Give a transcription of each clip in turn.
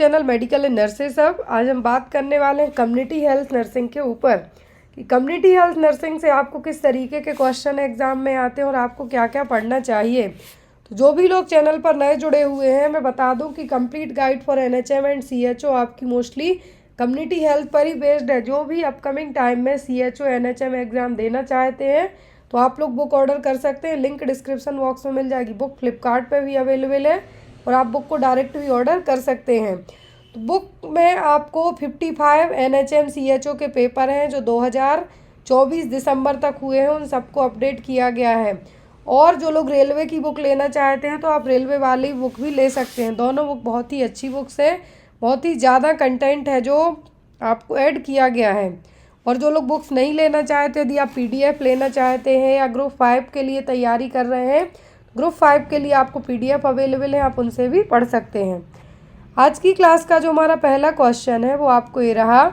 Channel medical and nurses. अब आज हम बात करने वाले हैं कम्युनिटी हेल्थ नर्सिंग के ऊपर कि कम्युनिटी हेल्थ नर्सिंग से आपको किस तरीके के क्वेश्चन एग्जाम में आते हैं और आपको क्या क्या पढ़ना चाहिए। तो जो भी लोग चैनल पर नए जुड़े हुए हैं, मैं बता दूं कि complete guide for NHM and CHO आपकी मोस्टली कम्युनिटी हेल्थ पर ही बेस्ड है। जो भी अपकमिंग टाइम में सीएचओ एनएचएम एग्ज़ाम देना चाहते हैं तो आप लोग बुक ऑर्डर कर सकते हैं। लिंक डिस्क्रिप्शन बॉक्स में मिल जाएगी। बुक फ्लिपकार्ट पे भी अवेलेबल है और आप बुक को डायरेक्ट भी ऑर्डर कर सकते हैं। तो बुक में आपको 55 एनएचएम सीएचओ के पेपर हैं जो 2024 दिसंबर तक हुए हैं, उन सबको अपडेट किया गया है। और जो लोग रेलवे की बुक लेना चाहते हैं तो आप रेलवे वाली बुक भी ले सकते हैं। दोनों बुक बहुत ही अच्छी बुक्स है, बहुत ही ज़्यादा कंटेंट है जो आपको ऐड किया गया है। और जो लोग बुक्स नहीं लेना चाहते, यदि आप पीडीएफ लेना चाहते हैं या ग्रुप 5 के लिए तैयारी कर रहे हैं, ग्रुप 5 के लिए आपको पीडीएफ अवेलेबल है, आप उनसे भी पढ़ सकते हैं। आज की क्लास का जो हमारा पहला क्वेश्चन है वो आपको ये रहा,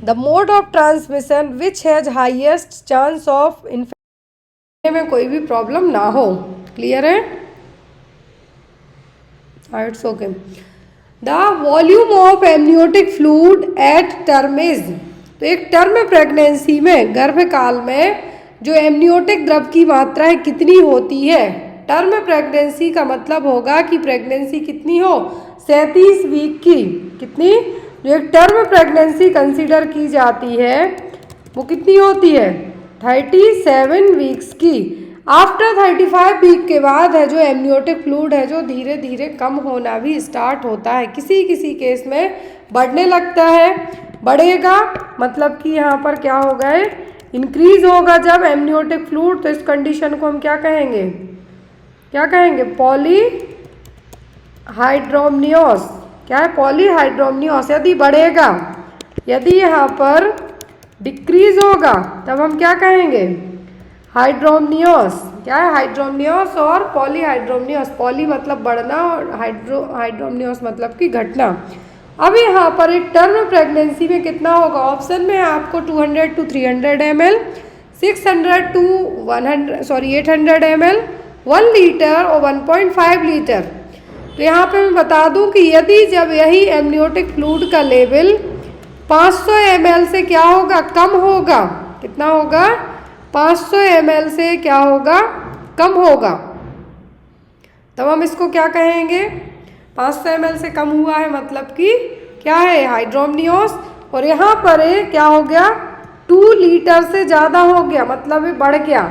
the mode of transmission which has highest chance of infection में कोई भी प्रॉब्लम ना हो। क्लियर है? It's okay. The volume of amniotic fluid at term is, तो एक टर्म प्रेगनेंसी में, गर्भकाल में जो एमनियोटिक द्रव की मात्रा है कितनी होती है। टर्म प्रेगनेंसी का मतलब होगा कि प्रेगनेंसी कितनी हो, 37 वीक की। कितनी? जो एक टर्म प्रेगनेंसी कंसीडर की जाती है वो कितनी होती है, 37 वीक्स की। आफ्टर 35 वीक के बाद है जो एमनियोटिक फ्लूइड है जो धीरे धीरे कम होना भी स्टार्ट होता है। किसी किसी केस में बढ़ने लगता है। बढ़ेगा मतलब कि यहाँ पर क्या होगा, इंक्रीज होगा जब एमनियोटिक फ्लूइड, तो इस कंडीशन को हम क्या कहेंगे, क्या कहेंगे, पॉलीहाइड्रोमनियोस। क्या है? पॉलीहाइड्रोमनियोस। यदि बढ़ेगा, यदि यहाँ पर डिक्रीज होगा तब हम क्या कहेंगे, हाइड्रोमनियोस। क्या है? हाइड्रोमनियोस और पॉलीहाइड्रोमनियोस। पॉली मतलब बढ़ना और हाइड्रोमनियोस मतलब कि घटना। अब यहाँ पर एक टर्म प्रेगनेंसी में कितना होगा, ऑप्शन में आपको 200 to 300 ml, 600 to 800 ml, 1 litre और 1.5 लीटर। तो यहाँ पे मैं बता दूं कि यदि जब यही एमनियोटिक फ्लूइड का लेवल 500 ml से क्या होगा, कम होगा। कितना होगा? 500 ml से क्या होगा, कम होगा। तब हम इसको क्या कहेंगे, 500 ml से कम हुआ है मतलब कि क्या है, हाइड्रोमनियोस। और यहाँ पर क्या हो गया, 2 लीटर से ज़्यादा हो गया मतलब ये बढ़ गया।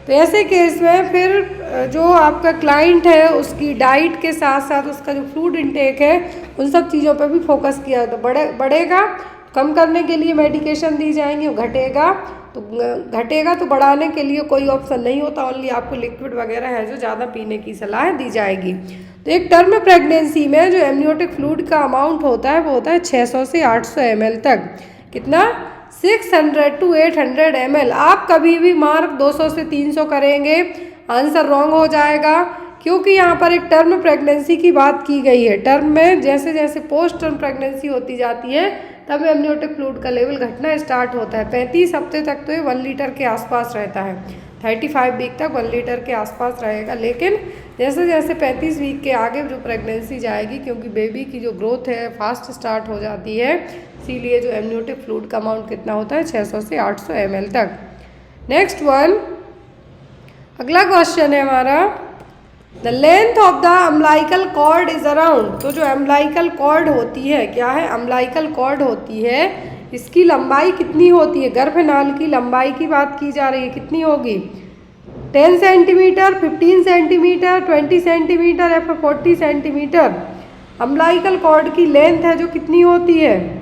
तो ऐसे केस में फिर जो आपका क्लाइंट है उसकी डाइट के साथ साथ उसका जो फूड इनटेक है उन सब चीज़ों पर भी फोकस किया। तो बढ़ेगा, कम करने के लिए मेडिकेशन दी जाएंगी। घटेगा तो बढ़ाने के लिए कोई ऑप्शन नहीं होता, ओनली आपको लिक्विड वगैरह है जो ज़्यादा पीने की सलाह दी जाएगी। तो एक टर्म प्रेगनेंसी में जो एमनियोटिक फ्लूइड का अमाउंट होता है वो होता है 600 से 800 ml तक। कितना? 600 to 800 ml। आप कभी भी मार्क 200 से 300 करेंगे, आंसर रॉन्ग हो जाएगा, क्योंकि यहाँ पर एक टर्म प्रेगनेंसी की बात की गई है। टर्म में जैसे जैसे पोस्ट टर्म प्रेगनेंसी होती जाती है तब एमनियोटिक फ्लूइड का लेवल घटना स्टार्ट होता है। 35 हफ्ते तक तो ये 1 लीटर के आसपास रहता है, 35 वीक तक 1 लीटर के आसपास रहेगा। लेकिन जैसे जैसे 35 वीक के आगे जो प्रेगनेंसी जाएगी, क्योंकि बेबी की जो ग्रोथ है फास्ट स्टार्ट हो जाती है, इसीलिए जो एमनियोटिक फ्लूइड का अमाउंट कितना होता है, 600 से 800 ml तक। नेक्स्ट वन, अगला क्वेश्चन है हमारा, the length of the umbilical cord is around. तो जो अम्लाइकल कॉर्ड होती है, क्या है, अम्लाइकल कॉर्ड होती है, इसकी लंबाई कितनी होती है, गर्भनाल की लंबाई की बात की जा रही है, कितनी होगी, 10 सेंटीमीटर, 15 सेंटीमीटर, 20 सेंटीमीटर या फिर 40 सेंटीमीटर। अम्लाइकल कॉर्ड की लेंथ है जो कितनी होती है।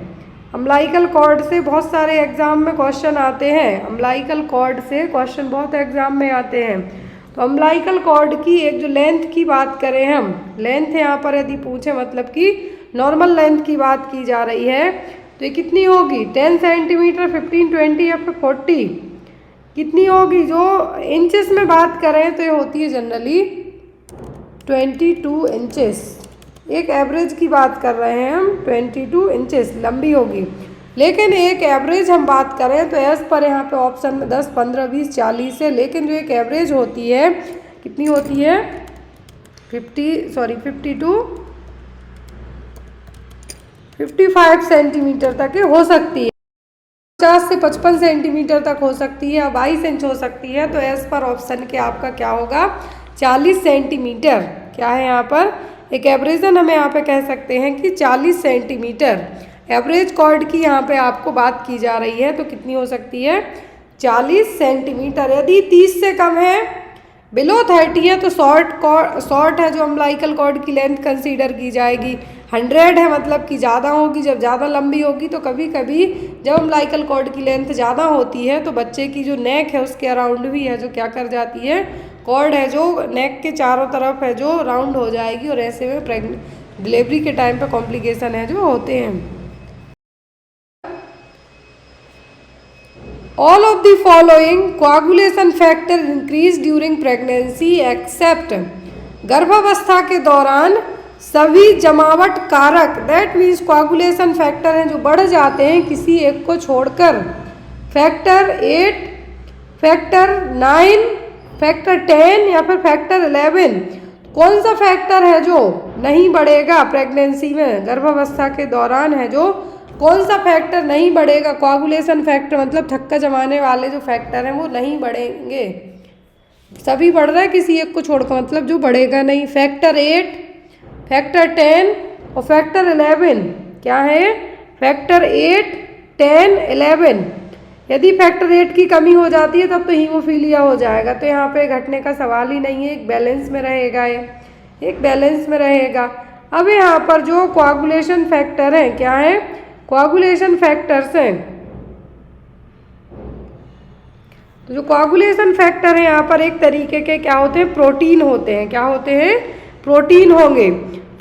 अम्लाइकल कॉर्ड से बहुत सारे एग्जाम में क्वेश्चन आते हैं, अम्लाइकल कॉर्ड से क्वेश्चन बहुत एग्जाम में आते हैं। तो अम्लाइकल कॉर्ड की एक जो लेंथ की बात करें हम, लेंथ यहाँ पर यदि पूछे मतलब कि नॉर्मल लेंथ की बात की जा रही है, तो ये कितनी होगी, 10 सेंटीमीटर, 15, 20 या फिर 40 कितनी होगी। जो इंचेस में बात करें तो ये होती है जनरली 22 इंचेस। एक एवरेज की बात कर रहे हैं हम, 22 इंचेस लंबी होगी। लेकिन एक एवरेज हम बात करें तो एस पर यहाँ पे ऑप्शन में 10, 15, 20, 40 है। लेकिन जो एक एवरेज होती है कितनी होती है, 52 55 सेंटीमीटर तक हो सकती है। 50 से 55 सेंटीमीटर तक हो सकती है, 22 इंच हो सकती है। तो एज पर ऑप्शन के आपका क्या होगा, 40 सेंटीमीटर। क्या है यहाँ पर, एक एवरेजन हम यहाँ पे कह सकते हैं कि 40 सेंटीमीटर एवरेज कॉर्ड की यहाँ पे आपको बात की जा रही है। तो कितनी हो सकती है, 40 सेंटीमीटर। यदि 30 से कम है, बिलो 30 है, तो शॉर्ट है जो अम्बिलिकल कॉर्ड की लेंथ कंसीडर की जाएगी। 100 है मतलब कि ज़्यादा होगी, जब ज़्यादा लंबी होगी। तो कभी कभी जब अम्बिलिकल कॉर्ड की लेंथ ज़्यादा होती है तो बच्चे की जो नेक है उसके अराउंड भी है जो क्या कर जाती है, कॉर्ड है जो नेक के चारों तरफ है जो राउंड हो जाएगी, और ऐसे में डिलीवरी के टाइम पे कॉम्प्लिकेशन है जो होते हैं। All of the following coagulation factor increase during pregnancy except गर्भावस्था के दौरान सभी जमावट कारक, दैट मीन्स कोआगुलेशन फैक्टर हैं जो बढ़ जाते हैं किसी एक को छोड़कर। फैक्टर 8, फैक्टर 9, फैक्टर 10 या फिर फैक्टर 11। कौन सा फैक्टर है जो नहीं बढ़ेगा प्रेगनेंसी में, गर्भावस्था के दौरान है जो कौन सा फैक्टर नहीं बढ़ेगा? कोआगुलेशन फैक्टर मतलब थक्का जमाने वाले जो फैक्टर हैं वो नहीं बढ़ेंगे। सभी बढ़ रहा है किसी एक को छोड़कर, मतलब जो बढ़ेगा नहीं। फैक्टर 8, फैक्टर 10 और फैक्टर 11 क्या है, फैक्टर 8, 10, 11। यदि फैक्टर 8 की कमी हो जाती है तब तो हीमोफीलिया हो जाएगा। तो यहाँ पे घटने का सवाल ही नहीं है, एक बैलेंस में रहेगा, ये एक बैलेंस में रहेगा। अब यहाँ पर जो कोआगुलेशन फैक्टर है, क्या है, कोआगुलेशन फैक्टर्स हैं। तो जो कोआगुलेशन फैक्टर है यहाँ पर एक तरीके के क्या होते हैं, प्रोटीन होते हैं। क्या होते हैं, प्रोटीन होंगे।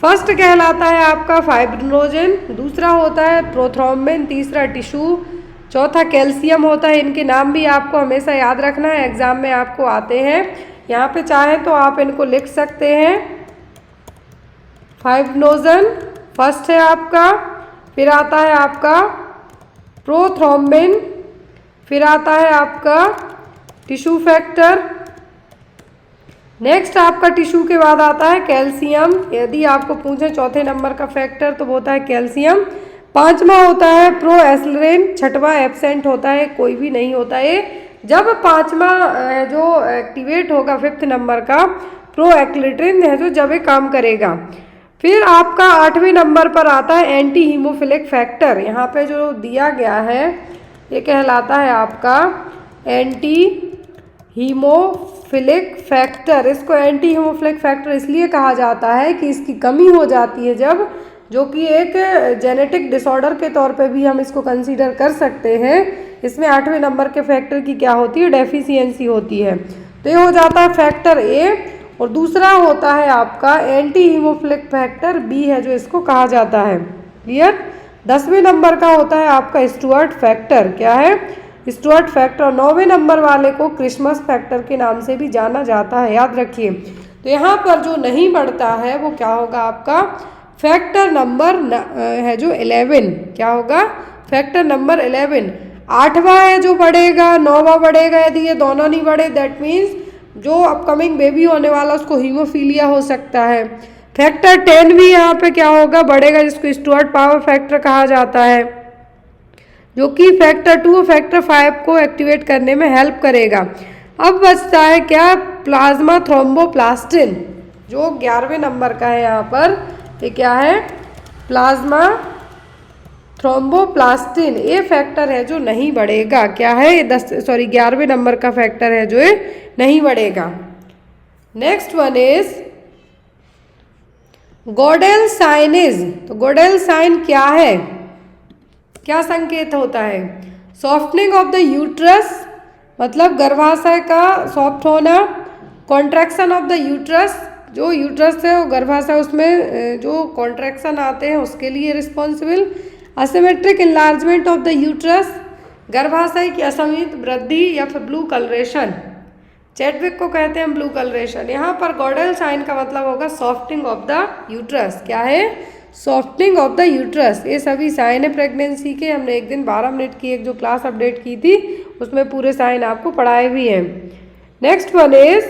फर्स्ट कहलाता है आपका फाइब्रिनोजन, दूसरा होता है प्रोथ्रोम्बिन, तीसरा टिश्यू, चौथा कैल्शियम होता है। इनके नाम भी आपको हमेशा याद रखना है, एग्जाम में आपको आते हैं। यहाँ पे चाहें तो आप इनको लिख सकते हैं। फाइब्रिनोजन फर्स्ट है आपका, फिर आता है आपका प्रोथ्रोम्बिन, फिर आता है आपका टिश्यू फैक्टर, नेक्स्ट आपका टिश्यू के बाद आता है कैल्शियम। यदि आपको पूछे चौथे नंबर का फैक्टर तो वो होता है कैल्शियम। पांचवा होता है प्रोएस्लरिन, छठवां एब्सेंट होता है, कोई भी नहीं होता है। जब पांचवा जो एक्टिवेट होगा फिफ्थ नंबर का, प्रोएक्लिट्रिन है जो जब ये काम करेगा। फिर आपका आठवें नंबर पर आता है एंटी हीमोफिलिक फैक्टर। यहाँ पे जो दिया गया है ये कहलाता है आपका एंटी हीमोफिलिक फैक्टर। इसको एंटी हीमोफिलिक फैक्टर इसलिए कहा जाता है कि इसकी कमी हो जाती है जब, जो कि एक जेनेटिक डिसऑर्डर के तौर पे भी हम इसको कंसीडर कर सकते हैं। इसमें आठवें नंबर के फैक्टर की क्या होती है, डेफिशिएंसी होती है। तो ये हो जाता है फैक्टर ए, और दूसरा होता है आपका एंटी हीमोफिलिक फैक्टर बी है जो इसको कहा जाता है। क्लियर। 10वें नंबर का होता है आपका स्टुअर्ट फैक्टर। क्या है, स्टुअर्ट फैक्टर। 9वें नंबर वाले को क्रिसमस फैक्टर के नाम से भी जाना जाता है, याद रखिए। तो यहाँ पर जो नहीं बढ़ता है वो क्या होगा आपका, फैक्टर नंबर है जो 11। क्या होगा, फैक्टर नंबर 11। आठवां है जो बढ़ेगा, 9वां बढ़ेगा। यदि ये दोनों नहीं बढ़े दैट मीन्स जो अपकमिंग बेबी होने वाला उसको हीमोफीलिया हो सकता है। फैक्टर 10 भी यहाँ पे क्या होगा, बढ़ेगा, जिसको स्टुअर्ट पावर फैक्टर कहा जाता है, जो कि फैक्टर 2 और फैक्टर 5 को एक्टिवेट करने में हेल्प करेगा। अब बचता है क्या, प्लाज्मा थ्रोम्बोप्लास्टिन, जो 11वें नंबर का है यहाँ पर। ये क्या है, प्लाज्मा थ्रोम्बोप्लास्टिन। ये फैक्टर है जो नहीं बढ़ेगा। क्या है, ये 11वें नंबर का फैक्टर है जो ये नहीं बढ़ेगा। Next one is गोडेल साइनिज। तो गोडेल साइन क्या है, क्या संकेत होता है, सॉफ्टनिंग ऑफ द यूट्रस, मतलब गर्भाशय का सॉफ्ट होना। कॉन्ट्रैक्शन ऑफ द यूट्रस, जो यूट्रस है वो गर्भाशय, उसमें जो कॉन्ट्रैक्शन आते हैं उसके लिए responsible. Asymmetric enlargement of the uterus, गर्भाशय की असममित वृद्धि या फिर ब्लू कलरेशन, चैडविक को कहते हैं ब्लू कलरेशन। यहाँ पर गॉडेल साइन का मतलब होगा सॉफ्टनिंग ऑफ द यूट्रस। क्या है, सॉफ्टनिंग ऑफ द यूट्रस। ये सभी साइन है प्रेगनेंसी के। हमने एक दिन 12 मिनट की एक जो क्लास अपडेट की थी उसमें पूरे साइन आपको पढ़ाए भी हैं। Next one is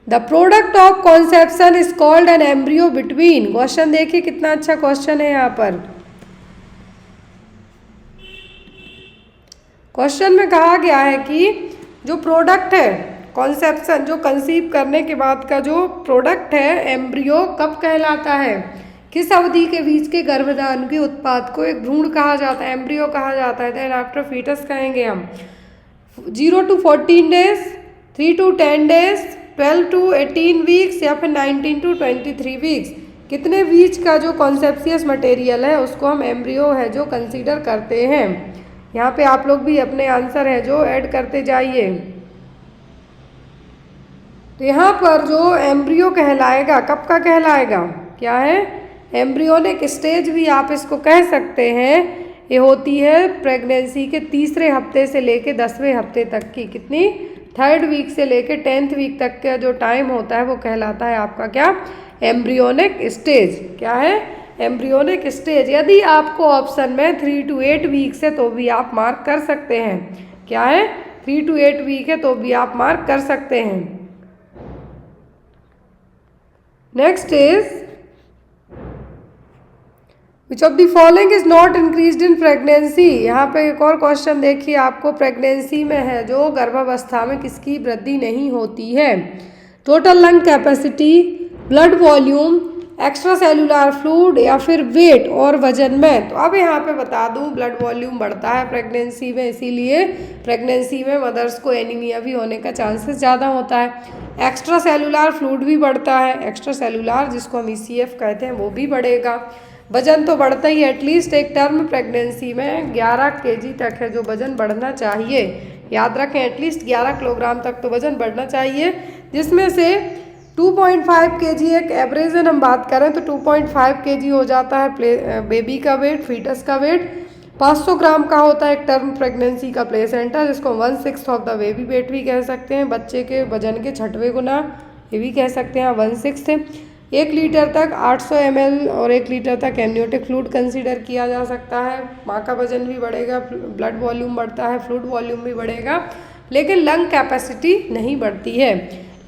the product of conception is called an embryo between. Question देखिए कितना अच्छा क्वेश्चन है यहाँ पर। क्वेश्चन में कहा गया है कि जो प्रोडक्ट है कॉन्सेप्शन, जो कंसीव करने के बाद का जो प्रोडक्ट है एम्ब्रियो, कब कहलाता है, किस अवधि के बीच के गर्भधान के उत्पाद को एक भ्रूण कहा जाता है, एम्ब्रियो कहा जाता है। देन आफ्टर फीटस कहेंगे हम। 0 to 14 days, 3 to 10 days, 12 to 18 weeks या फिर 19 to 23 वीक्स। कितने बीच का जो कॉन्सेप्सियस मटेरियल है उसको हम एम्ब्रियो है जो कंसीडर करते हैं। यहाँ पे आप लोग भी अपने आंसर है जो ऐड करते जाइए। तो यहाँ पर जो एम्ब्रियो कहलाएगा, कब का कहलाएगा, क्या है, एम्ब्रियोनिक स्टेज भी आप इसको कह सकते हैं। ये होती है प्रेगनेंसी के तीसरे हफ्ते से लेके 10वें हफ्ते तक की, कितनी, 3rd वीक से लेके 10th वीक तक का जो टाइम होता है वो कहलाता है आपका क्या, एम्ब्रियोनिक स्टेज। क्या है, एम्ब्रियोनिक स्टेज। यदि आपको ऑप्शन में 3 to 8 वीक्स है तो भी आप मार्क कर सकते हैं। क्या है, 3 to 8 वीक है तो भी आप मार्क कर सकते हैं। Next is which of the following is not increased in pregnancy. यहाँ पे एक और क्वेश्चन देखिए आपको, प्रेगनेंसी में है जो गर्भावस्था में किसकी वृद्धि नहीं होती है। Total lung capacity, blood volume, extra cellular fluid या फिर वेट और वजन में। तो अब यहाँ पे बता दूँ ब्लड वॉल्यूम बढ़ता है प्रेगनेंसी में, इसीलिए प्रेगनेंसी में मदर्स को एनीमिया भी होने का चांसेस ज़्यादा होता है। एक्स्ट्रा सेलुलर फ्लूइड भी बढ़ता है, एक्स्ट्रा सेलुलर जिसको हम ECF कहते हैं वो भी बढ़ेगा। वजन तो बढ़ता ही, एटलीस्ट एक टर्म प्रेगनेंसी में 11 kg तक है जो वजन बढ़ना चाहिए। याद रखें एटलीस्ट 11 किलोग्राम तक तो वजन बढ़ना चाहिए, जिसमें से 2.5 kg एक एवरेजन हम बात करें तो 2.5 kg हो जाता है बेबी का वेट, फीटस का वेट। 500 ग्राम का होता है एक टर्म प्रेगनेंसी का प्लेसेंटा, जिसको 1/6 ऑफ द बेबी वेट भी कह सकते हैं, बच्चे के वजन के 6वें गुना ये भी कह सकते हैं 1/6। 1 लीटर तक 800 ml और 1 लीटर तक एमनियोटिक फ्लूइड कंसीडर किया जा सकता है। माँ का वजन भी बढ़ेगा, ब्लड वॉल्यूम बढ़ता है, फ्लूइड वॉल्यूम भी बढ़ेगा, लेकिन लंग कैपेसिटी नहीं बढ़ती है।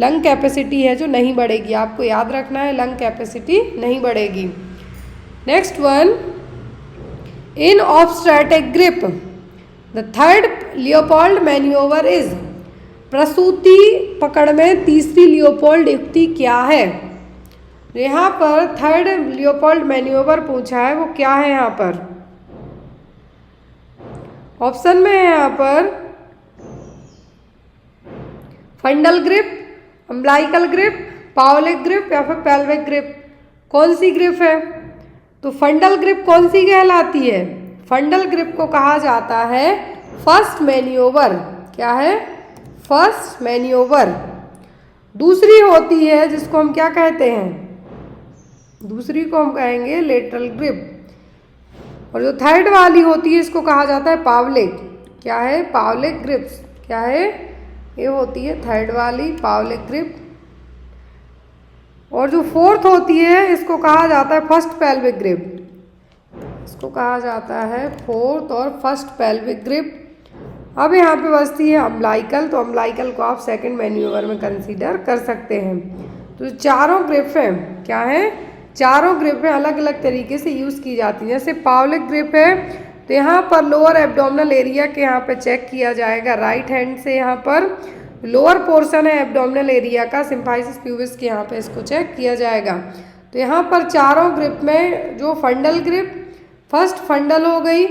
लंग कैपेसिटी है जो नहीं बढ़ेगी, आपको याद रखना है, लंग कैपेसिटी नहीं बढ़ेगी। Next one, in obstetric grip the third Leopold manoeuvre is. प्रसूति पकड़ में तीसरी लियोपोल्ड युक्ति क्या है। यहाँ पर थर्ड लियोपोल्ड मैन्यूवर पूछा है, वो क्या है यहाँ पर, ऑप्शन में है यहाँ पर fundal grip, umbilical grip, Pawlik grip या फिर पेल्विक ग्रिप। कौन सी ग्रिप है, तो फंडल ग्रिप कौन सी कहलाती है, फंडल ग्रिप को कहा जाता है फर्स्ट मैन्यूवर। क्या है, फर्स्ट मैन्यूवर। दूसरी होती है जिसको हम क्या कहते हैं, दूसरी को हम कहेंगे लेटरल ग्रिप। और जो थर्ड वाली होती है इसको कहा जाता है पावलिक। क्या है, पावलिक ग्रिप्स। क्या है, ये होती है थर्ड वाली पावलिक ग्रिप। और जो फोर्थ होती है इसको कहा जाता है फर्स्ट पेल्विक ग्रिप, इसको कहा जाता है फोर्थ और फर्स्ट पेल्विक ग्रिप। अब यहाँ पे बचती है अम्बिलिकल, तो अम्बिलिकल को आप सेकंड मैन्यूवर में कंसीडर कर सकते हैं। तो चारों ग्रिप हैं, क्या है, चारों ग्रिप हैं, अलग अलग तरीके से यूज़ की जाती है। जैसे पावलिक ग्रिप है तो यहाँ पर लोअर एब्डोमिनल एरिया के यहाँ पे चेक किया जाएगा राइट हैंड से, यहाँ पर लोअर पोर्शन है एब्डोमिनल एरिया का, सिम्फाइसिस प्यूबिस के यहाँ पे इसको चेक किया जाएगा। तो यहाँ पर चारों ग्रिप में जो फंडल ग्रिप, फर्स्ट फंडल हो गई,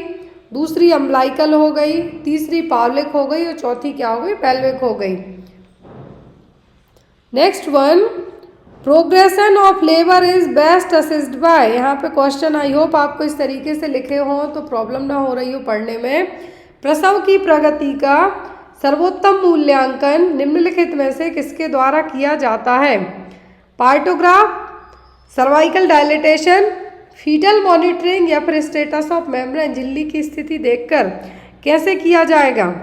दूसरी अम्बिलिकल हो गई, तीसरी पावलिक हो गई और चौथी क्या हो गई, पेल्विक हो गई। Next one, progression of labour is best assisted by. यहाँ पे क्वेश्चन आई होप आपको इस तरीके से लिखे हों तो प्रॉब्लम ना हो रही हो पढ़ने में। प्रसव की प्रगति का सर्वोत्तम मूल्यांकन निम्नलिखित में से किसके द्वारा किया जाता है। Partograph, cervical dilatation, foetal monitoring या फिर स्टेटस ऑफ मेम्ब्रेन, झिल्ली की स्थिति देखकर कैसे किया जाएगा।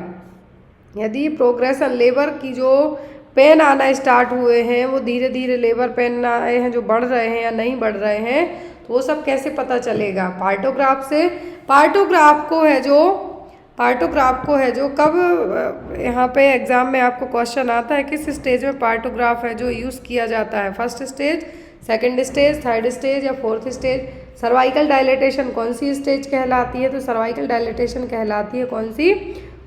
यदि प्रोग्रेशन लेबर की जो पेन आना स्टार्ट हुए हैं, वो धीरे धीरे लेबर पेन आए हैं जो बढ़ रहे हैं या नहीं बढ़ रहे हैं, तो वो सब कैसे पता चलेगा, पार्टोग्राफ से। पार्टोग्राफ को है जो पार्टोग्राफ को है जो कब यहाँ पे एग्जाम में आपको क्वेश्चन आता है, किस स्टेज में पार्टोग्राफ है जो यूज़ किया जाता है, first stage, second stage, third stage या फोर्थ स्टेज। सर्वाइकल डायलेटेशन कौन सी स्टेज कहलाती है, तो सर्वाइकल डायलेटेशन कहलाती है कौन सी,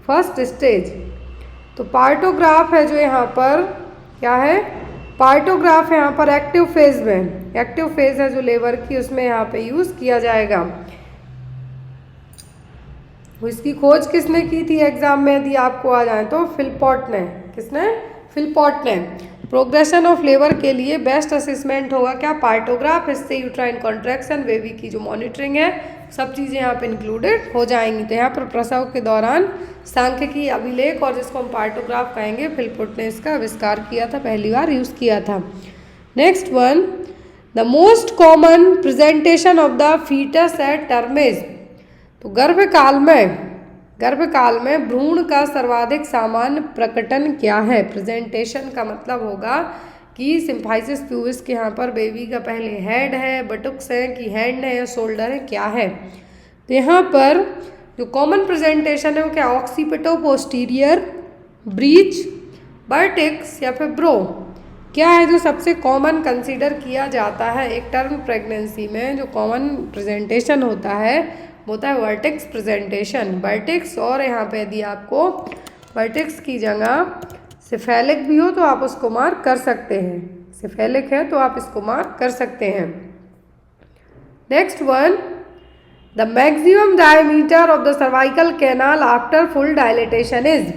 फर्स्ट स्टेज। तो पार्टोग्राफ है जो यहाँ पर क्या है, पार्टोग्राफ यहाँ पर एक्टिव फेज में, एक्टिव फेज है जो लेबर की, उसमें यहाँ पे यूज़ किया जाएगा। इसकी खोज किसने की थी एग्जाम में यदि आपको आ जाए तो, फिलपॉट ने। किसने, फिलपॉट ने। प्रोग्रेशन ऑफ लेबर के लिए बेस्ट असेसमेंट होगा क्या, पार्टोग्राफ। इससे यूट्राइन कॉन्ट्रैक्शन, बेबी की जो मॉनिटरिंग है, सब चीज़ें यहाँ पे इंक्लूडेड हो जाएंगी। तो यहाँ पर प्रसव के दौरान सांख्यिकी अभिलेख, और जिसको हम पार्टोग्राफ कहेंगे, फिलपॉट ने इसका आविष्कार किया था, पहली बार यूज़ किया था। Next one, the most common presentation of the foetus at term is. तो गर्भकाल में भ्रूण का सर्वाधिक सामान्य प्रकटन क्या है। प्रेजेंटेशन का मतलब होगा कि सिम्फाइसिस प्यूबिस के यहाँ पर बेबी का पहले हेड है, बटुक्स है कि हैंड है या शोल्डर है, क्या है। तो यहाँ पर जो कॉमन प्रेजेंटेशन है वो क्या, ऑक्सीपिटो पोस्टीरियर, ब्रीच, बर्टिक्स या फिर ब्रो, क्या है जो सबसे कॉमन कंसीडर किया जाता है एक टर्म प्रेगनेंसी में। जो कॉमन प्रेजेंटेशन होता है वर्टेक्स प्रेजेंटेशन, वर्टेक्स। और यहाँ पे यदि आपको वर्टेक्स की जगह सिफेलिक भी हो तो आप उसको मार्क कर सकते हैं, सिफेलिक है तो आप इसको मार्क कर सकते हैं। Next one, the maximum diameter of the cervical canal after full dilatation is.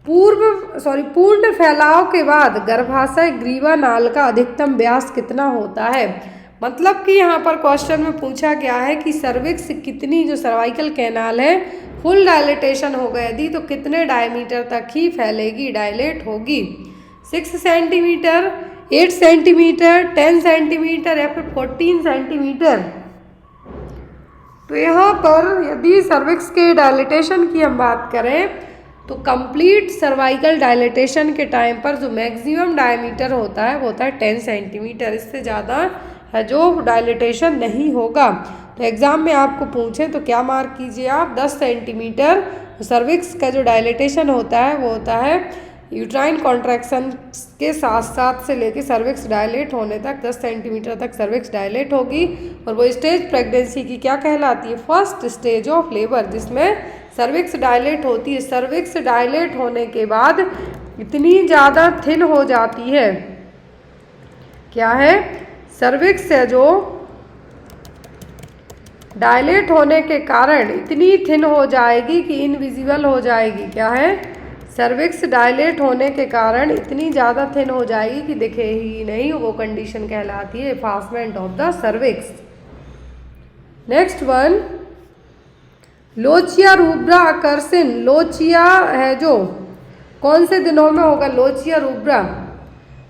पूर्ण फैलाव के बाद गर्भाशय ग्रीवा नाल का अधिकतम व्यास कितना होता है। मतलब कि यहाँ पर क्वेश्चन में पूछा गया है कि सर्विक्स कितनी, जो सर्वाइकल कैनाल है फुल डायलेटेशन हो गया यदि तो कितने डायमीटर तक ही फैलेगी, डायलेट होगी। 6 सेंटीमीटर, 8 सेंटीमीटर, 10 सेंटीमीटर या फिर 14 सेंटीमीटर। तो यहाँ पर यदि सर्विक्स के डायलेटेशन की हम बात करें तो कंप्लीट सर्वाइकल डायलेटेशन के टाइम पर जो मैक्सिमम डायमीटर होता है वो होता है 10 सेंटीमीटर। इससे ज़्यादा है जो डायलेटेशन नहीं होगा। तो एग्ज़ाम में आपको पूछें तो क्या मार्क कीजिए आप, 10 सेंटीमीटर। सर्विक्स का जो डायलेटेशन होता है वो होता है यूट्राइन कॉन्ट्रैक्शन के साथ साथ से लेके सर्विक्स डायलेट होने तक 10 सेंटीमीटर तक सर्विक्स डायलेट होगी। और वो स्टेज प्रेगनेंसी की क्या कहलाती है, फर्स्ट स्टेज ऑफ लेबर, जिसमें सर्विक्स डायलेट होती है। सर्विक्स डायलेट होने के बाद इतनी ज़्यादा थिन हो जाती है, क्या है, सर्विक्स है जो डायलेट होने के कारण इतनी थिन हो जाएगी कि इनविजिबल हो जाएगी। क्या है, सर्विक्स डायलेट होने के कारण इतनी ज़्यादा थिन हो जाएगी कि दिखे ही नहीं, वो कंडीशन कहलाती है effacement of the cervix. Next one, lochia rubra occurs in. Lochia है जो कौन से दिनों में होगा, लोचिया रूब्रा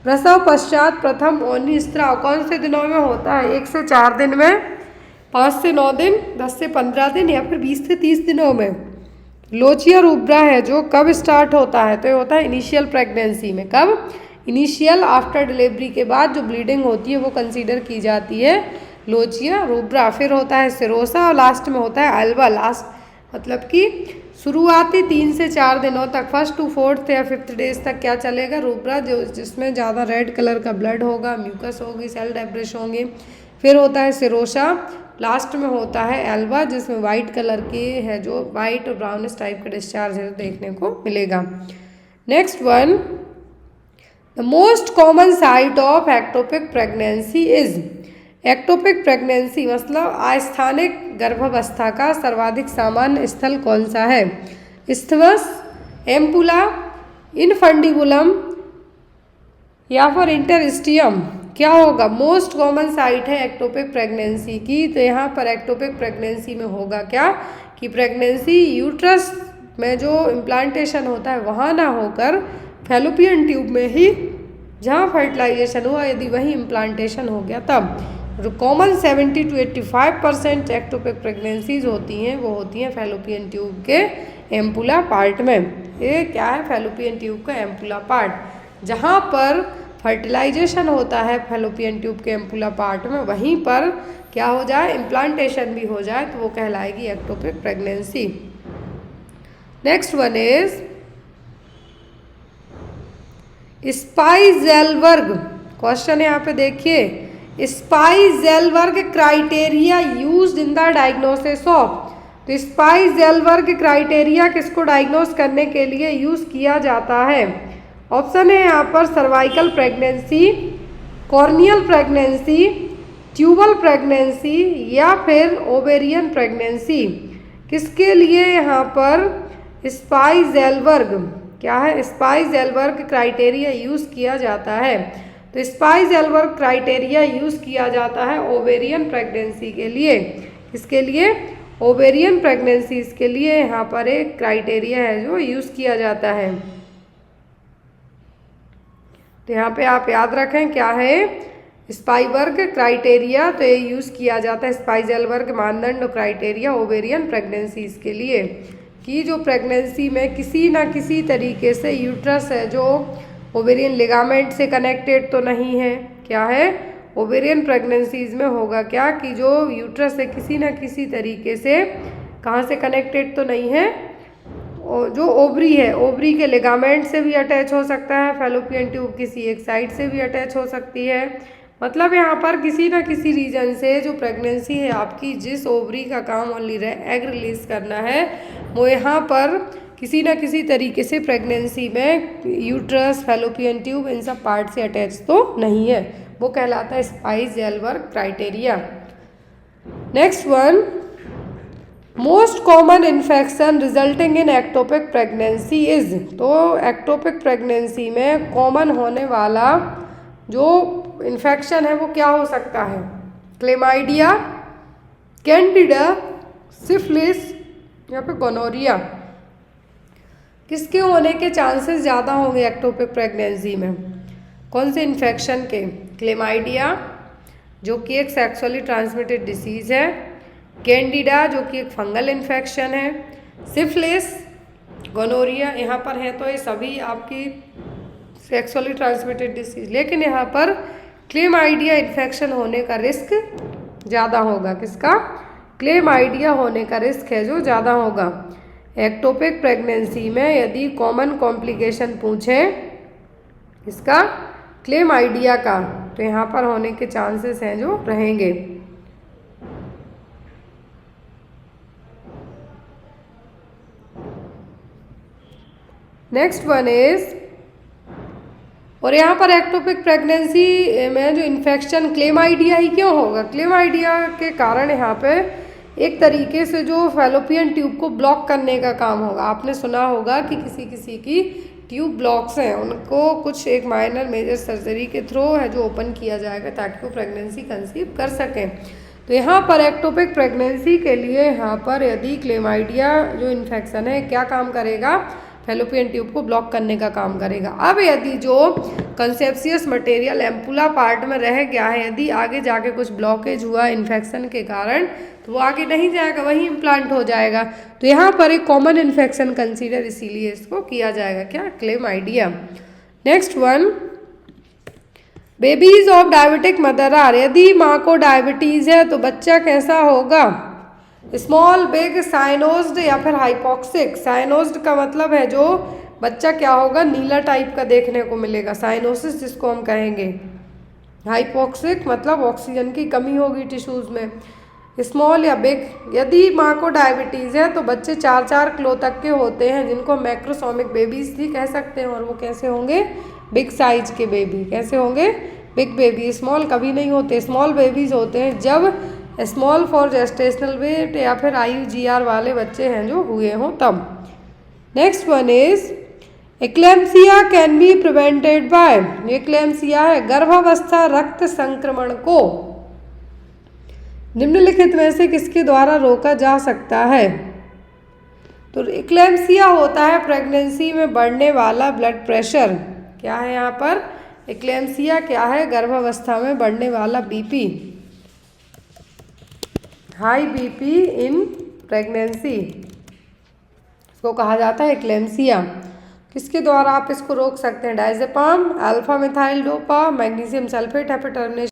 प्रसव पश्चात प्रथम योनि स्त्राव कौन से दिनों में होता है, 1 से 4 दिन में, 5 से 9 दिन, 10 से 15 दिन या फिर 20 से 30 दिनों में। लोचिया रूब्रा है जो कब स्टार्ट होता है, तो ये होता है इनिशियल प्रेगनेंसी में। कब, इनिशियल आफ्टर डिलीवरी के बाद जो ब्लीडिंग होती है वो कंसीडर की जाती है लोचिया रूब्रा। फिर होता है सिरोसा और लास्ट में होता है अल्वा। लास्ट मतलब कि शुरुआती 3 से 4 दिनों तक, 1st to 4th या 5th डेज तक क्या चलेगा, रूब्रा, जो जिसमें ज़्यादा रेड कलर का ब्लड होगा, म्यूकस होगी, सेल डेब्रिश होंगे। फिर होता है सिरोसा, लास्ट में होता है एल्वा जिसमें वाइट कलर के है, जो वाइट और ब्राउनिश टाइप का डिस्चार्ज है देखने को मिलेगा। Next one, the most common site of ectopic pregnancy is. Ectopic pregnancy मतलब अस्थानिक गर्भावस्था का सर्वाधिक सामान्य स्थल कौन सा है, इस्थमस, एम्पुला, इनफंडिबुलम या फिर इंटरस्टियम। क्या होगा, मोस्ट कॉमन साइट है एक्टोपिक प्रेगनेंसी की। तो यहाँ पर एक्टोपिक प्रेगनेंसी में होगा क्या कि प्रेगनेंसी यूट्रस में जो इम्प्लांटेशन होता है वहाँ ना होकर फैलोपियन ट्यूब में ही, जहाँ फर्टिलाइजेशन हुआ यदि वही इम्प्लांटेशन हो गया तब। जो कॉमन 70 to 85% एक्टोपिक प्रेगनेंसीज होती हैं वो होती हैं फैलोपियन ट्यूब के एम्पुला पार्ट में। ये क्या है, फैलोपियन ट्यूब का एम्पुला पार्ट। जहाँ पर फर्टिलाइजेशन होता है फैलोपियन ट्यूब के एम्पुला पार्ट में, वहीं पर क्या हो जाए, इम्प्लांटेशन भी हो जाए तो वो कहलाएगी ectopic pregnancy. Next one is Spiegelberg. Question यहाँ पे देखिए, Spiegelberg criteria used in the diagnosis of. तो स्पाइजेलबर्ग क्राइटेरिया किसको डायग्नोस करने के लिए यूज किया जाता है? ऑप्शन है यहाँ पर cervical pregnancy, cornual pregnancy, tubal pregnancy या फिर ओवेरियन प्रेगनेंसी। किसके लिए यहाँ पर स्पाइजेलबर्ग क्या है, स्पाइजेलबर्ग क्राइटेरिया यूज किया जाता है? तो स्पाइजेलबर्ग क्राइटेरिया यूज किया जाता है ओवेरियन प्रेगनेंसी के लिए। किसके लिए? ओवेरियन प्रेगनेंसीज के लिए यहाँ पर एक क्राइटेरिया है जो यूज किया जाता है। तो यहाँ पे आप याद रखें क्या है स्पाइजेलबर्ग क्राइटेरिया। तो ये यूज किया जाता है स्पाइजेलबर्ग मानदंड क्राइटेरिया ओवेरियन प्रेगनेंसीज के लिए कि जो प्रेगनेंसी में किसी ना किसी तरीके से यूट्रस है जो ओवेरियन लिगामेंट से कनेक्टेड तो नहीं है। क्या है? ओवेरियन प्रेगनेंसीज में होगा क्या कि जो यूट्रस है किसी ना किसी तरीके से कहाँ से कनेक्टेड तो नहीं है, जो ओवरी है ओवरी के लिगामेंट से भी अटैच हो सकता है, फैलोपियन ट्यूब किसी एक साइड से भी अटैच हो सकती है। मतलब यहाँ पर किसी ना किसी रीजन से जो प्रेगनेंसी है आपकी, जिस ओवरी का काम ओनली एग रिलीज करना है, वो यहाँ पर किसी ना किसी तरीके से प्रेगनेंसी में यूट्रस फैलोपियन ट्यूब इन सब पार्ट से अटैच तो नहीं है, वो कहलाता है Spiegelberg criteria. Next one, most common infection resulting in ectopic pregnancy is. तो एक्टोपिक प्रेगनेंसी में कॉमन होने वाला जो इन्फेक्शन है वो क्या हो सकता है? क्लेमाइडिया, कैंडिडा, सिफिलिस या फिर गोनोरिया। किसके होने के चांसेस ज़्यादा होंगे एक्टोपिक प्रेगनेंसी में? कौन से इन्फेक्शन के? क्लेमाइडिया जो कि एक सेक्सुअली ट्रांसमिटेड डिसीज़ है, कैंडिडा जो कि एक फंगल इन्फेक्शन है, सिफिलिस, गोनोरिया यहाँ पर है। तो ये सभी आपकी सेक्सुअली ट्रांसमिटेड डिसीज, लेकिन यहाँ पर क्लेमाइडिया इन्फेक्शन होने का रिस्क ज़्यादा होगा। किसका? क्लेमाइडिया होने का रिस्क है जो ज़्यादा होगा। एक्टोपिक प्रेगनेंसी में यदि कॉमन कॉम्प्लिकेशन पूछे इसका क्लेमाइडिया का, तो यहाँ पर होने के चांसेस हैं जो रहेंगे। नेक्स्ट वन इज, और यहाँ पर एक्टोपिक प्रेगनेंसी में जो इन्फेक्शन क्लेमाइडिया ही क्यों होगा? क्लेमाइडिया के कारण यहाँ पे एक तरीके से जो फैलोपियन ट्यूब को ब्लॉक करने का काम होगा। आपने सुना होगा कि किसी किसी की ट्यूब ब्लॉक्स हैं, उनको कुछ एक माइनर मेजर सर्जरी के थ्रू है जो ओपन किया जाएगा ताकि वो प्रेगनेंसी कंसीव कर सकें। तो यहाँ पर एक्टोपिक प्रेगनेंसी के लिए यहाँ पर यदि क्लेमाइडिया जो इन्फेक्शन है क्या काम करेगा? फैलोपियन ट्यूब को ब्लॉक करने का काम करेगा। अब यदि जो कंसेप्शियस मटेरियल एम्पुला पार्ट में रह गया है, यदि आगे जाके कुछ ब्लॉकेज हुआ इन्फेक्शन के कारण, तो वो आगे नहीं जाएगा, वहीं इम्प्लांट हो जाएगा। तो यहाँ पर एक कॉमन इन्फेक्शन कंसीडर इसीलिए इसको किया जाएगा क्या? Chlamydia. Next one, babies of diabetic mother are. यदि माँ को डायबिटीज़ है तो बच्चा कैसा होगा? स्मॉल, बिग, साइनोज्ड या फिर हाइपोक्सिक। साइनोज्ड का मतलब है जो बच्चा क्या होगा? नीला टाइप का देखने को मिलेगा, साइनोसिस जिसको हम कहेंगे। हाइपोक्सिक मतलब ऑक्सीजन की कमी होगी टिश्यूज़ में। स्मॉल या बिग, यदि माँ को डायबिटीज़ है तो बच्चे 4-4 किलो तक के होते हैं जिनको मैक्रोसोमिक बेबीज भी कह सकते हैं, और वो कैसे होंगे? बिग साइज के बेबी। कैसे होंगे? Big baby. स्मॉल कभी नहीं होते। स्मॉल बेबीज होते हैं जब स्मॉल फॉर जेस्टेशनल वेट या फिर IUGR वाले बच्चे हैं जो हुए हों तब। Next one is, eclampsia can be prevented by. Eclampsia है गर्भावस्था रक्त संक्रमण को निम्नलिखित में से किसके द्वारा रोका जा सकता है? तो एक्लेम्सिया होता है प्रेगनेंसी में बढ़ने वाला ब्लड प्रेशर। क्या है यहाँ पर? एक्लेम्सिया क्या है? गर्भावस्था में बढ़ने वाला BP, high BP in pregnancy, इसको कहा जाता है एक्लेम्सिया। किसके द्वारा आप इसको रोक सकते हैं? Diazepam, alpha methyl dopa, magnesium sulphate, हेपेटर्मिनेशन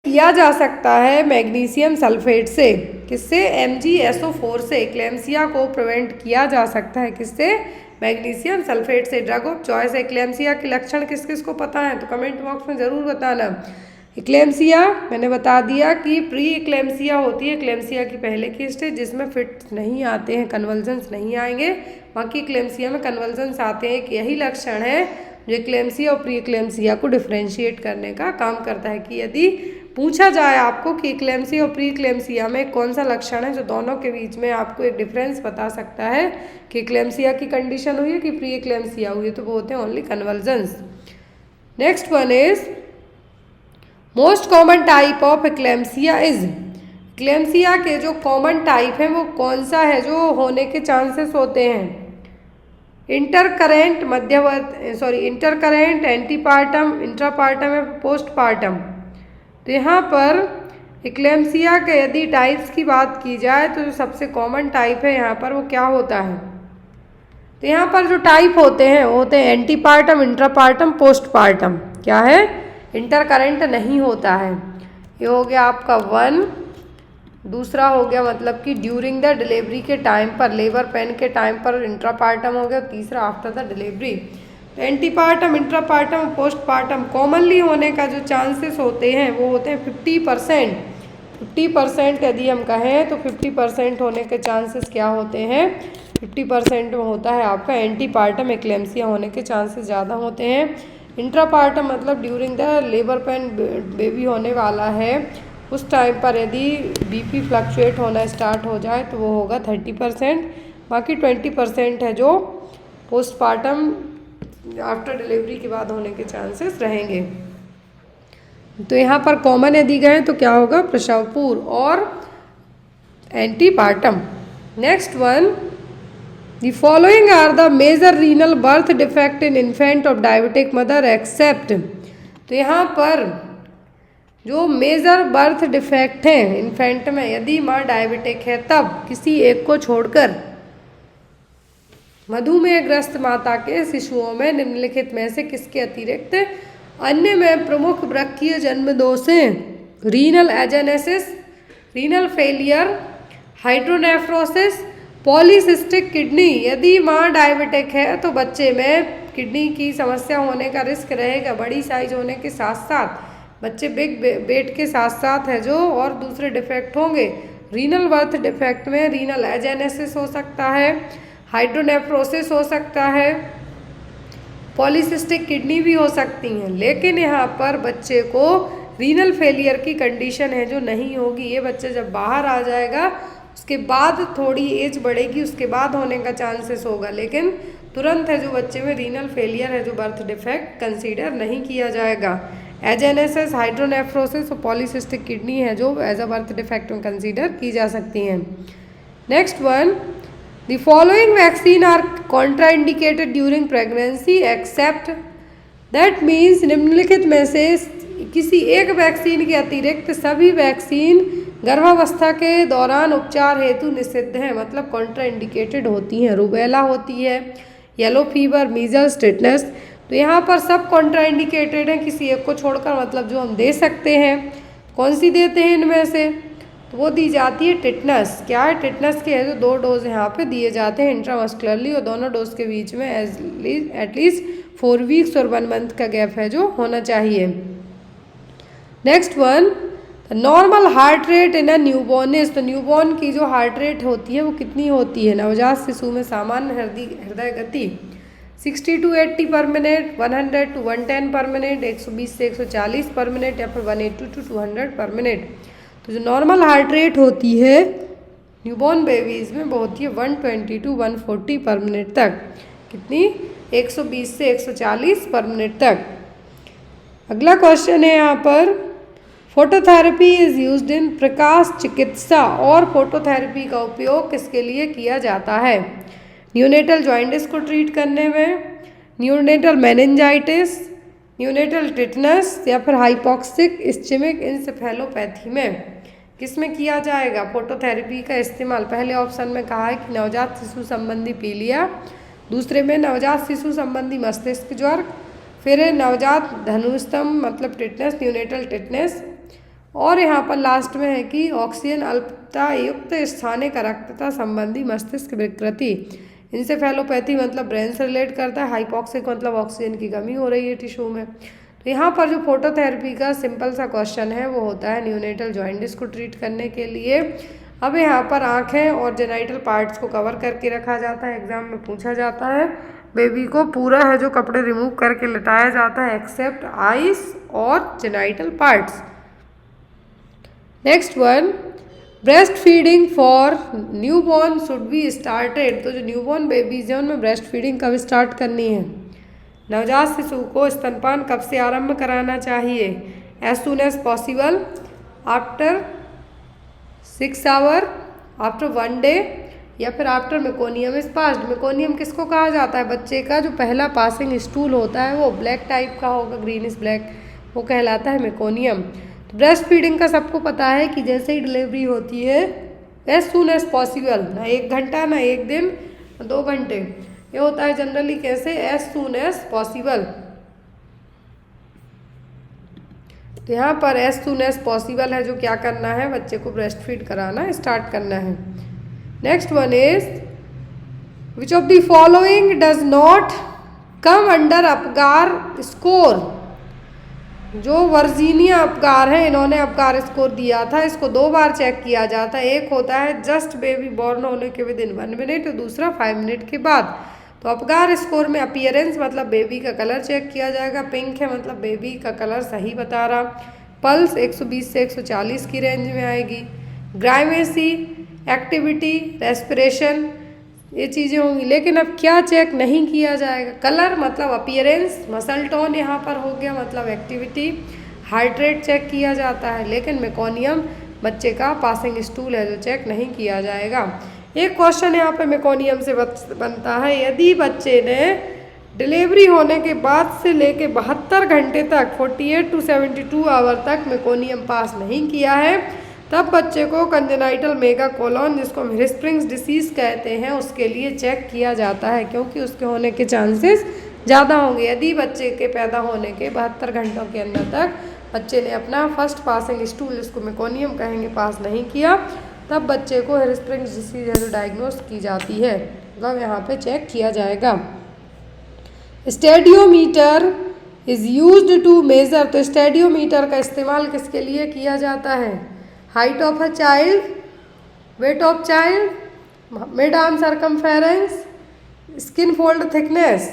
किया जा सकता है मैग्नीशियम सल्फेट से। किससे? MgSO4 से एक्लेम्सिया को प्रिवेंट किया जा सकता है। किससे? मैग्नीशियम सल्फेट से। ड्रग ऑफ चॉइस एक्लेम्सिया के लक्षण किस किस को पता है तो कमेंट बॉक्स में ज़रूर बताना। एक्लेम्सिया मैंने बता दिया कि प्री एक्लेम्सिया होती है एक्लेम्सिया की पहले की स्टेज, जिसमें फिट नहीं आते हैं, कन्वल्जन्स नहीं आएंगे। बाकी एक्लेम्सिया में कन्वल्जन्स आते हैं। यही लक्षण है जो एक्लेम्सिया और प्री एक्लेम्सिया को डिफ्रेंशिएट करने का काम करता है। कि यदि पूछा जाए आपको कि एक्लेम्सिया और प्री एक्लेम्सिया में कौन सा लक्षण है जो दोनों के बीच में आपको एक डिफरेंस बता सकता है कि एक्लेम्सिया की कंडीशन हुई है कि प्री एक्लेम्सिया हुई है, तो वो होते हैं only convulsions. Next one is most common type of eclampsia is. Eclampsia के जो कॉमन टाइप है वो कौन सा है जो होने के चांसेस होते हैं? इंटरकरेंट, इंटरकरेंट, एंटीपार्टम, इंट्रापार्टम या पोस्टपार्टम। तो यहाँ पर एक्लेम्सिया के यदि टाइप्स की बात की जाए तो जो सबसे कॉमन टाइप है यहाँ पर वो क्या होता है? तो यहाँ पर जो टाइप होते हैं वो होते हैं एंटीपार्टम, इंट्रापार्टम, पोस्टपार्टम। क्या है? इंटरकरेंट नहीं होता है। ये हो गया आपका 1। दूसरा हो गया मतलब कि ड्यूरिंग द डिलीवरी के टाइम पर, लेबर पेन के टाइम पर इंट्रापार्टम हो गया। तीसरा आफ्टर द डिलीवरी। तो एंटीपार्टम, इंट्रापार्टम, पोस्टपार्टम कॉमनली होने का जो चांसेस होते हैं वो होते हैं 50%। 50% यदि हम कहें तो 50% होने के चांसेस क्या होते हैं? 50% में होता है आपका एंटीपार्टम एक्लेम्सिया होने के चांसेस ज़्यादा होते हैं। इंट्रापार्टम मतलब during the labour pain baby होने वाला है उस टाइम पर यदि BP फ्लक्चुएट होना स्टार्ट हो जाए तो वो होगा 30%। बाकी 20% है जो पोस्टपार्टम आफ्टर डिलीवरी के बाद होने के चांसेस रहेंगे। तो यहाँ पर कॉमन यदि गए तो क्या होगा? प्रसव पूर्व और antepartum. Next one, the following are the major renal birth defect in infant of diabetic mother except. तो यहाँ पर जो मेजर बर्थ डिफेक्ट हैं इन्फेंट में, यदि माँ डायबिटिक है तब किसी एक को छोड़कर मधुमेहग्रस्त माता के शिशुओं में निम्नलिखित में से किसके अतिरिक्त अन्य में प्रमुख वृक्कीय जन्म दोष हैं? Renal agenesis, renal failure, hydronephrosis, polycystic kidney. यदि माँ डायबिटिक है तो बच्चे में किडनी की समस्या होने का रिस्क रहेगा। बड़ी साइज होने के साथ साथ बच्चे बिग वेट के साथ साथ है जो और दूसरे डिफेक्ट होंगे। रीनल बर्थ डिफेक्ट में रीनल एजेनेसिस हो सकता है, हाइड्रोनेफ्रोसिस हो सकता है, पॉलीसिस्टिक किडनी भी हो सकती हैं। लेकिन यहाँ पर बच्चे को रीनल फेलियर की कंडीशन है जो नहीं होगी। ये बच्चा जब बाहर आ जाएगा उसके बाद थोड़ी एज बढ़ेगी उसके बाद होने का चांसेस होगा, लेकिन तुरंत है जो बच्चे में रीनल फेलियर है जो बर्थ डिफेक्ट कंसीडर नहीं किया जाएगा। एजेनेसिस, हाइड्रोनेफ्रोसिस और पॉलीसिस्टिक किडनी है जो एज अ बर्थ डिफेक्ट में कंसीडर की जा सकती हैं। Next one, the following vaccine are contraindicated during pregnancy except. That means निम्नलिखित में से किसी एक वैक्सीन के अतिरिक्त सभी वैक्सीन गर्भावस्था के दौरान उपचार हेतु निषिद्ध हैं, मतलब कॉन्ट्राइंडिकेटेड होती हैं। रूबेला होती है, येलो फीवर, मीजल्स, टिटनेस। तो यहाँ पर सब कॉन्ट्राइंडिकेटेड हैं किसी एक को छोड़कर, मतलब जो हम दे सकते हैं। कौन सी देते हैं इनमें से? तो वो दी जाती है टिटनस। क्या है? टिटनस के है जो 2 डोज यहाँ पे दिए जाते हैं इंट्रामस्कुलरली, और दोनों डोज के बीच में एटलीस्ट 4 वीक्स और 1 मंथ का गैप है जो होना चाहिए। Next one, normal heart rate in a newborn is. तो न्यूबॉर्न की जो हार्ट रेट होती है वो कितनी होती है? नवजात शिशु में सामान्य हृदय गति 60 to 80 पर मिनट, 100 to 110 पर मिनट, 120 से 140 पर मिनट या फिर 180 to 200 पर मिनट। तो जो नॉर्मल हार्ट रेट होती है न्यूबॉर्न बेबीज़ में वो होती है 120 to 140 पर मिनट तक। कितनी? 120 से 140 पर मिनट तक। अगला क्वेश्चन है यहाँ पर, फोटोथेरेपी इज़ यूज्ड इन प्रकाश चिकित्सा। और फोटोथेरेपी का उपयोग किसके लिए किया जाता है? न्यूनेटल जॉइंटिस को ट्रीट करने में, न्यूनेटल मेनिंजाइटिस, न्यूनेटल टिटनस या फिर हाइपोक्सिक इस्चेमिक इंसेफेलोपैथी में किस में किया जाएगा फोटोथेरेपी का इस्तेमाल? पहले ऑप्शन में कहा है कि नवजात शिशु संबंधी पीलिया, दूसरे में नवजात शिशु संबंधी मस्तिष्क ज्वर, फिर नवजात धनुस्तंभ मतलब टिटनस, न्यूनेटल टिटनस, और यहाँ पर लास्ट में है कि ऑक्सीजन अल्पता युक्त स्थानिक रक्तता संबंधी मस्तिष्क विकृति। इंसेफेलोपैथी मतलब ब्रेन से रिलेट करता है, हाइपोक्सिक मतलब ऑक्सीजन की कमी हो रही है टिश्यू में। तो यहाँ पर जो फोटोथेरेपी का सिंपल सा क्वेश्चन है वो होता है न्यूनेटल जॉइंटिस को ट्रीट करने के लिए। अब यहाँ पर आँखें और जेनाइटल पार्ट्स को कवर करके रखा जाता है, एग्जाम में पूछा जाता है। बेबी को पूरा है जो कपड़े रिमूव करके लिटाया जाता है एक्सेप्ट आइस और genital parts. Next one, breast feeding for newborn should be started. तो जो न्यूबॉर्न बेबीज हैं उनमें ब्रेस्ट फीडिंग कब स्टार्ट करनी है? नवजात शिशु को स्तनपान कब से आरंभ कराना चाहिए? As soon as possible, after 6 hour, after 1 day, या फिर after meconium is passed. Meconium किसको कहा जाता है? बच्चे का जो पहला पासिंग स्टूल होता है वो ब्लैक टाइप का होगा, ग्रीनिश ब्लैक, वो कहलाता है मेकोनियम। तो ब्रेस्ट फीडिंग का सबको पता है कि जैसे ही डिलीवरी होती है एज सून एज पॉसिबल, ना 1 घंटा ना 1 दिन ना 2 घंटे, ये होता है जनरली कैसे? As soon as possible. तो यहाँ पर एज सून एज पॉसिबल है जो क्या करना है, बच्चे को ब्रेस्ट फीड कराना स्टार्ट करना है। Next one is which of the following does not come under Apgar score. जो वर्जीनिया अपगार है, इन्होंने अपगार स्कोर दिया था, इसको 2 बार चेक किया जाता है। एक होता है जस्ट बेबी बॉर्न होने के विदिन 1 मिनट और दूसरा 5 मिनट के बाद। तो अपगार स्कोर में अपीयरेंस मतलब बेबी का कलर चेक किया जाएगा, पिंक है मतलब बेबी का कलर सही बता रहा, पल्स 120 से 140 की रेंज में आएगी, ग्राइमेसी, एक्टिविटी, रेस्पिरेशन, ये चीज़ें होंगी। लेकिन अब क्या चेक नहीं किया जाएगा? कलर मतलब अपीयरेंस, मसल टोन यहाँ पर हो गया मतलब एक्टिविटी, हार्ट रेट चेक किया जाता है, लेकिन मेकोनियम बच्चे का पासिंग स्टूल है जो चेक नहीं किया जाएगा। एक क्वेश्चन यहाँ पे मेकोनियम से बनता है, यदि बच्चे ने डिलीवरी होने के बाद से लेके 72 घंटे तक 48 to 72 आवर तक मेकोनियम पास नहीं किया है, तब बच्चे को कंजेनाइटल मेगाकोलोन जिसको हम हिस्प्रिंग्स डिसीज़ कहते हैं उसके लिए चेक किया जाता है, क्योंकि उसके होने के चांसेस ज़्यादा होंगे। यदि बच्चे के पैदा होने के 72 घंटों के अंदर तक बच्चे ने अपना फर्स्ट पासिंग स्टूल जिसको मेकोनियम कहेंगे पास नहीं किया, तब बच्चे को हिस्प्रिंग्स डिसीज है जो डायग्नोस की जाती है, मतलब यहाँ पे चेक किया जाएगा। Stadiometer is used to measure. तो स्टेडियोमीटर का इस्तेमाल किसके लिए किया जाता है? Height of a child, weight of child, mid arm circumference, skin fold thickness,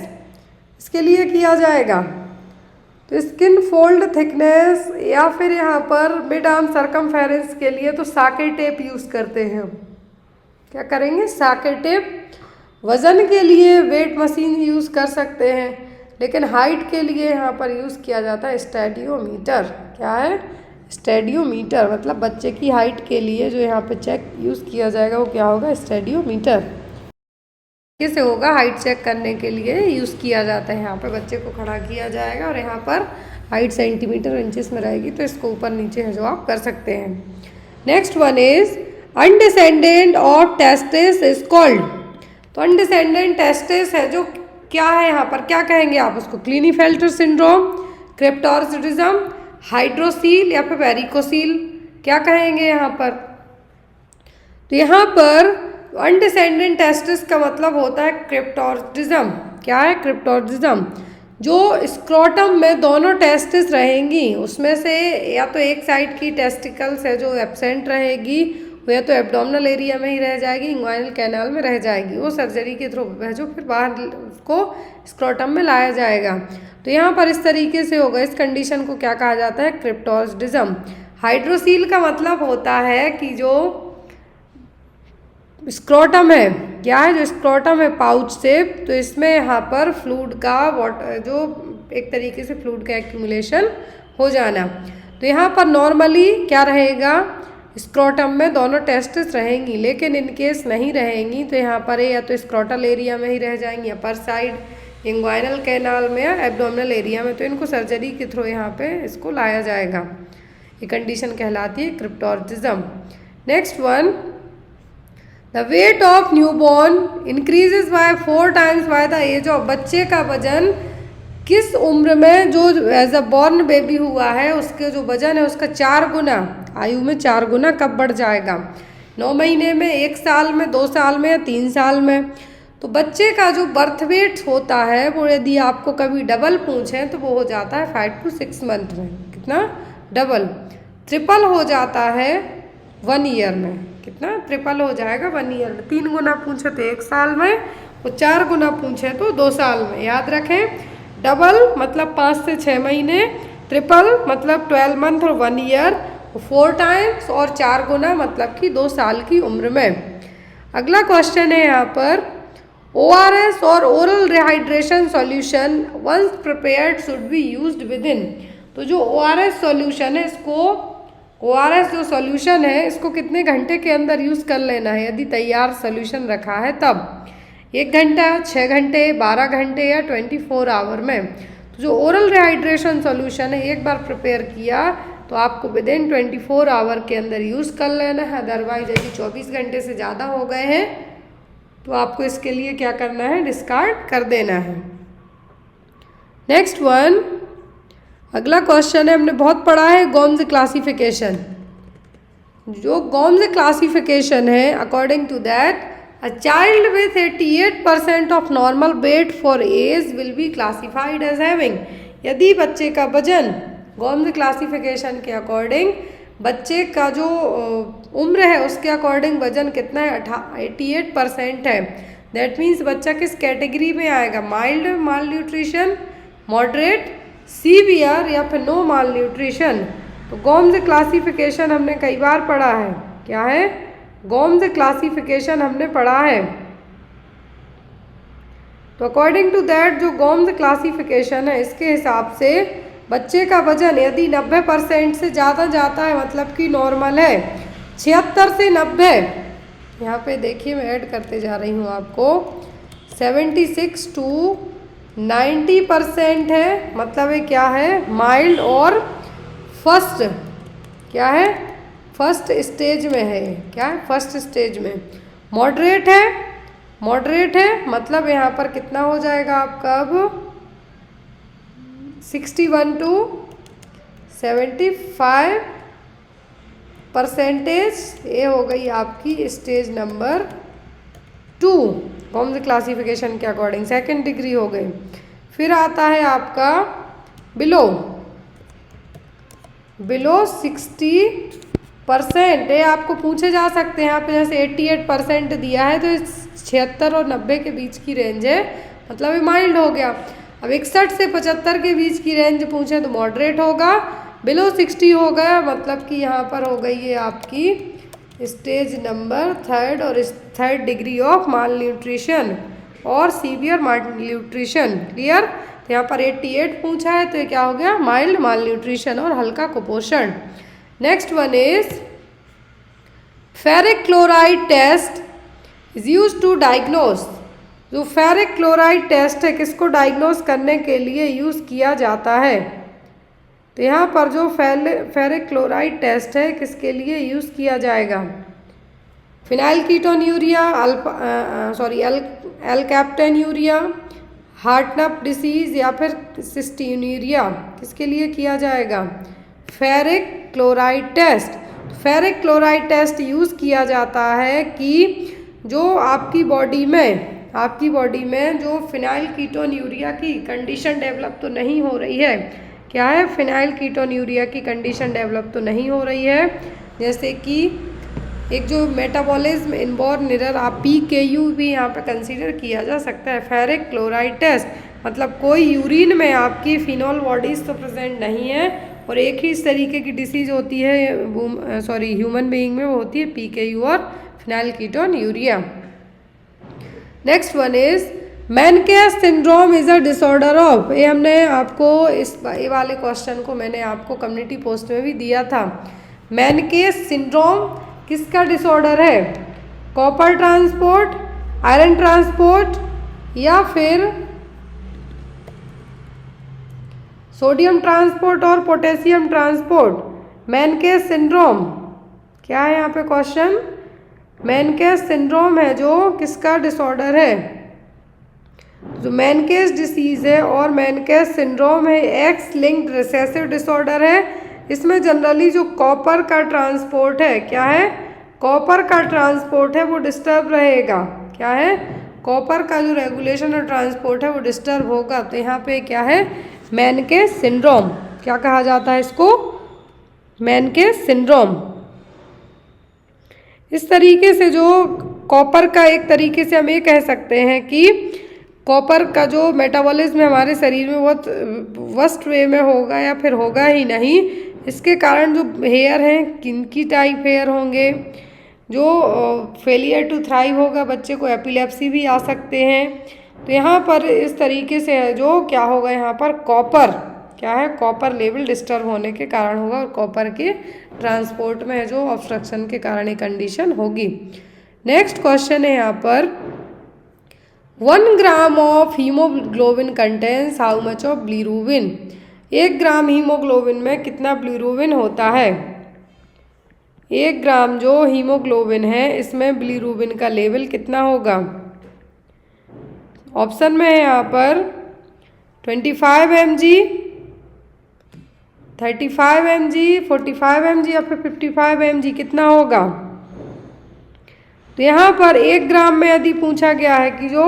इसके लिए किया जाएगा। तो स्किन फोल्ड थिकनेस या फिर यहाँ पर मिड आर्म सरकमफेरेंस के लिए तो साकेट टेप यूज़ करते हैं हम। क्या करेंगे? साकेट टेप। वज़न के लिए वेट मशीन यूज़ कर सकते हैं, लेकिन हाइट के लिए यहाँ पर यूज़ किया जाता है स्टेडियोमीटर। क्या है? स्टेडियोमीटर। मतलब बच्चे की हाइट के लिए जो यहाँ पे चेक यूज़ किया जाएगा वो क्या होगा? स्टेडियोमीटर। कैसे होगा? हाइट चेक करने के लिए यूज़ किया जाता है। यहाँ पे बच्चे को खड़ा किया जाएगा और यहाँ पर हाइट सेंटीमीटर इंचेस में रहेगी, तो इसको ऊपर नीचे है जो आप कर सकते हैं। Next one is undescended of testis is called. तो अनडिसेंडेंट टेस्टिस है जो क्या है, यहाँ पर क्या कहेंगे आप उसको? क्लीनीफेल्टर सिंड्रोम, क्रिप्टोर्चिडिज्म, हाइड्रोसील या फिर वेरिकोसील, क्या कहेंगे यहाँ पर? तो यहाँ पर अनडिसेंडेंट टेस्टिस का मतलब होता है क्रिप्टोर्चिडिज्म। क्या है? क्रिप्टोर्चिडिज्म। जो स्क्रोटम में दोनों टेस्टिस रहेंगी, उसमें से या तो एक साइड की टेस्टिकल्स है जो एब्सेंट रहेगी, वो या तो एब्डोमिनल एरिया में ही रह जाएगी, इंग्वाइनल कैनाल में रह जाएगी, वो सर्जरी के थ्रू है जो फिर बाहर उसको स्क्रोटम में लाया जाएगा। तो यहाँ पर इस तरीके से होगा। इस कंडीशन को क्या कहा जाता है? क्रिप्टोर्चिडिज्म। हाइड्रोसील का मतलब होता है कि जो स्क्रोटम है, क्या है? जो स्क्रोटम है पाउच से, तो इसमें यहाँ पर फ्लूइड का वाटर जो एक तरीके से फ्लूइड का एक्यूमुलेशन हो जाना। तो यहाँ पर नॉर्मली क्या रहेगा? स्क्रोटम में दोनों टेस्टिस रहेंगी, लेकिन इन केस नहीं रहेंगी तो यहाँ पर या तो स्क्रोटल एरिया में ही रह जाएंगी, अपर साइड, इंग्वाइनल कैनाल में या एब्डोमिनल एरिया में, तो इनको सर्जरी के थ्रू यहाँ पे इसको लाया जाएगा। ये कंडीशन कहलाती है cryptorchidism. Next one, the weight of newborn increases by 4 times by the age of. बच्चे का वजन किस उम्र में जो एज अ बॉर्न बेबी हुआ है उसके जो वजन है उसका 4 गुना, आयु में 4 गुना कब बढ़ जाएगा? 9 महीने में, 1 साल में, 2 साल में या 3 साल में? तो बच्चे का जो बर्थ वेट होता है वो यदि आपको कभी डबल पूछें तो वो हो जाता है 5 to 6 मंथ में। कितना? डबल। ट्रिपल हो जाता है 1 ईयर में। कितना? ट्रिपल हो जाएगा 1 ईयर में। 3 गुना पूछे तो 1 साल में, और 4 गुना पूछे तो 2 साल में। याद रखें, डबल मतलब 5 से 6 महीने, ट्रिपल मतलब 12 मंथ और 1 ईयर, 4 टाइम्स और 4 गुना मतलब कि 2 साल की उम्र में। अगला क्वेश्चन है यहाँ पर, ORS और oral rehydration solution once prepared should be used within. तो जो ORS सॉल्यूशन है इसको, ORS जो सॉल्यूशन है इसको कितने घंटे के अंदर यूज़ कर लेना है यदि तैयार सॉल्यूशन रखा है तब? 1 घंटा, 6 घंटे, 12 घंटे या 24 आवर में? तो जो ओरल रिहाइड्रेशन सॉल्यूशन है एक बार प्रिपेयर किया तो आपको विद इन 24 आवर के अंदर यूज़ कर लेना है। अदरवाइज यदि 24 घंटे से ज़्यादा हो गए हैं तो आपको इसके लिए क्या करना है? डिस्कार्ड कर देना है। नेक्स्ट वन, अगला क्वेश्चन है, हमने बहुत पढ़ा है गोम्स क्लासिफिकेशन। जो गोम्स क्लासिफिकेशन है, according to that a child with 88% of normal weight for age will be classified as having. यदि बच्चे का वजन गोम्स क्लासिफिकेशन के अकॉर्डिंग, बच्चे का जो उम्र है उसके अकॉर्डिंग वजन कितना है? 88% है। दैट मीन्स बच्चा किस कैटेगरी में आएगा? माइल्ड माल न्यूट्रिशन, मॉडरेट, सीवियर या फिर नो माल न्यूट्रिशन। तो गोम्स क्लासिफिकेशन हमने कई बार पढ़ा है। क्या है? गोम्स क्लासिफिकेशन हमने पढ़ा है। तो अकॉर्डिंग टू दैट जो गोम्स क्लासिफिकेशन है इसके हिसाब से बच्चे का वजन यदि 90% से ज़्यादा जाता है मतलब कि नॉर्मल है, 76 से 90, यहाँ पे देखिए मैं ऐड करते जा रही हूँ आपको, 76 to 90% है मतलब ये क्या है? माइल्ड और फर्स्ट, क्या है? फर्स्ट स्टेज में है। क्या है? फर्स्ट स्टेज में। मॉडरेट है, मॉडरेट है मतलब यहाँ पर कितना हो जाएगा आपका अब? 61 to 75%। ये हो गई आपकी स्टेज नंबर 2 गोम्स क्लासिफिकेशन के अकॉर्डिंग, सेकेंड डिग्री हो गई। फिर आता है आपका बिलो 60%। ये आपको पूछे जा सकते हैं यहाँ पे, जैसे 88% दिया है तो 76 और 90 के बीच की रेंज है मतलब ये माइल्ड हो गया। अब 61 से 75 के बीच की रेंज पूछे तो मॉडरेट होगा, बिलो 60 हो गया मतलब कि यहाँ पर हो गई है आपकी स्टेज नंबर 3 और 3rd degree of mall nutrition और सीवियर माल न्यूट्रिशन। क्लियर? तो यहाँ पर 88 पूछा है तो ये क्या हो गया? माइल्ड माल न्यूट्रिशन और हल्का कुपोषण। Next one is ferric chloride test is use to diagnose. जो फेरिक क्लोराइड टेस्ट है किसको डायग्नोस करने के लिए यूज़ किया जाता है? तो यहाँ पर जो फेरिक क्लोराइड टेस्ट है किसके लिए यूज़ किया जाएगा? Phenylketonuria, alkaptonuria, Hartnup disease या फिर सिस्टीन्यूरिया, किसके लिए किया जाएगा? Ferric chloride test. Ferric chloride test use किया जाता है कि जो आपकी बॉडी में जो फिनाइल कीटोन्यूरिया की कंडीशन डेवलप तो नहीं हो रही है। क्या है? फिनाइल कीटोन्यूरिया की कंडीशन डेवलप तो नहीं हो रही है, जैसे कि एक जो मेटाबॉलिज्म इनबॉर्न एरर, आप PKU भी यहाँ पे कंसीडर किया जा सकता है। फेरिक क्लोराइड टेस्ट मतलब कोई यूरिन में आपकी फिनॉल बॉडीज तो प्रेजेंट नहीं है और एक ही इस तरीके की डिसीज होती है ह्यूमन बीइंग में, वो होती है PKU और phenyl ketonuria. Next one is Menkes syndrome is a disorder of. ये हमने आपको ये वाले क्वेश्चन को मैंने आपको कम्युनिटी पोस्ट में भी दिया था। मेनकेस सिंड्रोम किसका डिसऑर्डर है? कॉपर ट्रांसपोर्ट, आयरन ट्रांसपोर्ट या फिर सोडियम ट्रांसपोर्ट और पोटेशियम ट्रांसपोर्ट? मेनकेस सिंड्रोम क्या है यहाँ पे क्वेश्चन? मेनकेस सिंड्रोम है जो किसका डिसऑर्डर है? जो मैनकेस डिसीज़ है और मैनकेस सिंड्रोम है, एक्स लिंक्ड रिसेसिव डिसऑर्डर है। इसमें जनरली जो कॉपर का ट्रांसपोर्ट है, क्या है, कॉपर का ट्रांसपोर्ट है वो डिस्टर्ब रहेगा। क्या है, कॉपर का जो रेगुलेशन और ट्रांसपोर्ट है वो डिस्टर्ब होगा। तो यहाँ पे क्या है, मैनकेस सिंड्रोम, क्या कहा जाता है इसको, मैनकेस सिंड्रोम। इस तरीके से जो कॉपर का, एक तरीके से हम ये कह सकते हैं कि कॉपर का जो मेटाबॉलिज्म हमारे शरीर में बहुत वर्स्ट वे में होगा या फिर होगा ही नहीं। इसके कारण जो हेयर हैं, किनकी टाइप हेयर होंगे, जो फेलियर टू थ्राइव होगा, बच्चे को एपिलेप्सी भी आ सकते हैं। तो यहाँ पर इस तरीके से है जो क्या होगा, यहाँ पर कॉपर, क्या है, कॉपर लेवल डिस्टर्ब होने के कारण होगा और कॉपर के ट्रांसपोर्ट में है जो ऑब्स्ट्रक्शन के कारण ये कंडीशन होगी। नेक्स्ट क्वेश्चन है यहाँ पर, 1 gram of haemoglobin contains how much of bilirubin. 1 gram haemoglobin में कितना बिलिरुबिन होता है। 1 ग्राम जो हीमोग्लोबिन है इसमें बिलिरुबिन का लेवल कितना होगा। ऑप्शन में है यहाँ पर 25 mg, 35 mg, 45 mg या फिर 55 mg, कितना होगा। तो यहाँ पर 1 ग्राम में यदि पूछा गया है कि जो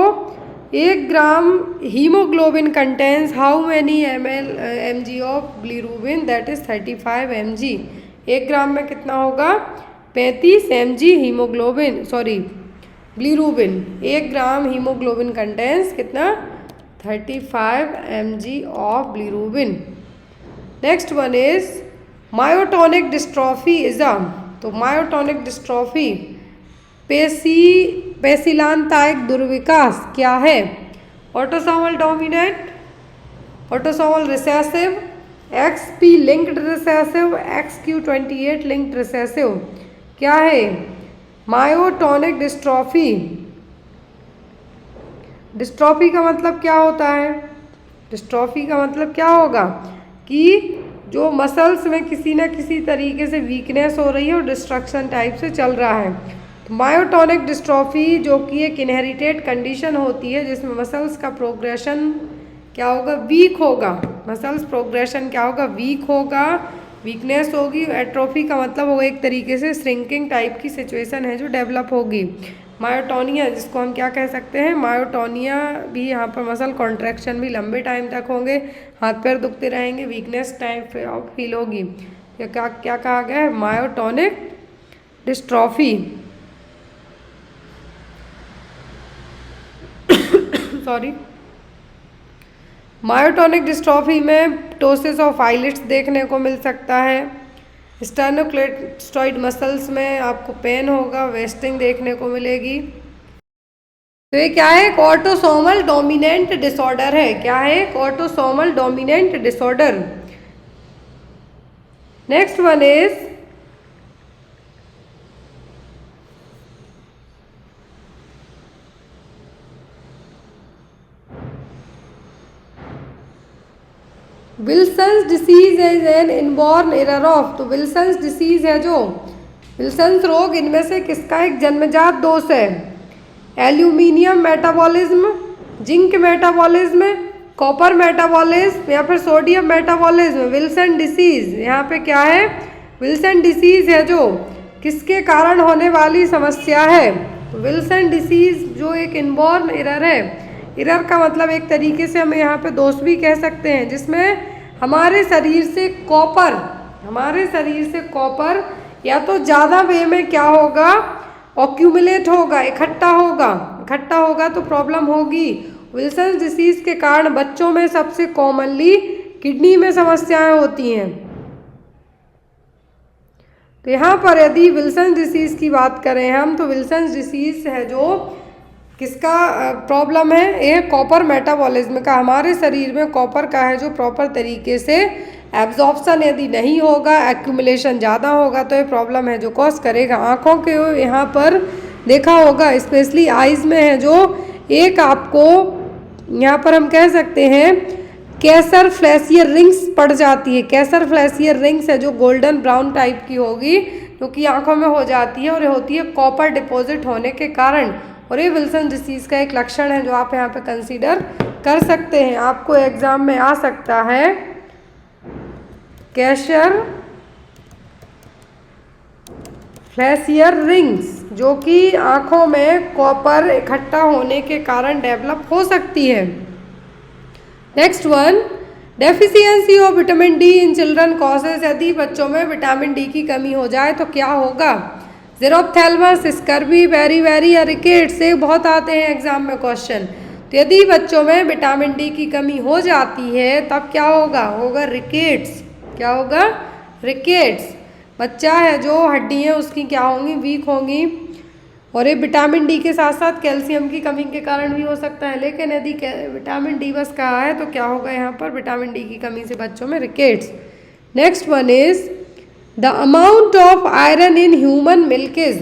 1 ग्राम haemoglobin contains how many mg of bilirubin, that is 35 mg। 1 ग्राम में कितना होगा, 35 mg हीमोग्लोबिन, सॉरी बिलिरुबिन। 1 ग्राम हीमोग्लोबिन कंटेन्स कितना, 35 mg of bilirubin. Next one is myotonic dystrophy is a, तो मायोटोनिक डिस्ट्रॉफी पेशिलांतायिक दुर्विकास क्या है। Autosomal dominant, autosomal recessive, XP linked recessive, XQ28 linked recessive, क्या है myotonic dystrophy. Dystrophy का मतलब क्या होता है, डिस्ट्रॉफी का मतलब क्या होगा कि जो मसल्स में किसी न किसी तरीके से वीकनेस हो रही है और डिस्ट्रक्शन टाइप से चल रहा है। मायोटोनिक डिस्ट्रॉफी जो कि एक इनहेरिटेड कंडीशन होती है जिसमें मसल्स का प्रोग्रेशन क्या होगा, वीक होगा। मसल्स प्रोग्रेशन क्या होगा, वीक होगा, वीकनेस होगी। एट्रोफी का मतलब होगा एक तरीके से श्रिंकिंग टाइप की सिचुएशन है जो डेवलप होगी। मायोटोनिया जिसको हम क्या कह सकते हैं, मायोटोनिया भी, यहाँ पर मसल कॉन्ट्रैक्शन भी लंबे टाइम तक होंगे, हाथ पैर दुखते रहेंगे, वीकनेस टाइप फील होगी। क्या क्या कहा गया है, myotonic dystrophy. Sorry, myotonic dystrophy में टोसिस ऑफ आईलिड्स देखने को मिल सकता है। स्टर्नोक्लेटोइड मसल्स में आपको पेन होगा, वेस्टिंग देखने को मिलेगी। तो ये क्या है, ऑटोसोमल डोमिनेंट डिसऑर्डर है। क्या है, autosomal dominant disorder. Next one is Wilson's disease is an inborn error of. तो विल्सन्स डिसीज है जो, विल्सन्स रोग इनमें से किसका एक जन्मजात दोष है। Aluminium metabolism, zinc metabolism, copper metabolism या फिर सोडियम मेटाबॉलिज्म। विल्सन डिसीज यहाँ पे क्या है, विल्सन डिसीज है जो किसके कारण होने वाली समस्या है। तो विल्सन डिसीज जो एक इनबॉर्न एरर है, एरर का मतलब एक तरीके से हम यहाँ पे दोष भी कह सकते हैं, जिसमें हमारे शरीर से कॉपर या तो ज़्यादा वे में क्या होगा, ऑक्यूमुलेट होगा, इकट्ठा होगा तो प्रॉब्लम होगी। विल्सन डिसीज के कारण बच्चों में सबसे कॉमनली किडनी में समस्याएं होती हैं। तो यहाँ पर यदि विल्सन डिसीज की बात करें हम, तो विल्सन डिसीज है जो किसका प्रॉब्लम है, ये कॉपर मेटाबॉलिज्म का। हमारे शरीर में कॉपर का है जो प्रॉपर तरीके से एब्जॉर्प्शन यदि नहीं होगा, एक्यूमुलेशन ज़्यादा होगा तो ये प्रॉब्लम है जो कॉज करेगा। आँखों के यहाँ पर देखा होगा, स्पेशली आइज़ में है जो एक आपको यहाँ पर हम कह सकते हैं कैसर फ्लैशियर रिंग्स पड़ जाती है। कैसर फ्लैशियर रिंग्स है जो गोल्डन ब्राउन टाइप की होगी, जो कि आँखों में हो जाती है और होती है कॉपर डिपॉजिट होने के कारण। और ये विल्सन डिसीज़ का एक लक्षण है जो आप यहाँ पे कंसीडर कर सकते हैं। आपको एग्जाम में आ सकता है कैशर फ्लैशियर रिंग्स, जो कि आँखों में कॉपर इकट्ठा होने के कारण डेवलप हो सकती है। Next one, deficiency of vitamin D in children causes, यदि बच्चों में विटामिन डी की कमी हो जाए तो क्या होगा? ज़ेरोप्थेल्मस, स्कर्वी, बेरी या रिकेट्स, ये बहुत आते हैं एग्जाम में क्वेश्चन। तो यदि बच्चों में विटामिन डी की कमी हो जाती है तब क्या होगा? होगा रिकेट्स। क्या होगा? रिकेट्स। बच्चा है जो हड्डियाँ उसकी क्या होंगी? वीक होंगी। और ये विटामिन डी के साथ साथ कैल्शियम की कमी के कारण भी हो सकता है, लेकिन यदि विटामिन डी बस कहा है तो क्या होगा यहाँ पर? विटामिन डी की कमी से बच्चों में rickets. Next one is the amount of iron in human milk is,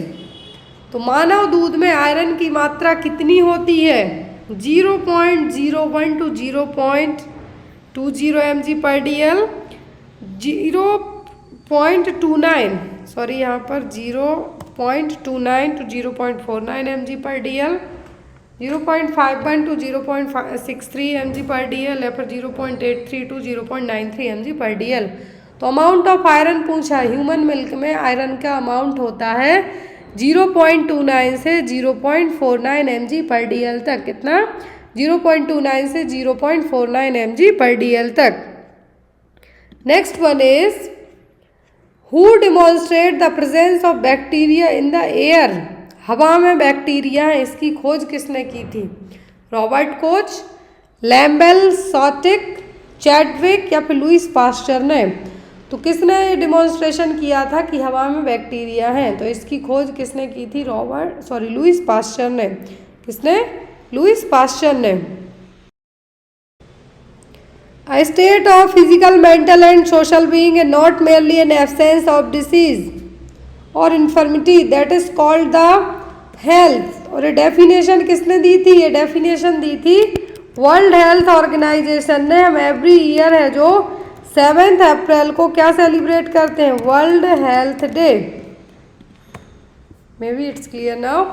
तो मानव दूध में आयरन की मात्रा कितनी होती है? 0.01 टू 0.20 mg/dl, 0.29 सॉरी यहाँ पर 0.29 टू 0.49 mg/dl, 0.51 टू 0.63 mg/dl या फिर 0.83 टू 0.93 mg/dl। तो अमाउंट ऑफ आयरन पूछा, ह्यूमन मिल्क में आयरन का अमाउंट होता है 0.29 से 0.49 mg/dl तक। कितना? 0.29 से 0.49 mg/dl तक। Next one is who demonstrate the presence of bacteria in the air, हवा में बैक्टीरिया है, इसकी खोज किसने की थी? रॉबर्ट कोच, लैम्बेल, सॉटिक, चैडविक या फिर लुईस पास्चर ने? तो किसने डिमॉन्स्ट्रेशन किया था कि हवा में बैक्टीरिया हैं? तो इसकी खोज किसने की थी? लुईस पास्चर ने। किसने? लुईस पास्चर ने। A state of physical, mental and social being and not merely an absence of disease or infirmity, that is called the health। और ये डेफिनेशन किसने दी थी? ये डेफिनेशन दी थी वर्ल्ड हेल्थ ऑर्गेनाइजेशन ने। हम एवरी ईयर है जो 7 अप्रैल को क्या सेलिब्रेट करते हैं? World health day. May be it's clear now.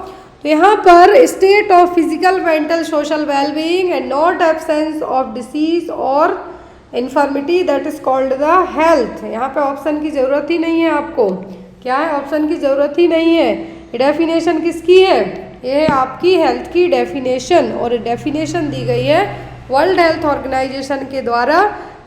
तो यहाँ पर state of physical, mental, social wellbeing and not absence of disease और infirmity, that is called the health. यहाँ पे ऑप्शन की जरूरत ही नहीं है आपको। क्या है? ऑप्शन की जरूरत ही नहीं है। ये डेफिनेशन किसकी है? ये है आपकी हेल्थ की डेफिनेशन, और डेफिनेशन दी गई है वर्ल्ड हेल्थ ऑर्गेनाइजेशन के द्वारा।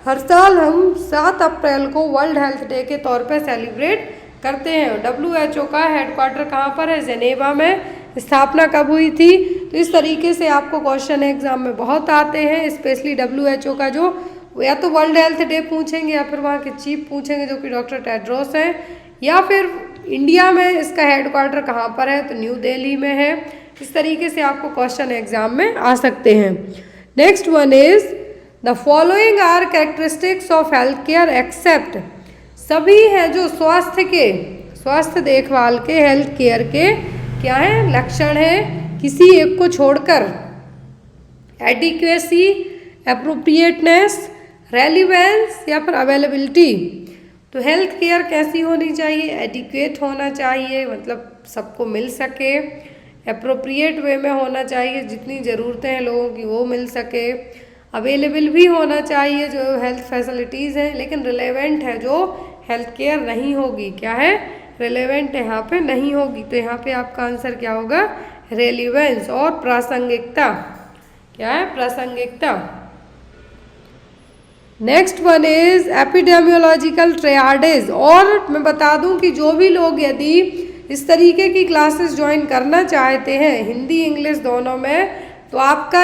हर साल हम 7 अप्रैल को वर्ल्ड हेल्थ डे के तौर पे सेलिब्रेट करते हैं। WHO का हेडक्वार्टर कहाँ पर है? जेनेवा में। स्थापना कब हुई थी? तो इस तरीके से आपको क्वेश्चन एग्जाम में बहुत आते हैं, स्पेशली WHO का जो या तो वर्ल्ड हेल्थ डे पूछेंगे या फिर वहाँ के चीफ पूछेंगे जो कि डॉक्टर टेड्रोस हैं, या फिर इंडिया में इसका हेडक्वार्टर कहाँ पर है? तो न्यू दिल्ली में है। इस तरीके से आपको क्वेश्चन एग्जाम में आ सकते हैं। Next one is the following are characteristics of health care except, सभी हैं जो स्वास्थ्य देखभाल के, हेल्थ केयर के क्या है? लक्षण है, किसी एक को छोड़कर। एडिक्वेसी, एप्रोप्रिएटनेस, रेलिवेंस या फिर अवेलेबिलिटी। तो हेल्थ केयर कैसी होनी चाहिए? एडिक्वेट होना चाहिए, मतलब सबको मिल सके। एप्रोप्रिएट वे में होना चाहिए, जितनी ज़रूरतें हैं लोगों की वो मिल सके। अवेलेबल भी होना चाहिए जो हेल्थ फैसिलिटीज़ हैं, लेकिन रिलेवेंट है जो हेल्थ केयर नहीं होगी। क्या है? रिलेवेंट यहाँ पे नहीं होगी। तो यहाँ पे आपका आंसर क्या होगा? रेलिवेंस। और प्रासंगिकता, क्या है? प्रासंगिकता। Next one is epidemiological triads. और मैं बता दूं कि जो भी लोग यदि इस तरीके की क्लासेस ज्वाइन करना चाहते हैं, हिंदी इंग्लिश दोनों में, तो आपका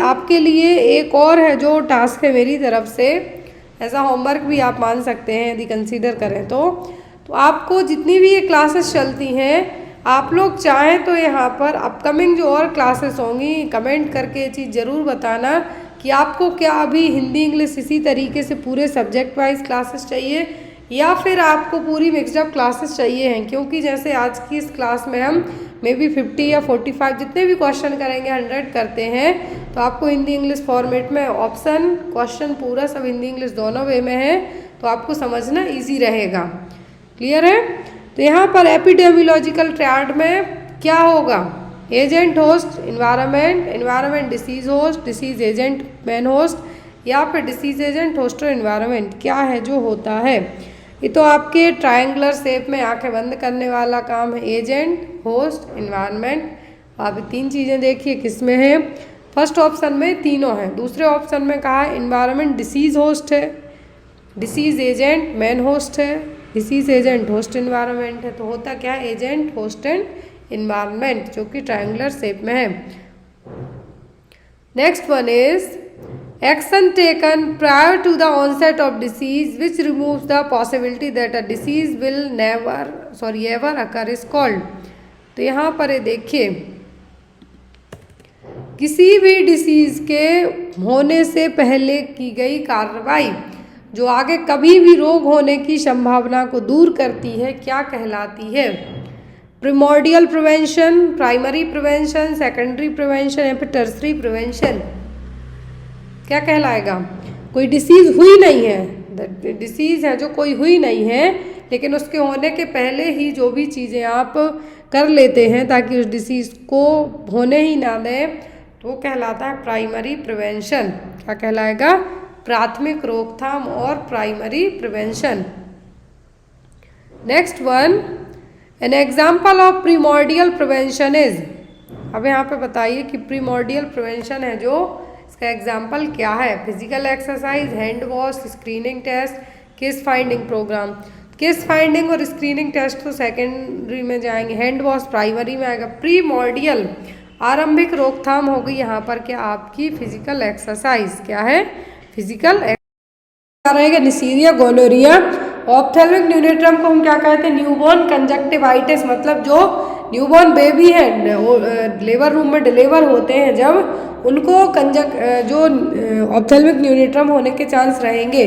आपके लिए एक और है जो टास्क है मेरी तरफ से, ऐसा होमवर्क भी आप मान सकते हैं यदि कंसीडर करें तो आपको जितनी भी ये क्लासेस चलती हैं, आप लोग चाहें तो यहाँ पर अपकमिंग जो और क्लासेस होंगी कमेंट करके ये चीज़ ज़रूर बताना कि आपको क्या अभी हिंदी इंग्लिश इसी तरीके से पूरे सब्जेक्ट वाइज क्लासेस चाहिए या फिर आपको पूरी मिक्सडअप क्लासेस चाहिए हैं। क्योंकि जैसे आज की इस क्लास में हम मे बी 50 या 45 जितने भी क्वेश्चन करेंगे 100 करते हैं, तो आपको हिंदी इंग्लिश फॉर्मेट में ऑप्शन क्वेश्चन पूरा सब हिंदी इंग्लिश दोनों वे में है, तो आपको समझना ईजी रहेगा। क्लियर है? तो यहाँ पर एपिडेमियोलॉजिकल ट्रायड में क्या होगा? Agent host environment, environment disease host, disease agent man host, या फिर डिसीज एजेंट होस्ट और इन्वायरमेंट क्या है जो होता है। ये तो आपके ट्रायंगुलर शेप में आंखें बंद करने वाला काम है, एजेंट होस्ट इन्वायरमेंट। आप तीन चीज़ें देखिए किस में है। फर्स्ट ऑप्शन में तीनों हैं, दूसरे ऑप्शन में कहा है इन्वायरमेंट डिसीज होस्ट है, डिसीज एजेंट मैन होस्ट है, डिसीज एजेंट होस्ट इन्वायरमेंट है। तो होता क्या है, एजेंट होस्ट एंड इन्वायरमेंट, जो कि ट्रायंगुलर शेप में है। Next one is action taken prior to the onset of disease which removes the possibility that a disease will ever occur is called. तो यहाँ पर ये देखिए, किसी भी डिसीज के होने से पहले की गई कार्रवाई जो आगे कभी भी रोग होने की संभावना को दूर करती है क्या कहलाती है। Primordial prevention, primary prevention, secondary prevention या फिर टर्सरी प्रिवेंशन क्या कहलाएगा। कोई डिसीज़ हुई नहीं है, डिसीज़ है जो कोई हुई नहीं है, लेकिन उसके होने के पहले ही जो भी चीज़ें आप कर लेते हैं ताकि उस डिसीज़ को होने ही ना दें, तो वो कहलाता है प्राइमरी प्रिवेंशन। क्या कहलाएगा, प्राथमिक रोकथाम और primary prevention. Next one, an example of primordial prevention is. अब यहाँ पे बताइए कि प्रीमोर्डियल प्रिवेंशन है जो, इसका एग्जाम्पल क्या है। Physical exercise, hand wash, screening test, case finding program. Case finding और स्क्रीनिंग टेस्ट तो सेकेंडरी में जाएंगे, हैंड वॉश प्राइमरी में आएगा। प्रीमोर्डियल आरंभिक रोकथाम हो गई यहाँ पर क्या आपकी फिजिकल एक्सरसाइज। क्या है, फिजिकल एक्सरसाइज रहेगा। निसीरिया गोनोरिया, ऑप्थेल्मिक न्यूनेट्रम को हम क्या कहते हैं, न्यूबॉर्न कंजक्टिवाइटिस, मतलब जो न्यूबॉर्न बेबी है लेबर रूम में डिलीवर होते हैं जब, उनको जो ऑप्थेल्मिक न्यूनेट्रम होने के चांस रहेंगे।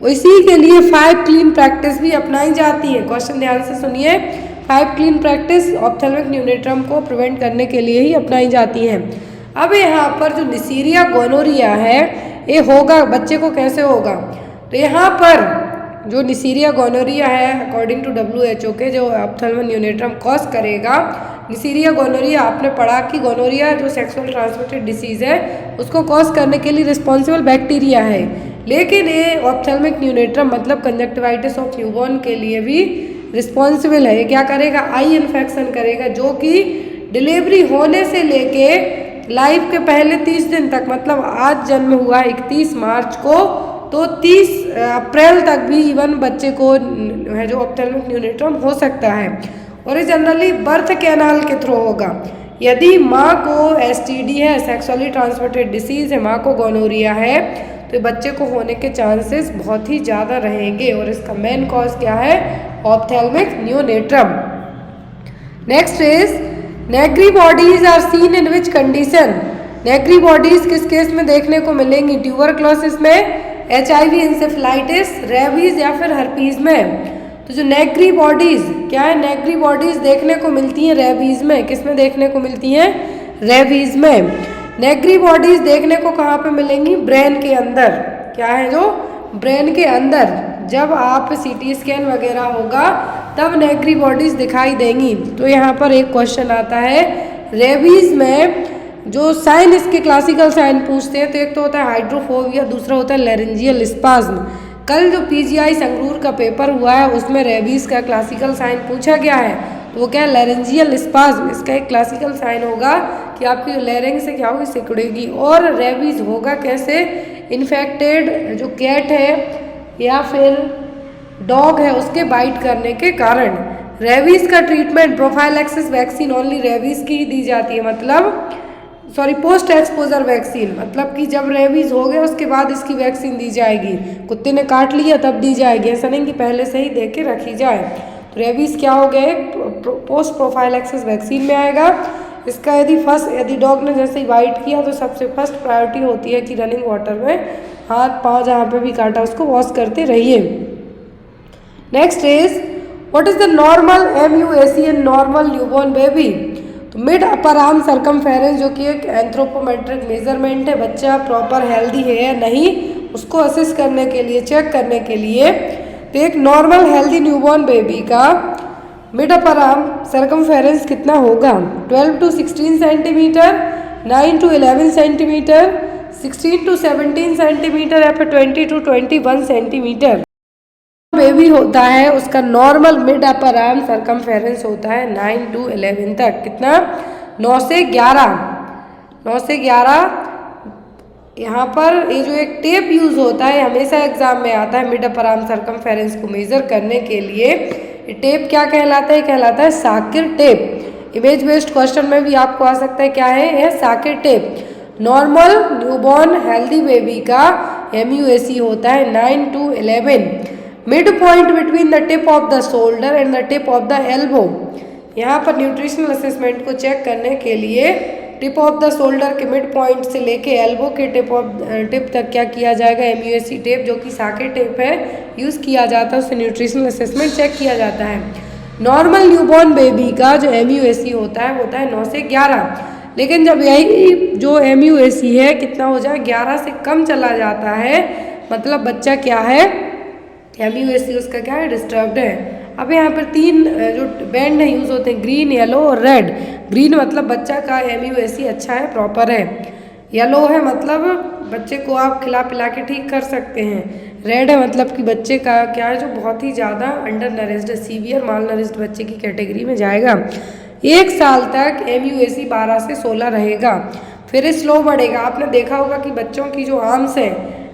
इसी के लिए 5 क्लीन प्रैक्टिस भी अपनाई जाती है। क्वेश्चन ध्यान से सुनिए, 5 क्लीन प्रैक्टिस ऑप्थेल्मिक न्यूनेट्रम को प्रिवेंट करने के लिए ही अपनाई जाती हैं। अब यहाँ पर जो निसीरिया गोनोरिया है ये होगा बच्चे को कैसे होगा, तो यहाँ पर जो निसीरिया गोनोरिया है अकॉर्डिंग टू WHO के जो ऑप्थेल्मिक न्यूनेट्रम कॉज करेगा, निसीरिया गोनोरिया आपने पढ़ा कि गोनोरिया जो सेक्सुअल ट्रांसमिटेड डिसीज़ है उसको कॉज करने के लिए रिस्पॉन्सिबल बैक्टीरिया है, लेकिन ये ऑप्थेल्मिक न्यूनेट्रम मतलब कंजक्टिवाइटिस ऑफ न्यूबॉर्न के लिए भी रिस्पॉन्सिबल है। ये क्या करेगा, आई इन्फेक्शन करेगा, जो कि डिलीवरी होने से लेके लाइफ के पहले 30 दिन तक, मतलब आज जन्म हुआ 31 मार्च को, तो 30 अप्रैल तक भी इवन बच्चे को है जो ऑप्थेल्मिक न्यूनेट्रम हो सकता है। और ये जनरली बर्थ कैनाल के थ्रू होगा। यदि माँ को STD है, सेक्सुअली ट्रांसमिटेड डिसीज़ है, माँ को गोनोरिया है, तो बच्चे को होने के चांसेस बहुत ही ज़्यादा रहेंगे। और इसका मेन कॉज क्या है, ophthalmia neonatorum. Next is Negri bodies are seen in which condition. Negri bodies किस केस में देखने को मिलेंगी, ट्यूबरक्लोसिस में, HIV इंसेफेलाइटिस, रेबीज या फिर हर्पीज में। तो जो नेग्री बॉडीज क्या है, नेग्री बॉडीज देखने को मिलती हैं रेबीज में। किस में देखने को मिलती हैं, रेबीज में। नेग्री बॉडीज देखने को कहाँ पे मिलेंगी, ब्रेन के अंदर। क्या है, जो ब्रेन के अंदर जब आप CT स्कैन वगैरह होगा तब नेग्री बॉडीज दिखाई देंगी। तो यहाँ पर एक क्वेश्चन आता है, रेबीज में जो साइन, इसके क्लासिकल साइन पूछते हैं, तो एक तो होता है हाइड्रोफोबिया, दूसरा होता है लेरेंजियल स्पाज्म। कल जो PGI संगरूर का पेपर हुआ है उसमें रेबीज का क्लासिकल साइन पूछा गया है, तो वो क्या है, लेरेंजियल स्पाज्म। इसका एक क्लासिकल साइन होगा कि आपकी लेरेंग से क्या होगी, सिकुड़ेगी। और रेबीज होगा कैसे, इन्फेक्टेड जो कैट है या फिर डॉग है उसके बाइट करने के कारण। रेबीज का treatment prophylaxis vaccine only rabies की ही दी जाती है, मतलब पोस्ट एक्सपोजर वैक्सीन, मतलब कि जब रेबीज हो गया उसके बाद इसकी वैक्सीन दी जाएगी। कुत्ते ने काट लिया तब दी जाएगी, ऐसा नहीं कि पहले से ही दे के रखी जाए। तो रेबीज क्या हो गया, पोस्ट प्रोफाइलैक्सिस वैक्सीन में आएगा। इसका यदि डॉग ने जैसे ही बाइट किया तो सबसे फर्स्ट प्रायोरिटी होती है कि रनिंग वाटर में हाथ पाँव जहाँ पे भी काटा उसको वॉश करते रहिए। Next is what is the normal MUAC in normal newborn baby. तो मिड अपर आर्म सर्कमफेरेंस जो कि एक एंथ्रोपोमेट्रिक मेजरमेंट है, बच्चा प्रॉपर हेल्दी है या नहीं उसको असेस करने के लिए, चेक करने के लिए। तो एक नॉर्मल हेल्दी न्यूबॉर्न बेबी का मिड अपर आर्म सर्कमफेरेंस कितना होगा? 12 to 16 centimetre, 9 to 11 centimetre, 16 to 17 centimetre या फिर 20 टू 21 सेंटीमीटर। बेबी होता है उसका normal mid upper arm circumference होता है 9 टू 11 तक। कितना? 9 से 11, 9 से 11। यहाँ पर ये जो एक टेप यूज़ होता है हमेशा एग्जाम में आता है मिड अपर आर्म सर्कमफेरेंस को मेज़र करने के लिए। ये टेप क्या कहलाता है? कहलाता है Shakir tape. Image based question में भी आपको आ सकता है क्या है? यह Shakir tape. Normal newborn healthy baby का MUAC होता है 9 to 11। Mid point between the tip of the shoulder and the tip of the elbow. यहाँ पर न्यूट्रिशनल असेसमेंट को चेक करने के लिए टिप ऑफ द शोल्डर के मिड पॉइंट से लेके एल्बो के टिप तक क्या किया जाएगा? MUAC टेप जो कि साकिर टेप है यूज़ किया जाता है, उससे न्यूट्रिशनल असेसमेंट चेक किया जाता है। नॉर्मल न्यूबॉर्न बेबी का जो MUAC होता है वो होता है 9 से 11। लेकिन जब यही जो MUAC है कितना हो जाए? 11 से कम चला जाता है, मतलब बच्चा क्या है? MUAC उसका क्या है? डिस्टर्ब्ड है। अब यहाँ पर 3 जो बैंड है यूज़ होते हैं, ग्रीन, येलो और रेड। ग्रीन मतलब बच्चा का MUAC अच्छा है, प्रॉपर है। येलो है मतलब बच्चे को आप खिला पिला के ठीक कर सकते हैं। रेड है मतलब कि बच्चे का क्या है? जो बहुत ही ज़्यादा अंडर नरिश्ड है, सीवियर माल नरिश्ड बच्चे की कैटेगरी में जाएगा। 1 साल तक MUAC 12 से 16 रहेगा, फिर स्लो बढ़ेगा। आपने देखा होगा कि बच्चों की जो आर्म्स है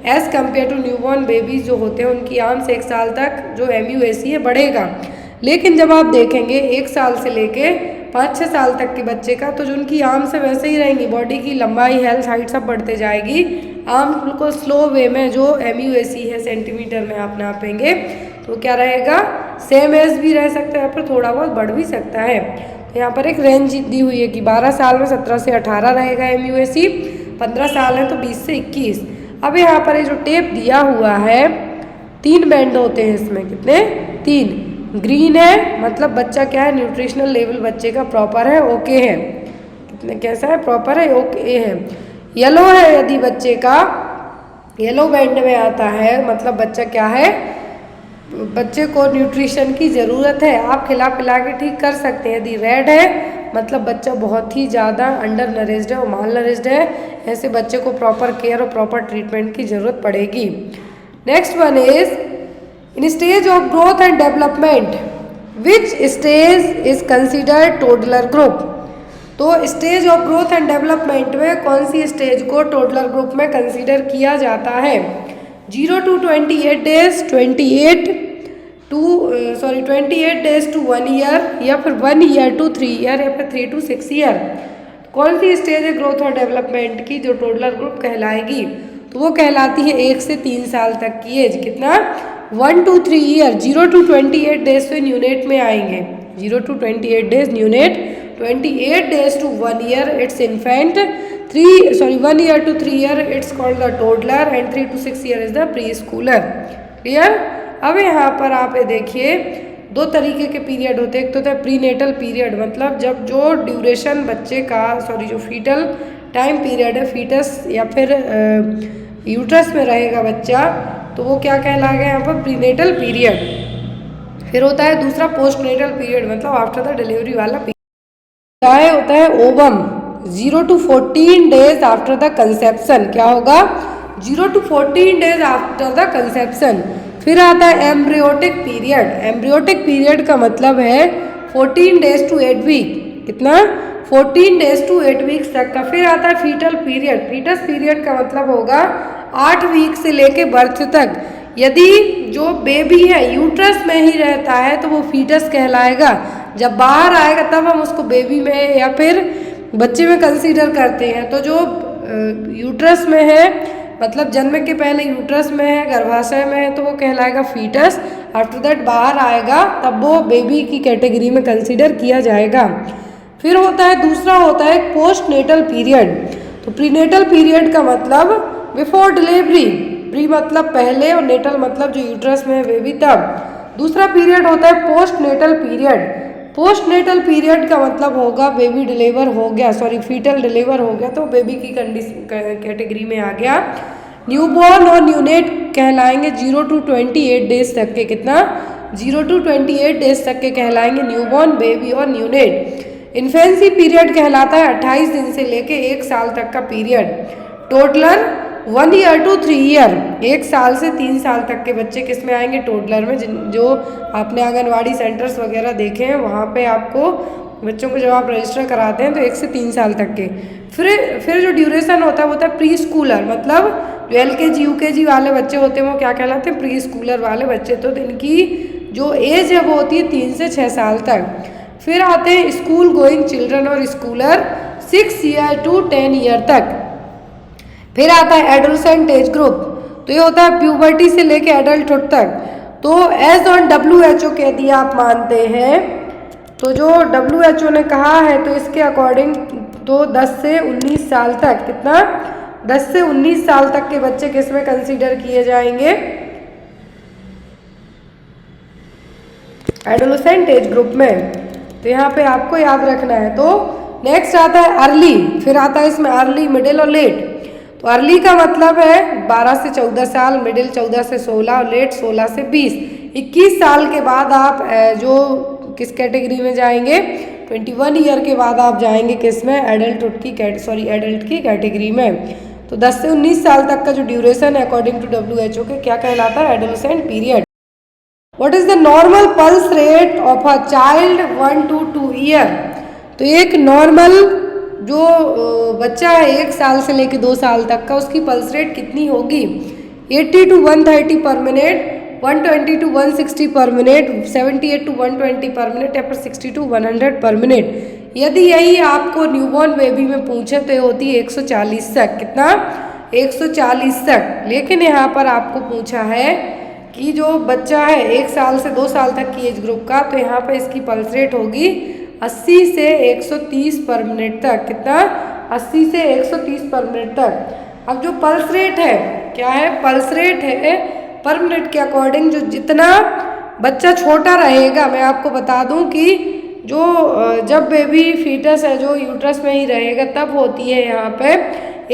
as compare to newborn babies जो होते हैं उनकी आर्म्स 1 साल तक जो MUAC है बढ़ेगा। लेकिन जब आप देखेंगे 1 साल से लेके 5-6 साल तक के बच्चे का, तो जो उनकी आर्म्स है वैसे ही रहेंगी, बॉडी की लंबाई, हेल्थ, हाइट सब बढ़ते जाएगी। आर्म्स बिल्कुल स्लो वे में जो MUAC है सेंटीमीटर में आप नापेंगे तो क्या रहेगा? सेम एज भी रह सकता है, पर थोड़ा बहुत बढ़ भी सकता है। तो यहाँ पर एक रेंज दी हुई है कि 12 साल में 17 से 18 रहेगा MUAC, 15 साल है तो 20 से 21। अब यहाँ पर ये जो टेप दिया हुआ है 3 बैंड होते हैं इसमें। कितने? 3। ग्रीन है मतलब बच्चा क्या है? न्यूट्रिशनल लेवल बच्चे का प्रॉपर है, ओके है। कितने कैसा है? प्रॉपर है, ओके है। येलो है यदि बच्चे का येलो बैंड में आता है मतलब बच्चा क्या है? बच्चे को न्यूट्रिशन की ज़रूरत है, आप खिला पिला के ठीक कर सकते हैं। यदि रेड है मतलब बच्चा बहुत ही ज़्यादा अंडर नरिश्ड है और माल नरिश्ड है, ऐसे बच्चे को प्रॉपर केयर और प्रॉपर ट्रीटमेंट की ज़रूरत पड़ेगी। Next one is in stage of growth and development which stage is considered toddler group. तो stage of growth and development में कौन सी स्टेज को टोडलर ग्रुप में कंसिडर किया जाता है? 0 to 28 days, 28 days to 1 year, या फिर 1 ईयर टू 3 ईयर, या फिर 3 to 6 ईयर। कौन सी स्टेज है ग्रोथ और डेवलपमेंट की जो टोडलर ग्रुप कहलाएगी? तो वो कहलाती है 1 से 3 साल तक की एज। कितना? 1 to 3 ईयर। 0 to 28 डेज से न्यूनेट में आएंगे। 0 to 28 days neonate, 28 days to 1 year it's infant, 1 year to 3 year it's called the toddler and 3 to 6 year is the preschooler. Clear? अब यहाँ पर आप ये देखिए 2 तरीके के पीरियड होते हैं। एक तो होता है प्रीनेटल पीरियड, मतलब जब जो ड्यूरेशन बच्चे का जो फीटल टाइम पीरियड है, फीटस या फिर यूट्रस में रहेगा बच्चा, तो वो क्या कहलाएगा यहाँ पर? Prenatal period. फिर होता है दूसरा पोस्टनेटल पीरियड, मतलब आफ्टर द डिलीवरी वाला पीरियड। क्या होता है? Ovum. 0 to 14 days after the conception. क्या होगा? 0 to 14 days after the conception. फिर आता है एम्ब्रियोटिक पीरियड। एम्ब्रियोटिक पीरियड का मतलब है 14 डेज टू 8 वीक। कितना? 14 डेज टू 8 वीक्स तक का। फिर आता है फीटल पीरियड। फीटस पीरियड का मतलब होगा 8 वीक से लेके बर्थ तक। यदि जो बेबी है यूट्रस में ही रहता है तो वो फीटस कहलाएगा। जब बाहर आएगा तब हम उसको बेबी में या फिर बच्चे में कंसीडर करते हैं। तो जो यूट्रस में है मतलब जन्म के पहले यूट्रस में है, गर्भाशय में है, तो वो कहलाएगा फीटस। आफ्टर दैट बाहर आएगा तब वो बेबी की कैटेगरी में कंसीडर किया जाएगा। फिर होता है दूसरा होता है पोस्ट नेटल पीरियड। तो प्रीनेटल पीरियड का मतलब बिफोर डिलीवरी, प्री मतलब पहले और नेटल मतलब जो यूट्रस में है बेबी तब। दूसरा पीरियड होता है postnatal period. Postnatal period का मतलब होगा बेबी डिलीवर हो गया, फीटल डिलीवर हो गया तो बेबी की कंडीशन कैटेगरी में आ गया। न्यूबॉर्न और न्यूनेट कहलाएंगे 0 to 28 डेज तक के। कितना? 0 to 28 डेज तक के कहलाएंगे न्यूबॉर्न बेबी और न्यूनेट। इन्फेंसी पीरियड कहलाता है 28 दिन से लेके 1 साल तक का पीरियड। टोडलर 1 ईयर टू 3 ईयर, 1 साल से 3 साल तक के बच्चे किस में आएंगे, टोडलर में। जो आपने आंगनवाड़ी सेंटर्स वगैरह देखे हैं वहाँ पे आपको बच्चों को जब आप रजिस्टर कराते हैं तो 1 से 3 साल तक के। फिर जो ड्यूरेशन होता है वो होता है प्री स्कूलर, मतलब जो LKG UKG वाले बच्चे होते हैं वो क्या कहलाते हैं, प्री स्कूलर वाले बच्चे। तो इनकी जो एज है वो होती है 3 से 6 साल तक। फिर आते हैं स्कूल गोइंग चिल्ड्रन और स्कूलर 6 ईयर टू 10 ईयर तक। फिर आता है एडोलसेंट एज ग्रुप, तो ये होता है प्यूबर्टी से लेके एडल्टहुड तक। तो एज ऑन WHO के यदि आप मानते हैं तो जो WHO ने कहा है तो इसके अकॉर्डिंग तो 10 से 19 साल तक, कितना, 10 से 19 साल तक के बच्चे किस में कंसीडर किए जाएंगे, एडोलसेंट एज ग्रुप में। तो यहाँ पे आपको याद रखना है। तो नेक्स्ट आता है अर्ली, फिर आता है इसमें अर्ली, मिडिल और लेट। तो अर्ली का मतलब है 12 से 14 साल, मिडिल 14 से 16 और लेट 16 से 20। 21 साल के बाद आप जो किस कैटेगरी में जाएंगे, 21 ईयर के बाद आप जाएंगे किस में, एडल्ट की कैटेगरी में। तो 10 से 19 साल तक का जो ड्यूरेशन है अकॉर्डिंग टू WHO के क्या कहलाता है, adolescent period. What is the normal pulse rate of a child 1 to 2 year. तो एक नॉर्मल जो बच्चा है 1 साल से लेके 2 साल तक का, उसकी पल्स रेट कितनी होगी, 80 to 130 पर मिनट, 120 to 160 पर मिनट, 78 to 120 पर मिनट या फिर 60 to 100 पर मिनट। यदि यही आपको न्यूबॉर्न बेबी में पूछे तो ये होती है 140 तक, कितना, 140 तक। लेकिन यहाँ पर आपको पूछा है कि जो बच्चा है 1 साल से 2 साल तक की एज ग्रुप का, तो यहाँ पर इसकी पल्स रेट होगी 80 से 130 पर मिनट तक, कितना, 80 से 130 पर मिनट तक। अब जो पल्स रेट है क्या है, पल्स रेट है पर मिनट के अकॉर्डिंग। जो जितना बच्चा छोटा रहेगा, मैं आपको बता दूं कि जो जब बेबी फीटस है जो यूट्रस में ही रहेगा तब होती है यहाँ पे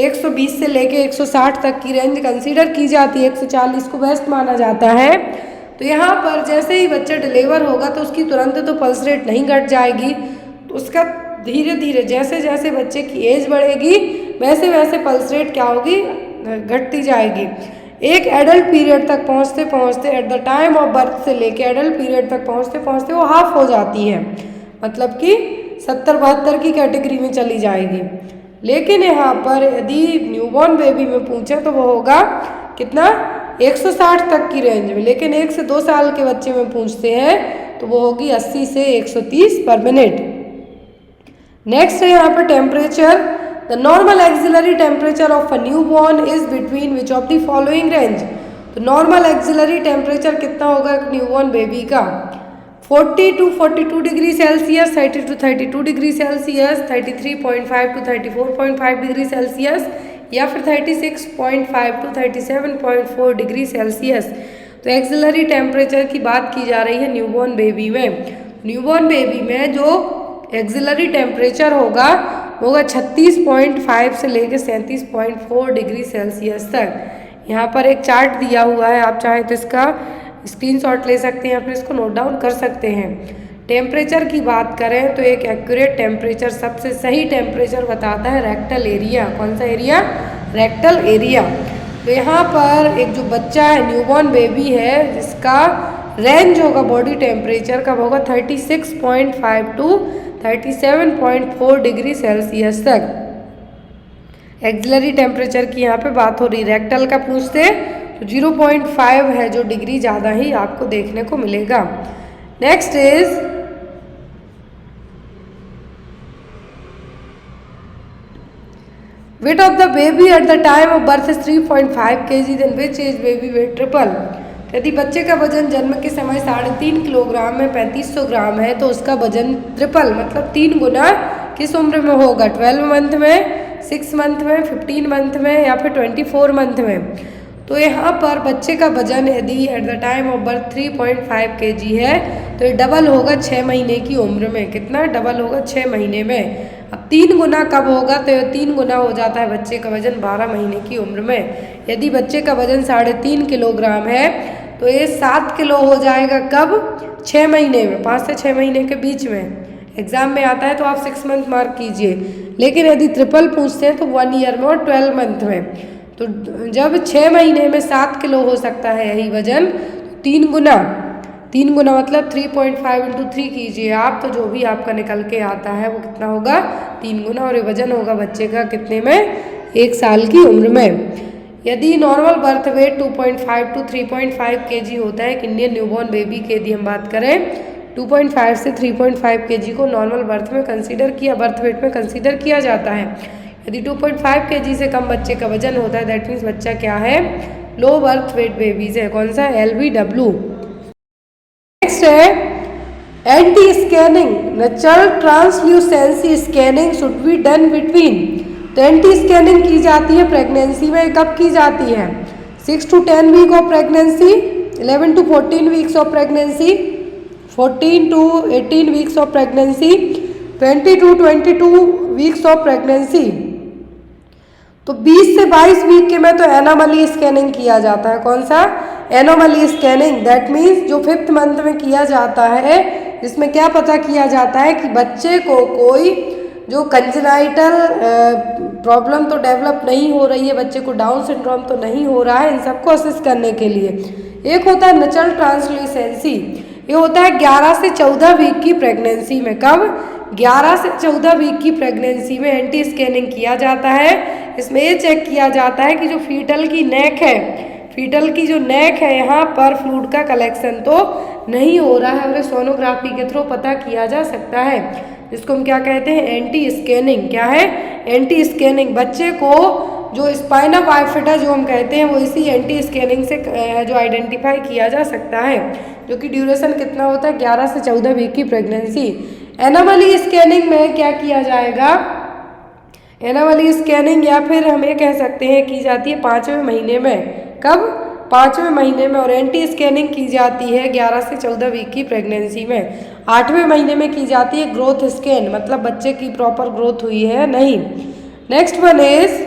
120 से लेके 160 तक की रेंज कंसीडर की जाती है, 140 को बेस्ट माना जाता है। तो यहाँ पर जैसे ही बच्चा डिलीवर होगा तो उसकी तुरंत तो पल्स रेट नहीं घट जाएगी, तो उसका धीरे धीरे जैसे जैसे बच्चे की एज बढ़ेगी वैसे वैसे पल्स रेट क्या होगी, घटती जाएगी। एक एडल्ट पीरियड तक पहुँचते पहुँचते eight the time of birth से लेके एडल्ट पीरियड तक पहुँचते पहुँचते वो हाफ हो जाती है, मतलब कि 70-72 की कैटेगरी में चली जाएगी। लेकिन यहाँ पर यदि न्यूबॉर्न बेबी में पूछे तो वो होगा कितना, 160 तक की रेंज में। लेकिन 1 से 2 साल के बच्चे में पूछते हैं तो वो होगी 80 से 130 पर मिनट। नेक्स्ट है यहाँ पर temperature. The normal axillary temperature of a newborn is between which of the following range. तो नॉर्मल एक्सिलरी टेम्परेचर कितना होगा एक न्यूबॉर्न बेबी का, 40 to 42 degree Celsius, 30 to 32 degree Celsius, 33.5 to 34.5 degree Celsius या फिर 36.5 to 37.4 डिग्री सेल्सियस। तो axillary temperature की बात की जा रही है न्यूबॉर्न बेबी में। न्यूबॉर्न बेबी में जो एक्सिलरी टेम्परेचर होगा वो होगा 36.5 से लेकर 37.4 डिग्री सेल्सियस तक। यहाँ पर एक चार्ट दिया हुआ है, आप चाहे तो इसका स्क्रीनशॉट ले सकते हैं या फिर इसको नोट डाउन कर सकते हैं। टेम्परेचर की बात करें तो एक एक्यूरेट टेम्परेचर, सबसे सही टेम्परेचर बताता है रेक्टल एरिया। कौन सा एरिया, रेक्टल एरिया। तो यहाँ पर एक जो बच्चा है न्यूबॉर्न बेबी है जिसका रेंज होगा बॉडी टेम्परेचर का होगा 36.5 to 37.4 डिग्री सेल्सियस तक। एक्सिलरी टेम्परेचर की यहाँ पे बात हो रही, रेक्टल का पूछते तो 0.5 है जो डिग्री ज़्यादा ही आपको देखने को मिलेगा। Next is weight of the baby at the time of birth is 3.5 kg, then which age baby weight triple. यदि बच्चे का वजन जन्म के समय 3.5 किलोग्राम में 3500 ग्राम है तो उसका वजन ट्रिपल मतलब 3 गुना किस उम्र में होगा, 12 मंथ में, 6 मंथ में, 15 मंथ में या फिर 24 मंथ में। तो यहाँ पर बच्चे का वजन यदि eight the time of birth 3.5 kg है तो ये डबल होगा 6 महीने की उम्र में। कितना डबल होगा, 6 महीने में। अब 3 गुना कब होगा, तो 3 गुना हो जाता है बच्चे का वजन 12 महीने की उम्र में। यदि बच्चे का वजन 3.5 किलोग्राम है तो ये 7 किलो हो जाएगा कब? 6 महीने में, 5 से 6 महीने के बीच में। एग्जाम में आता है तो आप 6 मंथ मार्क कीजिए, लेकिन यदि ट्रिपल पूछते हैं तो 1 ईयर में और 12 मंथ में। तो जब 6 महीने में 7 किलो हो सकता है यही वजन, 3 गुना मतलब 3.5 इंटू 3 कीजिए आप, तो जो भी आपका निकल के आता है वो कितना होगा? 3 गुना। और ये वजन होगा बच्चे का कितने में? 1 साल की उम्र में। यदि normal birth weight 2.5 to 3.5 kg होता है, एक इंडियन न्यूबॉर्न बेबी की यदि हम बात करें 2.5 से 3.5 केजी को नॉर्मल बर्थ वेट में कंसीडर किया जाता है। यदि 2.5 केजी से कम बच्चे का वजन होता है, दैट मीन्स बच्चा क्या है? लो बर्थ वेट बेबीज है। कौन सा? LBW। नेक्स्ट है anti scanning, natural translucency scanning should be done between. तो एंटी स्कैनिंग की जाती है प्रेगनेंसी में, कब की जाती है? 6 to 10 week of pregnancy, 11 to 14 weeks of pregnancy, 14 to 18 weeks of pregnancy, 20 to 22 weeks of pregnancy. तो 20 से 22 वीक के में तो एनोमली स्कैनिंग किया जाता है। कौन सा? एनोमली स्कैनिंग, दैट मीन्स जो 5th मंथ में किया जाता है, इसमें क्या पता किया जाता है कि बच्चे को कोई जो कंजेनाइटल प्रॉब्लम तो डेवलप नहीं हो रही है, बच्चे को डाउन सिंड्रोम तो नहीं हो रहा है, इन सबको असेस करने के लिए। एक होता है नेचुरल ट्रांसल्यूसेंसी, ये होता है 11 से 14 वीक की प्रेगनेंसी में। कब? 11 से 14 वीक की प्रेगनेंसी में एंटी स्कैनिंग किया जाता है। इसमें ये चेक किया जाता है कि जो फीटल की नेक है, यहाँ पर फ्लूइड का कलेक्शन तो नहीं हो रहा है, और सोनोग्राफी के थ्रू पता किया जा सकता है, जिसको हम क्या कहते हैं? Anti scanning. क्या है? Anti scanning. बच्चे को जो स्पाइना बाइफिडा जो हम कहते हैं वो इसी एंटी स्कैनिंग से जो आइडेंटिफाई किया जा सकता है, जो कि ड्यूरेशन कितना होता है? 11 से 14 वीक की प्रेगनेंसी। एनोमली स्कैनिंग में क्या किया जाएगा? एनोमली स्कैनिंग या फिर हम ये कह सकते हैं की जाती है 5वें महीने में। कब? 5वें महीने में। और एंटी स्कैनिंग की जाती है 11 से 14 वीक की प्रेगनेंसी में। 8वें महीने में की जाती है ग्रोथ स्कैन, मतलब बच्चे की प्रॉपर ग्रोथ हुई है नहीं। Next one is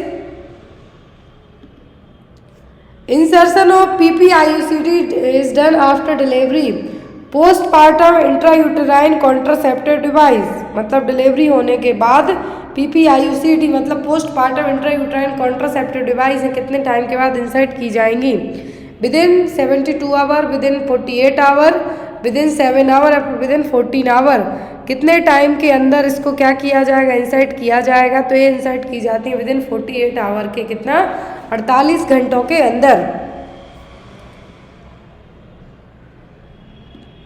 insertion of PPIUCD is done after delivery, postpartum intrauterine contraceptive device, मतलब डिलीवरी होने के बाद PPIUCD मतलब पोस्टपार्टम इंट्रायूटेराइन कॉन्ट्रासेप्टिव डिवाइस है, कितने टाइम के बाद इंसर्ट की जाएंगी? Within 72 hour, within 48 hour, within 7 hour, within 14 hour. कितने टाइम के अंदर इसको क्या किया जाएगा? इंसर्ट किया जाएगा। तो ये इंसर्ट की जाती है विदिन 48 आवर के, कितना? 48 घंटों के अंदर।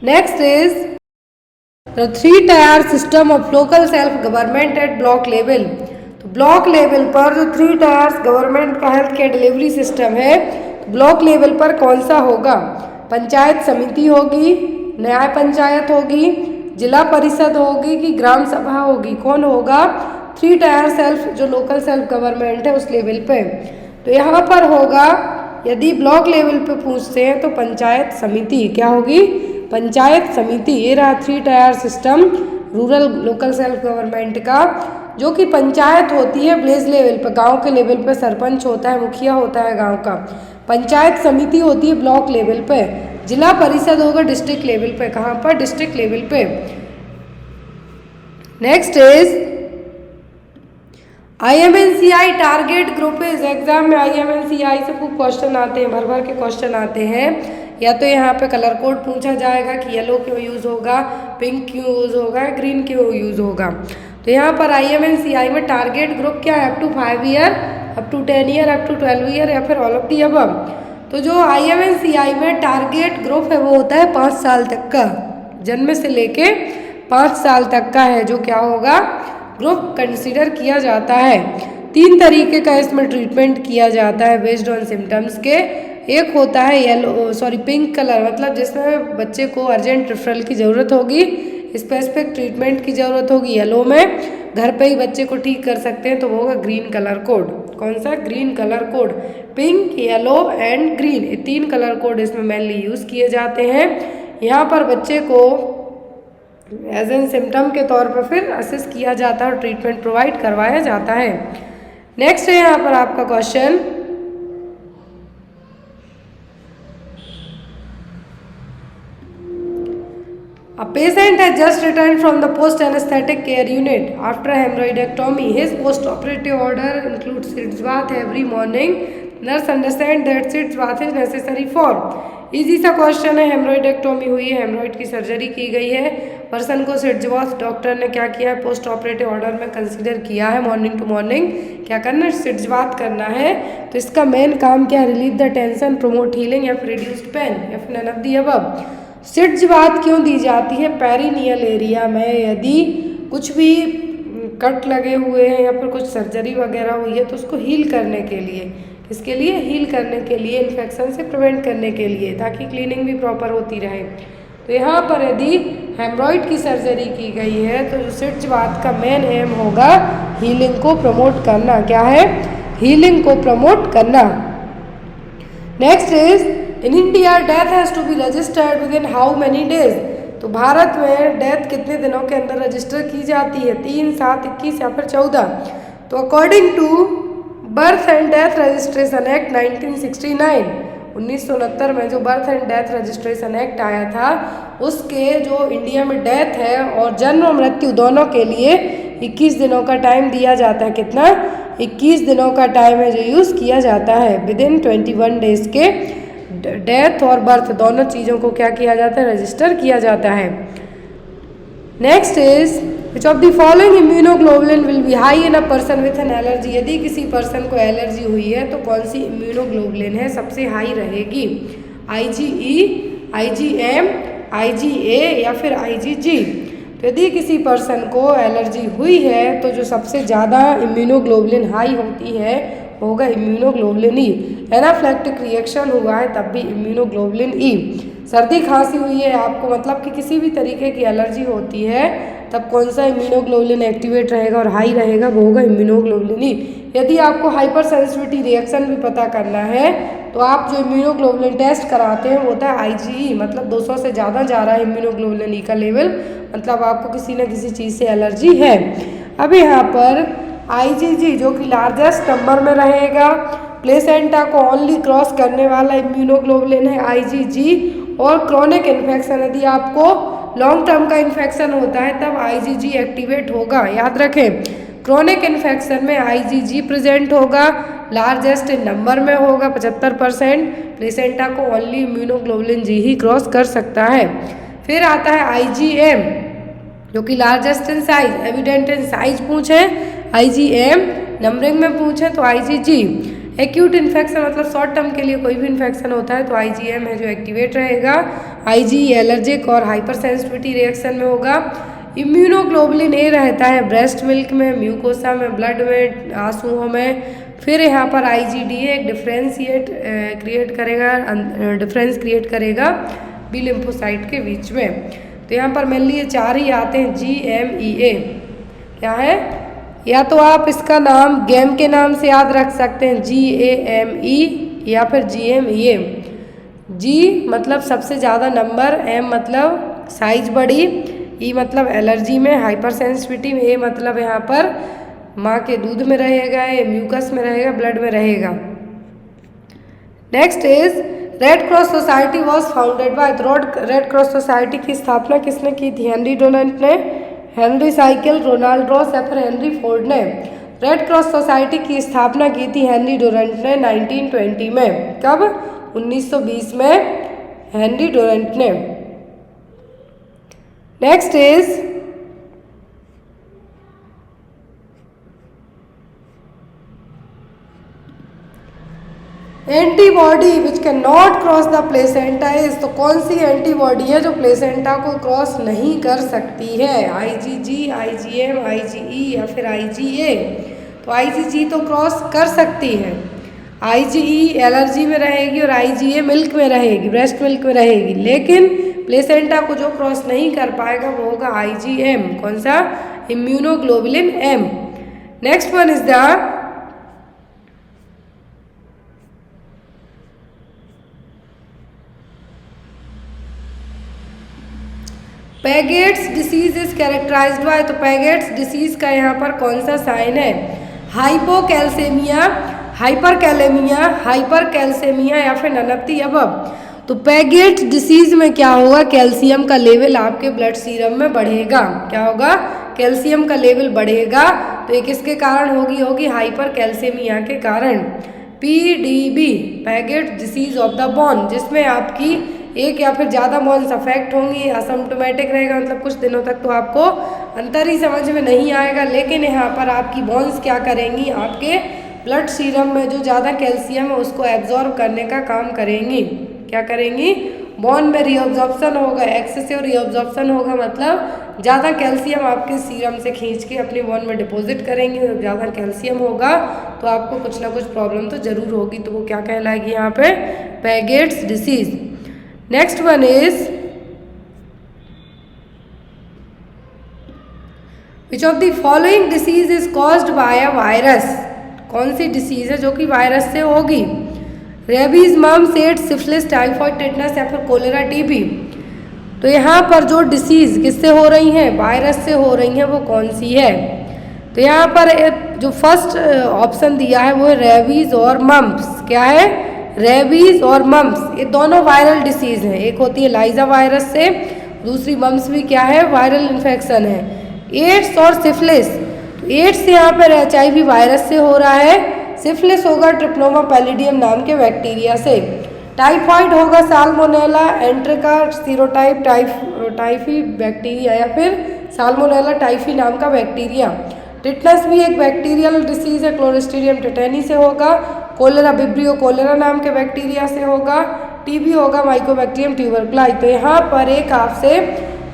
Next is the 3-tier system of local self government at block level. तो ब्लॉक लेवल पर जो 3 टायर्स गवर्नमेंट का हेल्थ केयर डिलीवरी सिस्टम है, ब्लॉक लेवल पर कौन सा होगा? पंचायत समिति होगी, न्याय पंचायत होगी, जिला परिषद होगी कि ग्राम सभा होगी? कौन होगा? 3 टायर सेल्फ जो लोकल सेल्फ गवर्नमेंट है उस लेवल पे। तो यहाँ पर होगा, यदि ब्लॉक लेवल पे पूछते हैं तो पंचायत समिति। क्या होगी? पंचायत समिति। ये रहा 3 tier system rural local self government का, जो कि पंचायत होती है विलेज लेवल पर, गांव के लेवल पर सरपंच होता है, मुखिया होता है गांव का। पंचायत समिति होती है ब्लॉक लेवल पे। जिला परिषद होगा डिस्ट्रिक्ट लेवल पे। कहाँ पर? डिस्ट्रिक्ट लेवल पे। Next is IMNCI target group is. Exam में IMNCI से खूब क्वेश्चन आते हैं, भर भर के क्वेश्चन आते हैं। या तो यहाँ पे कलर कोड पूछा जाएगा कि येलो क्यों यूज़ होगा, पिंक क्यों यूज़ होगा, ग्रीन क्यों यूज़ होगा। तो यहाँ पर IMNCI में टारगेट ग्रुप क्या है? Up to 5 year, up to 10 year, up to 12 year, या फिर ऑल ऑफ दी अबव। तो जो IMNCI में टारगेट ग्रुप है वो होता है 5 साल तक का, जन्म से लेके 5 साल तक का है, जो क्या होगा? ग्रुप कंसीडर किया जाता है। 3 तरीके का इसमें ट्रीटमेंट किया जाता है बेस्ड ऑन सिम्टम्स के। एक होता है पिंक कलर, मतलब जिसमें बच्चे को अर्जेंट रेफरल की ज़रूरत होगी, स्पेसिफिक ट्रीटमेंट की ज़रूरत होगी। येलो में घर पे ही बच्चे को ठीक कर सकते हैं, तो वो होगा ग्रीन कलर कोड। कौन सा? Green colour code. Pink, yellow and green, ये 3 कलर कोड इसमें मेनली यूज़ किए जाते हैं। यहाँ पर बच्चे को एज एन सिम्टम के तौर पर फिर असेस किया जाता है और ट्रीटमेंट प्रोवाइड करवाया जाता है। नेक्स्ट है यहाँ पर आपका question, A patient has just returned from the post-anesthetic care unit after hemorrhoidectomy. His post-operative order includes sitz bath every morning. Nurse understands that sitz bath is necessary for. Easy सा question है, हेमरॉइडेक्टोमी हुई है, haemorrhoid की surgery की गई है, person को सिट्ज bath doctor ने क्या किया है, पोस्ट ऑपरेटिव ऑर्डर में कंसीडर किया है, मॉर्निंग टू मॉर्निंग क्या करना है, सिट्ज बाथ करना है। तो इसका मेन काम क्या है, relieve the tension, promote healing या फिर रिड्यूस्ड पेन या फिर none of the above. Sitz bath क्यों दी जाती है, पेरिनियल एरिया में यदि कुछ भी कट लगे हुए हैं या फिर कुछ सर्जरी वगैरह हुई है तो उसको हील करने के लिए, इसके लिए हील करने के लिए, इन्फेक्शन से प्रिवेंट करने के लिए, ताकि क्लीनिंग भी प्रॉपर होती रहे। तो यहाँ पर यदि हेमरॉइड की सर्जरी की गई है तो जो सिट्ज बाथ का मेन एम होगा हीलिंग को प्रमोट करना। क्या है, हीलिंग को प्रमोट करना। Next is in India death has to be registered within how many days. तो भारत में डेथ कितने दिनों के अंदर रजिस्टर की जाती है, 3, 7, 21 या फिर 14। तो according to birth and death registration act 1969, 1969 में जो birth and death registration act आया था उसके जो इंडिया में डेथ है और जन्म और मृत्यु दोनों के लिए 21 दिनों का टाइम दिया जाता है। कितना, 21 दिनों का टाइम है जो यूज़ किया जाता है। विद इन 21 डेज के डेथ और बर्थ दोनों चीज़ों को क्या किया जाता है, रजिस्टर किया जाता है। Next is which of the following immunoglobulin will be high in a person with an allergy. यदि किसी पर्सन को एलर्जी हुई है तो कौन सी इम्यूनोग्लोबुलिन है सबसे हाई रहेगी, IgE, IgM, IgA या फिर IgG। तो यदि किसी पर्सन को एलर्जी हुई है तो जो सबसे ज़्यादा इम्यूनोग्लोबुलिन हाई होती है होगा इम्यूनोग्लोबुलिन ई। एनाफ्लेक्टिक रिएक्शन हुआ है तब भी इम्यूनोग्लोबुलिन ई। सर्दी खांसी हुई है आपको, मतलब कि किसी भी तरीके की एलर्जी होती है तब कौन सा इम्यूनोग्लोबुलिन एक्टिवेट रहेगा और हाई रहेगा, वो होगा इम्यूनोग्लोबुलिन ई। यदि आपको हाइपर सेंसिटिविटी रिएक्शन भी पता करना है तो आप जो इम्यूनोग्लोबुलिन टेस्ट कराते हैं वो होता है IgE, मतलब 200 से ज़्यादा जा रहा है इम्यूनोग्लोबुलिन ई का लेवल, मतलब आपको किसी न किसी चीज़ से एलर्जी है। अब यहाँ पर IgG जो कि लार्जेस्ट नंबर में रहेगा, प्लेसेंटा को ओनली क्रॉस करने वाला इम्यूनोग्लोबुलिन है IgG। और क्रोनिक इन्फेक्शन, यदि आपको लॉन्ग टर्म का इन्फेक्शन होता है तब IgG एक्टिवेट होगा। याद रखें, क्रोनिक इन्फेक्शन में IgG प्रेजेंट होगा, लार्जेस्ट नंबर में होगा 75%। प्लेसेंटा को ओनली इम्यूनोग्लोबुलिन G ही क्रॉस कर सकता है। फिर आता है IgM जो कि largest in size, evident in size पूछे IgM, नंबरिंग में पूछे तो IgG। एक्यूट इन्फेक्शन मतलब शॉर्ट टर्म के लिए कोई भी इन्फेक्शन होता है तो IgM है जो एक्टिवेट रहेगा। IgE एलर्जिक और हाइपर सेंसिटिविटी रिएक्शन में होगा। इम्यूनोग्लोबुलिन A रहता है ब्रेस्ट मिल्क में, म्यूकोसा में, ब्लड में, आंसुओं में। फिर यहाँ पर IgD एक डिफ्रेंस क्रिएट करेगा बी लिम्फोसाइट के बीच में। तो यहाँ पर मेनली ये 4 ही आते हैं, GMEA। क्या है, या तो आप इसका नाम गेम के नाम से याद रख सकते हैं GAME या फिर GMEA। G मतलब सबसे ज़्यादा नंबर, M मतलब साइज बड़ी, E मतलब एलर्जी में, हाइपर सेंसिटिविटी में, A मतलब यहाँ पर माँ के दूध में रहेगा, ये म्यूकस में रहेगा, ब्लड में रहेगा। Next is red cross society was founded by. Red cross society की स्थापना किसने की थी, हेनरी डोनाल्ड ने, हेनरी साइकिल, रोनाल्ड रॉस या फिर हेनरी फोर्ड ने। रेड क्रॉस सोसाइटी की स्थापना की थी हेनरी डोनाल्ड ने 1920 में। कब, 1920 में हेनरी डोनाल्ड ने। Next is antibody which can not cross the placenta is. तो कौन सी एंटीबॉडी है जो प्लेसेंटा को क्रॉस नहीं कर सकती है, IgG, IgM, IgE या फिर IgA। तो IgG तो क्रॉस कर सकती है, IgE एलर्जी में रहेगी और IgA मिल्क में रहेगी, ब्रेस्ट मिल्क में रहेगी। लेकिन प्लेसेंटा को जो क्रॉस नहीं कर पाएगा वो होगा IgM। कौन सा, immunoglobulin M। Next one is the Paget's disease is characterized by. तो पैगेट्स डिसीज का यहाँ पर कौन सा साइन है, हाइपोकैल्सेमिया, हाइपरकैलेमिया, हाइपरकैल्सेमिया या फिर नन ऑफ द अबव। तो पैगेट डिसीज में क्या होगा, कैल्शियम का लेवल आपके ब्लड सीरम में बढ़ेगा। क्या होगा, कैल्शियम का लेवल बढ़ेगा। तो ये किसके कारण होगी हाइपर कैल्शियमिया के कारण। PDB Paget disease of the bone, जिसमें आपकी एक या फिर ज़्यादा बोन्स अफेक्ट होंगी, असिम्प्टोमेटिक रहेगा, मतलब कुछ दिनों तक तो आपको अंतर ही समझ में नहीं आएगा, लेकिन यहाँ पर आपकी बोन्स क्या करेंगी, आपके ब्लड सीरम में जो ज़्यादा कैल्शियम है उसको एब्जॉर्ब करने का काम करेंगी। क्या करेंगी, बोन में रीअब्जॉर्प्शन होगा, एक्सेसिव रीअब्जॉर्प्शन होगा, मतलब ज़्यादा कैल्शियम आपके सीरम से खींच के अपने बोन में डिपॉजिट करेंगे। जब ज़्यादा कैल्शियम होगा तो आपको कुछ ना कुछ प्रॉब्लम तो ज़रूर होगी, तो वो क्या कहलाएगी यहाँ पे, Paget's disease. Next one is which of the following disease is caused by a virus. कौन सी डिसीज है जो कि वायरस से होगी, rabies, mumps, AIDS, syphilis, typhoid, tetanus या फिर कोलेरा, टीबी। तो यहाँ पर जो डिसीज किससे हो रही हैं, वायरस से हो रही हैं, वो कौन सी है। तो यहाँ पर जो फर्स्ट ऑप्शन दिया है वो है रेबीज और मम्प्स। क्या है, रेबीज और मम्प्स, ये दोनों वायरल डिसीज हैं। एक होती है लाइजा वायरस से, दूसरी मम्प्स भी क्या है, वायरल इन्फेक्शन है। एड्स और सिफिलिस, तो एड्स यहाँ पर HIV वायरस से हो रहा है, सिफिलिस होगा ट्रिप्नोमा पैलिडियम नाम के बैक्टीरिया से, टाइफाइड होगा साल्मोनेला एंट्रिका सीरोटाइप टाइफी बैक्टीरिया या फिर साल्मोनेला टाइफी नाम का बैक्टीरिया। टिटनस भी एक बैक्टीरियल डिसीज है, क्लोस्ट्रीडियम टेटेनी से होगा, कोलेरा विब्रियो कोलेरा नाम के बैक्टीरिया से होगा, टीबी होगा माइकोबैक्टीरियम ट्यूबरकुलाई। तो यहाँ पर एक आपसे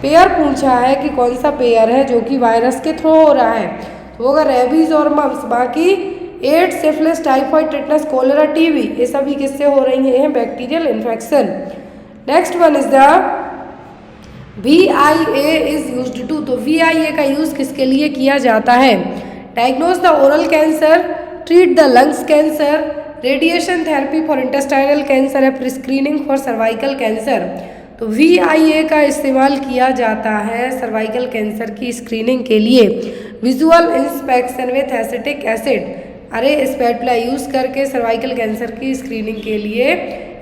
पेयर पूछा है कि कौन सा पेयर है जो कि वायरस के थ्रू हो रहा है, तो होगा रेबीज और मम्प्स। बाकी AIDS, syphilis, typhoid, tetanus, cholera, TB, ये सभी किससे हो रही हैं, bacterial infection. Next one is the VIA is used to. तो VIA का यूज किसके लिए किया जाता है, diagnose the oral cancer, treat the lungs cancer, radiation therapy for intestinal cancer या फिर स्क्रीनिंग फॉर सर्वाइकल कैंसर। तो VIA का इस्तेमाल किया जाता है सर्वाइकल कैंसर की स्क्रीनिंग के लिए। Visual inspection with acetic acid, अरे स्पैटुला यूज़ करके सर्वाइकल कैंसर की स्क्रीनिंग के लिए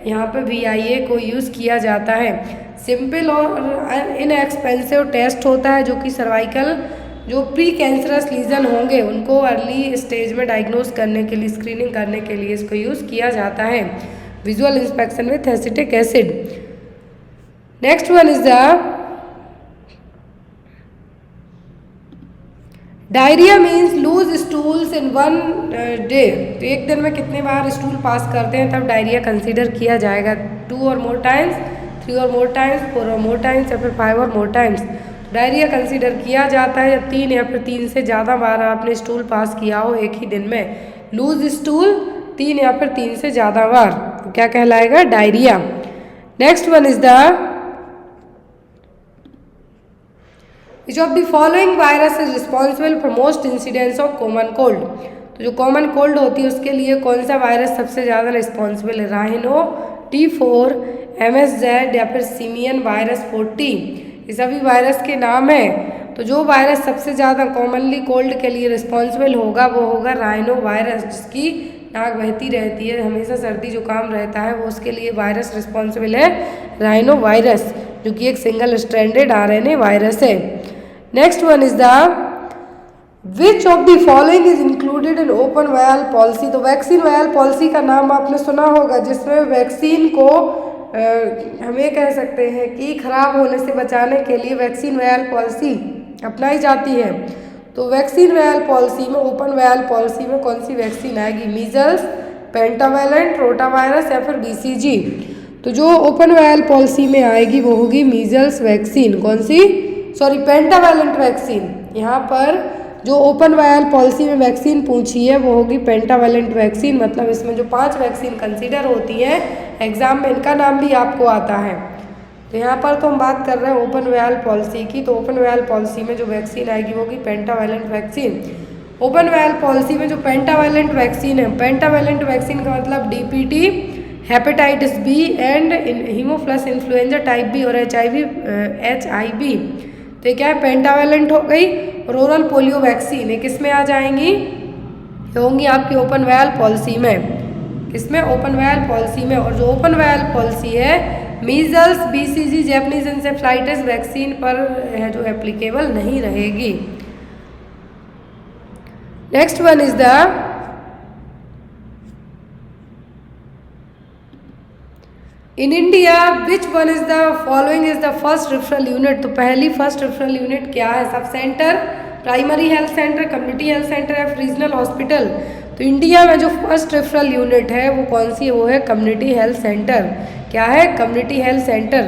यहाँ पे VIA को यूज़ किया जाता है। सिंपल और इनएक्सपेंसिव टेस्ट होता है जो कि सर्वाइकल जो प्री कैंसरस लीजन होंगे उनको अर्ली स्टेज में डायग्नोज करने के लिए, स्क्रीनिंग करने के लिए इसको यूज़ किया जाता है, visual inspection with acetic acid. Next one is the diarrhoea means loose stools in one day. तो एक दिन में कितने बार स्टूल पास करते हैं तब डायरिया कंसीडर किया जाएगा, 2 और मोर टाइम्स, 3 और मोर टाइम्स, 4 और मोर टाइम्स या फिर 5 और मोर टाइम्स। डायरिया कंसीडर किया जाता है जब 3 या फिर 3 से ज़्यादा बार आपने स्टूल पास किया हो एक ही दिन में। लूज स्टूल 3 या फिर 3 से ज़्यादा बार, तो क्या कहलाएगा, diarrhoea. Next one is the Which of the following virus is responsible for most incidence of common cold? तो जो कॉमन कोल्ड होती है उसके लिए कौन सा वायरस सबसे ज़्यादा रिस्पॉन्सिबल है, राइनो, T4, MSZ या फिर सिमियन वायरस 40। ये सभी वायरस के नाम हैं। तो जो वायरस सबसे ज़्यादा कॉमनली कोल्ड के लिए रिस्पॉन्सिबल होगा वो होगा राइनो वायरस, जिसकी नाक बहती रहती है, हमेशा सर्दी जुकाम रहता है, वो उसके लिए वायरस रिस्पॉन्सिबल है राइनो वायरस, जो कि एक सिंगल स्ट्रैंडेड RNA वायरस है। Next one is the which of the following is included in open vial policy. तो वैक्सीन वायल पॉलिसी का नाम आपने सुना होगा, जिसमें वैक्सीन को हमें कह सकते हैं कि खराब होने से बचाने के लिए वैक्सीन वायल पॉलिसी अपनाई जाती है। तो वैक्सीन वायल पॉलिसी में, ओपन वायल पॉलिसी में कौन सी वैक्सीन आएगी, मीजल्स, पेंटावैलेंट, रोटावायरस या फिर BCG। तो जो ओपन वायल पॉलिसी में आएगी वो होगी मीजल्स वैक्सीन, कौन सी, सॉरी पेंटावैलेंट वैक्सीन। यहाँ पर जो ओपन वायल पॉलिसी में वैक्सीन पूछी है वो होगी पेंटावैलेंट वैक्सीन, मतलब इसमें जो 5 वैक्सीन कंसीडर होती हैं एग्जाम में इनका नाम भी आपको आता है। तो यहाँ पर तो हम बात कर रहे हैं ओपन वायल पॉलिसी की, तो ओपन वायल पॉलिसी में जो वैक्सीन आएगी वो होगी pentavalent vaccine. Open vial policy में जो पेंटावैलेंट वैक्सीन है, पेंटावैलेंट वैक्सीन का मतलब DPT, hepatitis B and haemophilus influenza type B और HIV। तो क्या है, पेंटावैलेंट हो गई। और ओरल पोलियो वैक्सीन है किस में आ जाएंगी, ये होंगी आपकी ओपन वायल पॉलिसी में। किसमें? ओपन वायल पॉलिसी में। और जो ओपन वायल पॉलिसी है measles, BCG, Japanese encephalitis vaccine पर है जो एप्लीकेबल नहीं रहेगी। Next one is the in India which one is the following is the first referral unit. तो पहली फर्स्ट रेफरल यूनिट क्या है? Sub centre, primary health centre, community health centre या रीजनल हॉस्पिटल। तो इंडिया में जो फर्स्ट रेफरल यूनिट है वो कौन सी है? वो है कम्युनिटी हेल्थ सेंटर। क्या है? Community health centre.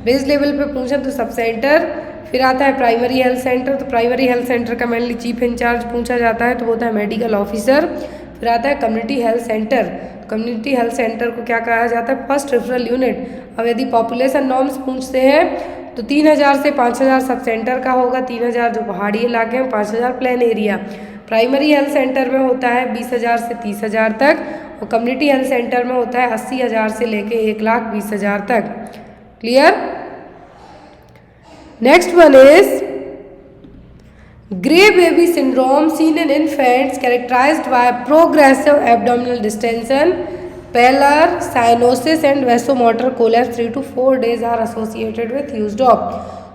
Base level पे पूछे तो सब सेंटर, फिर आता है प्राइमरी हेल्थ सेंटर। तो प्राइमरी हेल्थ सेंटर का मेनली चीफ इंचार्ज पूछा जाता है तो वो होता है मेडिकल ऑफिसर। फिर आता है community health centre. Community health centre को क्या कहा जाता है? First referral unit. अब यदि पॉपुलेशन नॉर्म्स पूछते हैं तो 3000 से 5000 सब सेंटर का होगा। 3000 जो पहाड़ी इलाके हैं, 5000 plain area. Primary health centre में होता है 20,000 से 30,000 तक, और कम्युनिटी हेल्थ सेंटर में होता है 80,000 से लेके 1,20,000 तक। Clear? Next one is grey baby syndrome seen in infants characterized by progressive abdominal distension, pallor, cyanosis and vasomotor collapse 3 to 4 days are associated with used of.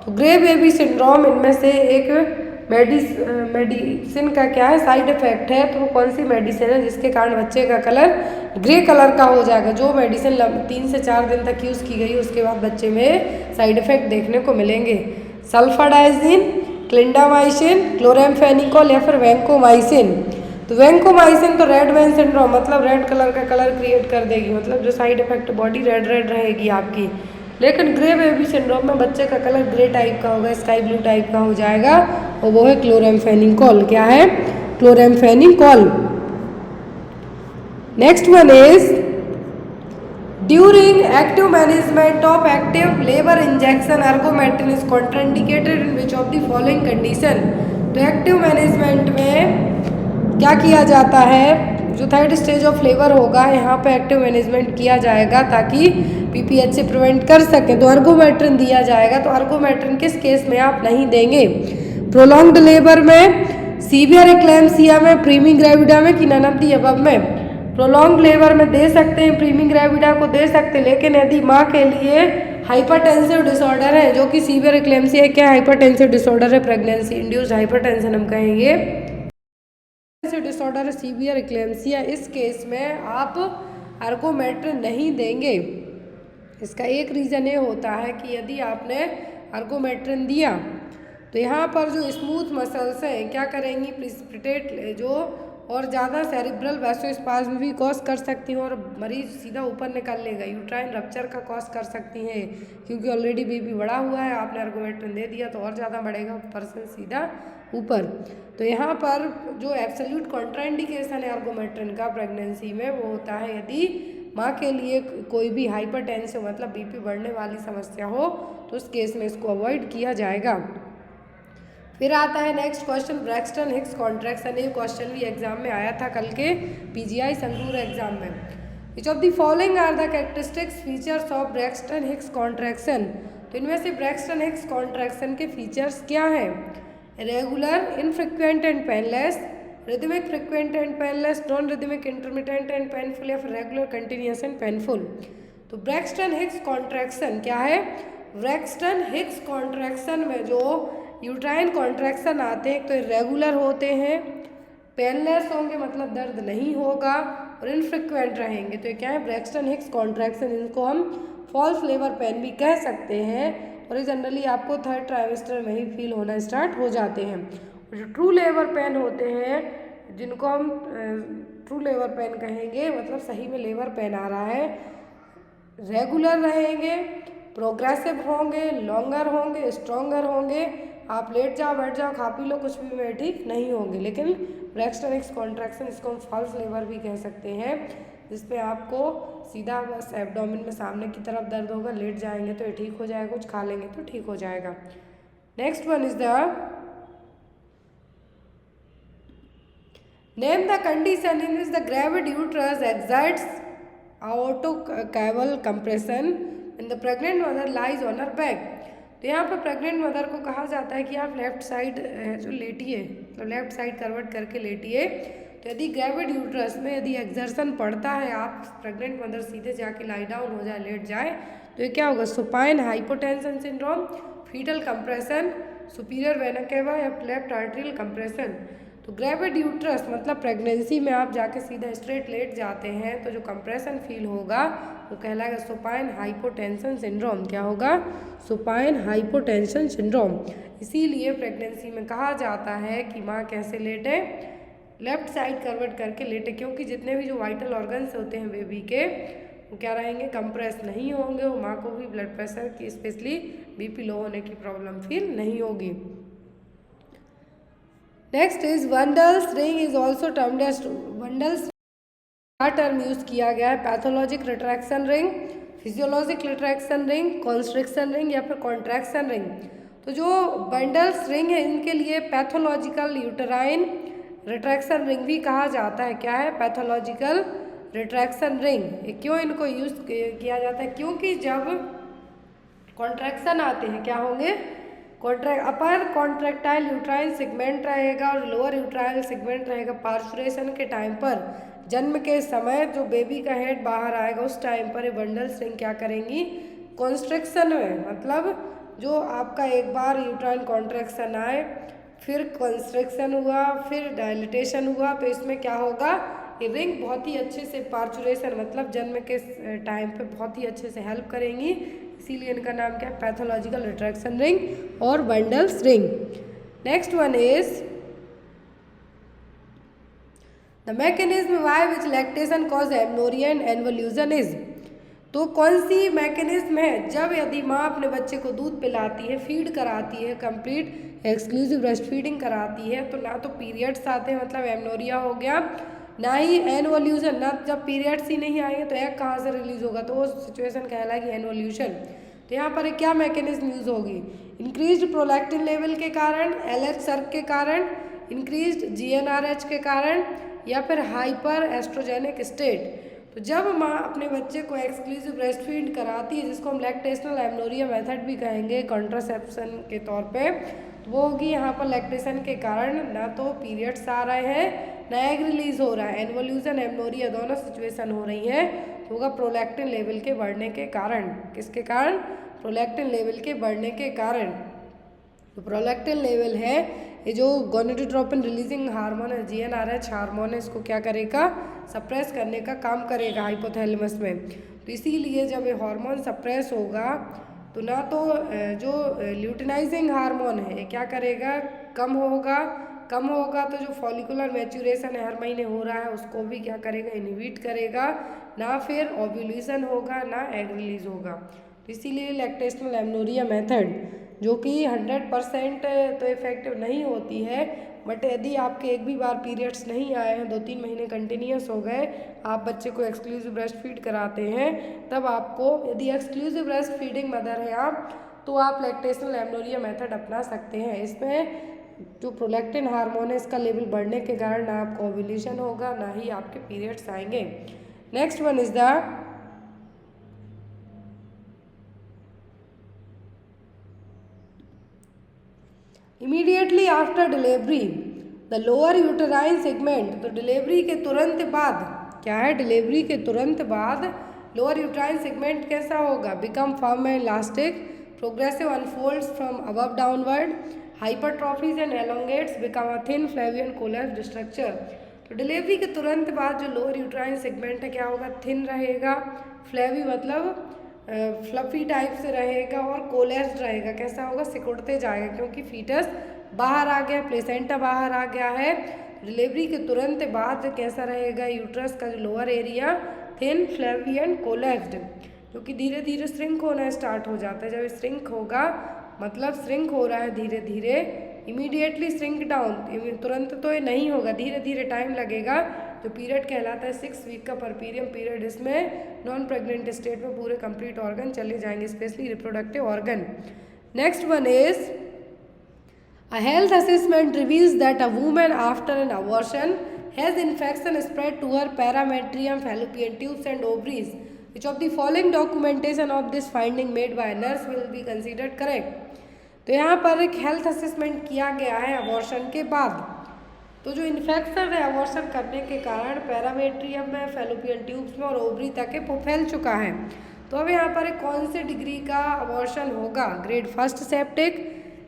तो ग्रे बेबी सिंड्रोम इनमें से एक मेडिसिन का क्या है? Side effect है। तो वो कौन सी मेडिसिन है जिसके कारण बच्चे का कलर ग्रे कलर का हो जाएगा? जो मेडिसिन 3 से 4 दिन तक यूज़ की गई उसके बाद बच्चे में साइड इफेक्ट देखने को मिलेंगे। सल्फाडाइजिन, क्लिंडामाइसिन, क्लोराम्फेनिकोल या फिर वैंकोमाइसिन। तो वैंकोमाइसिन तो रेड वेन सिंड्रोम, मतलब रेड कलर का कलर क्रिएट कर देगी, मतलब जो side effect body red red रहेगी आपकी। लेकिन ग्रे बेबी सिंड्रोम में बच्चे का कलर ग्रे टाइप का होगा, स्काई ब्लू टाइप का हो जाएगा, और वो है क्लोराम्फेनिकोल। क्या है? Chloramphenicol. Next one is during active management of active labour injection ergometrine is contraindicated in which of the following condition. तो एक्टिव मैनेजमेंट में क्या किया जाता है? जो थर्ड स्टेज ऑफ लेबर होगा यहाँ पे एक्टिव मैनेजमेंट किया जाएगा ताकि PPH से प्रिवेंट कर सकें, तो अर्गोमेट्रिन दिया जाएगा। तो अर्गोमेट्रिन किस केस में आप नहीं देंगे? प्रोलॉन्ग्ड लेबर में, सीवियर एक्लेम्सिया में, प्रीमी ग्रेविडा में, कि नन ऑफ द अबव में। प्रोलॉन्ग लेबर में दे सकते हैं, प्रीमी ग्रेविडा को दे सकते हैं, लेकिन यदि माँ के लिए हाइपरटेंसिव डिसऑर्डर है, जो कि सीवियर एक्लेम्सिया क्या हाइपरटेंसिव डिसऑर्डर है? प्रेगनेंसी इंड्यूस्ड हाइपरटेंशन हम कहेंगे। डिसऑर्डर है सीवियर एक्लेम्सिया, इस केस में आप अर्गोमेट्रिन नहीं देंगे। इसका एक रीज़न ये होता है कि यदि आपने अर्गोमेट्रिन दिया तो यहाँ पर जो स्मूथ मसल्स हैं क्या करेंगी? प्रिसिपिटेट जो और ज़्यादा सेरिब्रल वैसोस्पाज्म भी कॉज कर सकती हैं और मरीज सीधा ऊपर निकल लेगा, यूट्राइन रप्चर का कॉज कर सकती हैं, क्योंकि ऑलरेडी बेबी बड़ा हुआ है, आपने अर्गोमेट्रिन दे दिया तो और ज़्यादा बढ़ेगा, पर्सन सीधा ऊपर। तो यहाँ पर जो एब्सोल्यूट कॉन्ट्राइंडिकेशन है अर्गोमेट्रिन का प्रेगनेंसी में वो होता है यदि माँ के लिए कोई भी हाइपरटेंसिव मतलब बीपी बढ़ने वाली समस्या हो, तो उस केस में इसको अवॉइड किया जाएगा। फिर आता है next question, Braxton Hicks contraction. ये क्वेश्चन भी एग्जाम में आया था कल के PGI संगरूर एग्जाम में। Which of the following are the characteristics features of Braxton Hicks contraction. तो इनमें से ब्रैक्सटन हिक्स कॉन्ट्रैक्शन के फीचर्स क्या हैं? Regular, infrequent and painless, rhythmic frequent and painless, non rhythmic intermittent and painful, या फिर regular continuous and painful. तो Braxton Hicks contraction क्या है? ब्रैक्सटन हिक्स कॉन्ट्रैक्शन में जो यूट्राइन कॉन्ट्रैक्शन आते हैं तो रेगुलर होते हैं, पेनलेस होंगे मतलब दर्द नहीं होगा, और इनफ्रिक्वेंट रहेंगे। तो ये क्या है? Braxton Hicks contraction. इनको हम फॉल्स लेबर पेन भी कह सकते हैं, और ये जनरली आपको थर्ड ट्राइमेस्टर में ही फील होना स्टार्ट हो जाते हैं। और जो ट्रू लेबर पेन होते हैं, जिनको हम ट्रू लेबर पेन कहेंगे, मतलब सही में लेबर पेन आ रहा है, रेगुलर रहेंगे, प्रोग्रेसिव होंगे, लॉन्गर होंगे, स्ट्रॉन्गर होंगे, आप लेट जाओ बैठ जाओ खा पी लो कुछ भी में ठीक नहीं होंगे। लेकिन ब्रैक्सटन हिक्स कॉन्ट्रैक्शन इसको हम फॉल्स लेबर भी कह सकते हैं, जिसमें आपको सीधा बस एब्डोमेन में सामने की तरफ दर्द होगा, लेट जाएंगे तो ये ठीक हो जाएगा, कुछ खा लेंगे तो ठीक हो जाएगा। Next one is the name the condition in which the gravid uterus excites aortocaval compression when the pregnant mother lies on her back। तो यहाँ पर प्रेग्नेंट मदर को कहा जाता है कि आप लेफ्ट साइड जो लेटिए, तो लेफ्ट साइड करवट करके लेटिए, तो यदि ग्रेविड यूट्रस में यदि एक्सर्शन पड़ता है, आप प्रेग्नेंट मदर सीधे जाके लाई डाउन हो जाए, लेट जाए, तो ये क्या होगा, supine hypotension syndrome, foetal compression, superior vena cava या लेफ्ट आर्टरियल कंप्रेशन। तो ग्रेविड यूट्रस मतलब प्रेगनेंसी में आप जाके सीधा स्ट्रेट लेट जाते हैं तो जो कंप्रेशन फील होगा वो कहलाएगा सुपाइन हाइपोटेंशन सिंड्रोम। क्या होगा, सुपाइन हाइपोटेंशन सिंड्रोम। इसीलिए प्रेगनेंसी में कहा जाता है कि माँ कैसे लेटे, लेफ्ट साइड करवट करके लेटे, क्योंकि जितने भी जो वाइटल ऑर्गन्स होते हैं बेबी के वो क्या रहेंगे, कंप्रेस नहीं होंगे, वो माँ को भी ब्लड प्रेशर की स्पेशली बीपी लो होने की प्रॉब्लम फील नहीं होगी। Next is Bandl's ring is also termed as Bandl's का टर्म यूज किया गया है, pathologic retraction ring, physiologic retraction ring, constriction ring या फिर कॉन्ट्रैक्शन रिंग। तो जो बंडल्स रिंग है इनके लिए पैथोलॉजिकल यूटेराइन रिट्रैक्शन रिंग भी कहा जाता है। क्या है, पैथोलॉजिकल रिट्रैक्शन रिंग। क्यों इनको यूज किया जाता है, क्योंकि जब कॉन्ट्रैक्शन आते हैं क्या होंगे, अपर कॉन्ट्रैक्टाइल यूट्राइन सेगमेंट रहेगा और लोअर यूट्राइन सेगमेंट रहेगा। पार्चुरेशन के टाइम पर, जन्म के समय जो बेबी का हेड बाहर आएगा उस टाइम पर ये बंडल्स रिंग क्या करेंगी, कॉन्स्ट्रिक्शन में, मतलब जो आपका एक बार यूट्राइन कॉन्ट्रैक्शन आए, फिर कंस्ट्रक्शन हुआ, फिर डायलिटेशन हुआ, तो इसमें क्या होगा, ये रिंग बहुत ही अच्छे से पार्चुरेशन मतलब जन्म के टाइम पे बहुत ही अच्छे से हेल्प करेंगी। इसीलिए इनका नाम क्या है, पैथोलॉजिकल रिट्रैक्शन रिंग और Bandl's ring. Next one is the mechanism by which lactation cause amenorrhoea and involution is. तो कौन सी मैकेनिज्म है, जब यदि माँ अपने बच्चे को दूध पिलाती है, फीड कराती है, कंप्लीट एक्सक्लूसिव ब्रेस्ट फीडिंग कराती है, तो ना तो पीरियड्स आते हैं मतलब एमनोरिया हो गया, ना ही एनवोल्यूशन, ना जब पीरियड्स ही नहीं आएंगे तो एग कहाँ से रिलीज होगा, तो वो सिचुएशन कहलाएगी एनवोल्यूशन। तो यहाँ पर क्या मैकेनिज्म यूज होगी, इंक्रीज्ड प्रोलैक्टिन लेवल के कारण, एलएच सर्क के कारण, इंक्रीज्ड जीएनआरएच के कारण, या फिर हाइपर एस्ट्रोजेनिक स्टेट। तो जब माँ अपने बच्चे को एक्सक्लूसिव ब्रेस्ट फीड कराती है, जिसको हम लैक्टेशनल एमनोरिया मेथड भी कहेंगे कॉन्ट्रासेप्शन के तौर पे, तो वो होगी यहाँ पर लैक्टेशन के कारण ना तो पीरियड्स आ रहे हैं ना एग रिलीज हो रहा है, एनवोल्यूशन एमनोरिया दोनों सिचुएशन हो रही है, तो होगा प्रोलैक्टिन लेवल के बढ़ने के कारण। किसके कारण, प्रोलैक्टिन लेवल के बढ़ने के कारण। तो प्रोलैक्टिन लेवल है ये जो गोनेडोट्रोपिन रिलीजिंग हार्मोन है, जीएनआरएच हार्मोन है, इसको क्या करेगा, सप्रेस करने का काम करेगा हाइपोथैलेमस में। तो इसीलिए जब ये हार्मोन सप्रेस होगा तो ना तो जो ल्यूटिनाइजिंग हार्मोन है ये क्या करेगा, कम होगा तो जो फॉलिकुलर मैच्यूरेशन हर महीने हो रहा है उसको भी क्या करेगा, इनहिबिट करेगा, ना फिर ओव्यूलेशन होगा ना एग रिलीज होगा। तो इसीलिए लैक्टेशनल एमनोरिया मेथड जो कि 100% तो इफेक्टिव नहीं होती है, बट यदि आपके एक भी बार पीरियड्स नहीं आए हैं, 2-3 महीने कंटिन्यूस हो गए, आप बच्चे को एक्सक्लूसिव ब्रेस्ट फीड कराते हैं, तब आपको, यदि एक्सक्लूसिव ब्रेस्ट फीडिंग मदर है आप, तो आप लैक्टेशनल एमनोरिया मेथड अपना सकते हैं। इसमें जो प्रोलैक्टिन हार्मोन है इसका लेवल बढ़ने के कारण ना आपको ओव्यूलेशन होगा ना ही आपके पीरियड्स आएंगे। Next one is the immediately after delivery the lower uterine segment. तो डिलीवरी के तुरंत बाद क्या है, डिलीवरी के तुरंत बाद लोअर यूटेराइन सेगमेंट कैसा होगा, become firm and elastic, progressive unfolds from above downward, hypertrophies and elongates, become a thin flabby and collapsed structure. तो डिलीवरी के तुरंत बाद जो लोअर यूटेराइन सेगमेंट है क्या होगा, थिन रहेगा, फ्लेवी मतलब फ्लफी टाइप से रहेगा, और कोलैप्स्ड रहेगा, कैसा होगा, सिकुड़ते जाएगा, क्योंकि फीटस बाहर आ गया, प्लेसेंटा बाहर आ गया है। डिलीवरी के तुरंत बाद कैसा रहेगा, यूट्रस का जो lower area thin flabby and collapsed, जो कि धीरे धीरे श्रिंक होना स्टार्ट हो जाता है। जब श्रिंक होगा मतलब श्रिंक हो रहा है धीरे धीरे, इमीडिएटली श्रिंक डाउन, तुरंत तो ये नहीं होगा, धीरे धीरे टाइम लगेगा। जो पीरियड कहलाता है 6 वीक का परपीरियम पीरियड, इसमें नॉन प्रेग्नेंट स्टेट में पूरे कंप्लीट ऑर्गन चले जाएंगे, specially reproductive organ. Next one is a health assessment reveals that a woman after an abortion has infection spread to her parametrium, fallopian tubes and ovaries. Which of the following documentation of this finding made by a nurse will be considered correct? तो यहाँ पर एक health assessment किया गया है abortion के बाद, तो जो इन्फेक्शन है अबॉर्शन करने के कारण पैरामेट्रियम में, फैलोपियन ट्यूब्स में और ओवरी तक के फैल चुका है। तो अब यहाँ पर कौन से डिग्री का अबॉर्शन होगा? Grade first septic.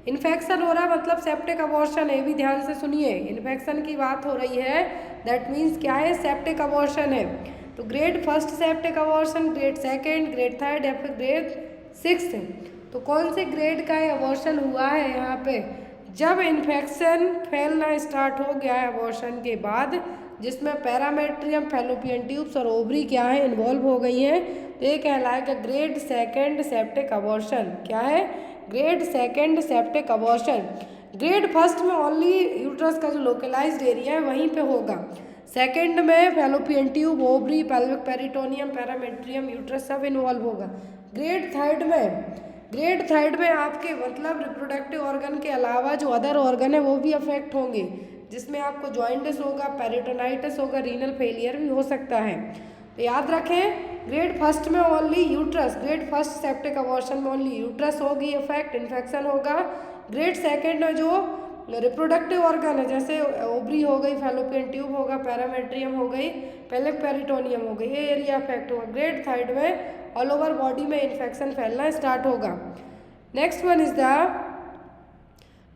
इन्फेक्शन हो रहा है मतलब सेप्टिक अबॉर्शन है, भी ध्यान से सुनिए, इन्फेक्शन की बात हो रही है, दैट मीन्स क्या है? सेप्टिक अबॉर्शन है। तो grade first septic abortion, grade second, grade third या फिर ग्रेड सिक्स्थ। तो कौन से ग्रेड का अबॉर्शन हुआ है यहाँ पे? जब इन्फेक्शन फैलना स्टार्ट हो गया है अबॉर्शन के बाद, जिसमें पैरामेट्रियम, फैलोपियन ट्यूब्स और ओवरी क्या है? इन्वॉल्व हो गई हैं, तो ये कहलाएगा ग्रेड सेकेंड सेप्टिक अबॉर्शन। क्या है? Grade second septic abortion. Grade first में ओनली यूट्रस का जो लोकलाइज्ड एरिया है वहीं पे होगा। सेकेंड में fallopian tube, ovary, pelvic peritoneum, parametrium, uterus सब इन्वॉल्व होगा। ग्रेड थर्ड में आपके मतलब रिप्रोडक्टिव ऑर्गन के अलावा जो अदर ऑर्गन है वो भी अफेक्ट होंगे, जिसमें आपको जॉइंटिस होगा, पेरिटोनाइटिस होगा, रीनल फेलियर भी हो सकता है। तो याद रखें, ग्रेड फर्स्ट में only uterus, grade first septic abortion में ओनली यूट्रस होगी अफेक्ट, इन्फेक्शन होगा। ग्रेड सेकेंड में जो रिप्रोडक्टिव ऑर्गन है, जैसे ओवरी हो गई, फैलोपियन ट्यूब होगा, पैरामेट्रियम हो गई, पेल्विक पेरिटोनियम हो गई, ये एरिया अफेक्ट होगा। ग्रेड थर्ड में ऑल ओवर बॉडी में इन्फेक्शन फैलना स्टार्ट होगा। Next one is the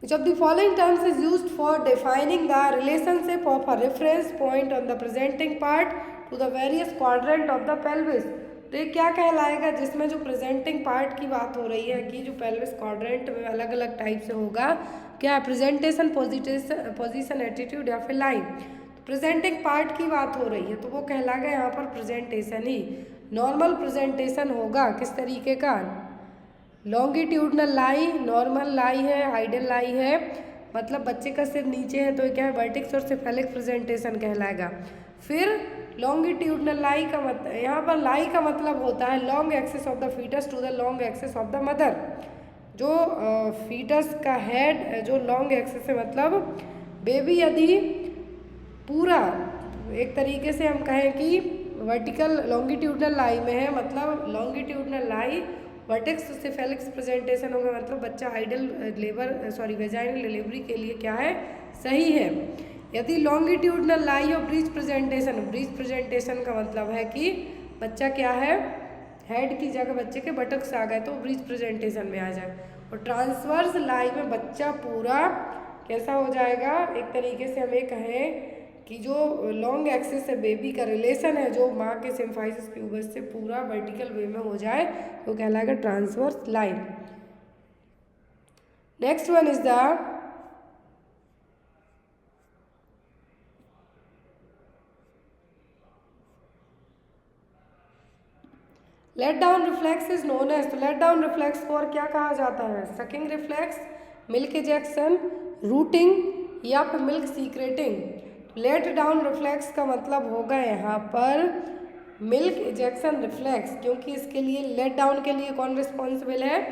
which of the following terms is used for defining the relationship of a reference point on the presenting part to the various quadrant of the pelvis? तो ये क्या कहलाएगा? जिसमें जो presenting part की बात हो रही है कि जो पेल्विस क्वाड्रेंट में अलग अलग टाइप से होगा, क्या प्रेजेंटेशन, पोजीशन, एटीट्यूड या फिर लाइन। तो प्रेजेंटिंग पार्ट की बात हो रही है तो वो कहलाएगा यहाँ पर प्रेजेंटेशन ही। नॉर्मल प्रेजेंटेशन होगा किस तरीके का? लॉन्गिट्यूडनल लाई, नॉर्मल लाई है, आइडियल लाई है, मतलब बच्चे का सिर नीचे है तो क्या है? वर्टिक्स और सिफेलिक प्रेजेंटेशन कहलाएगा। फिर लॉन्गिट्यूडनल लाई का मतलब, यहाँ पर लाई का मतलब होता है long axis of the foetus to the long axis of the mother. जो फीटस का हेड जो लॉन्ग एक्सेस है, मतलब बेबी यदि पूरा एक तरीके से हम कहें कि वर्टिकल लॉन्गिट्यूडनल लाई में है, मतलब लॉन्गिट्यूडनल लाई वर्टेक्स से फेलिक्स प्रेजेंटेशन होगा, मतलब बच्चा आइडल वेजाइनल डिलीवरी के लिए क्या है? सही है। यदि लॉन्गिट्यूडनल लाई और ब्रीच प्रेजेंटेशन का मतलब है कि बच्चा क्या है? हेड की जगह बच्चे के बटक्स आ गए तो ब्रीच प्रेजेंटेशन में आ जाए। और ट्रांसवर्स लाई में बच्चा पूरा कैसा हो जाएगा? एक तरीके से हमें कहें कि जो लॉन्ग एक्सिस से बेबी का रिलेशन है जो माँ के सिम्फाइसिस प्यूबस से पूरा वर्टिकल वे में हो जाए तो कहलाएगा transverse line. Next one is the let down reflex is known as. तो लेट डाउन रिफ्लेक्स को और क्या कहा जाता है? Sucking reflex, milk ejection, rooting या फिर milk secreting. Let down reflex का मतलब होगा यहाँ पर मिल्क इजेक्शन रिफ्लेक्स, क्योंकि इसके लिए लेट डाउन के लिए कौन रिस्पॉन्सिबल है?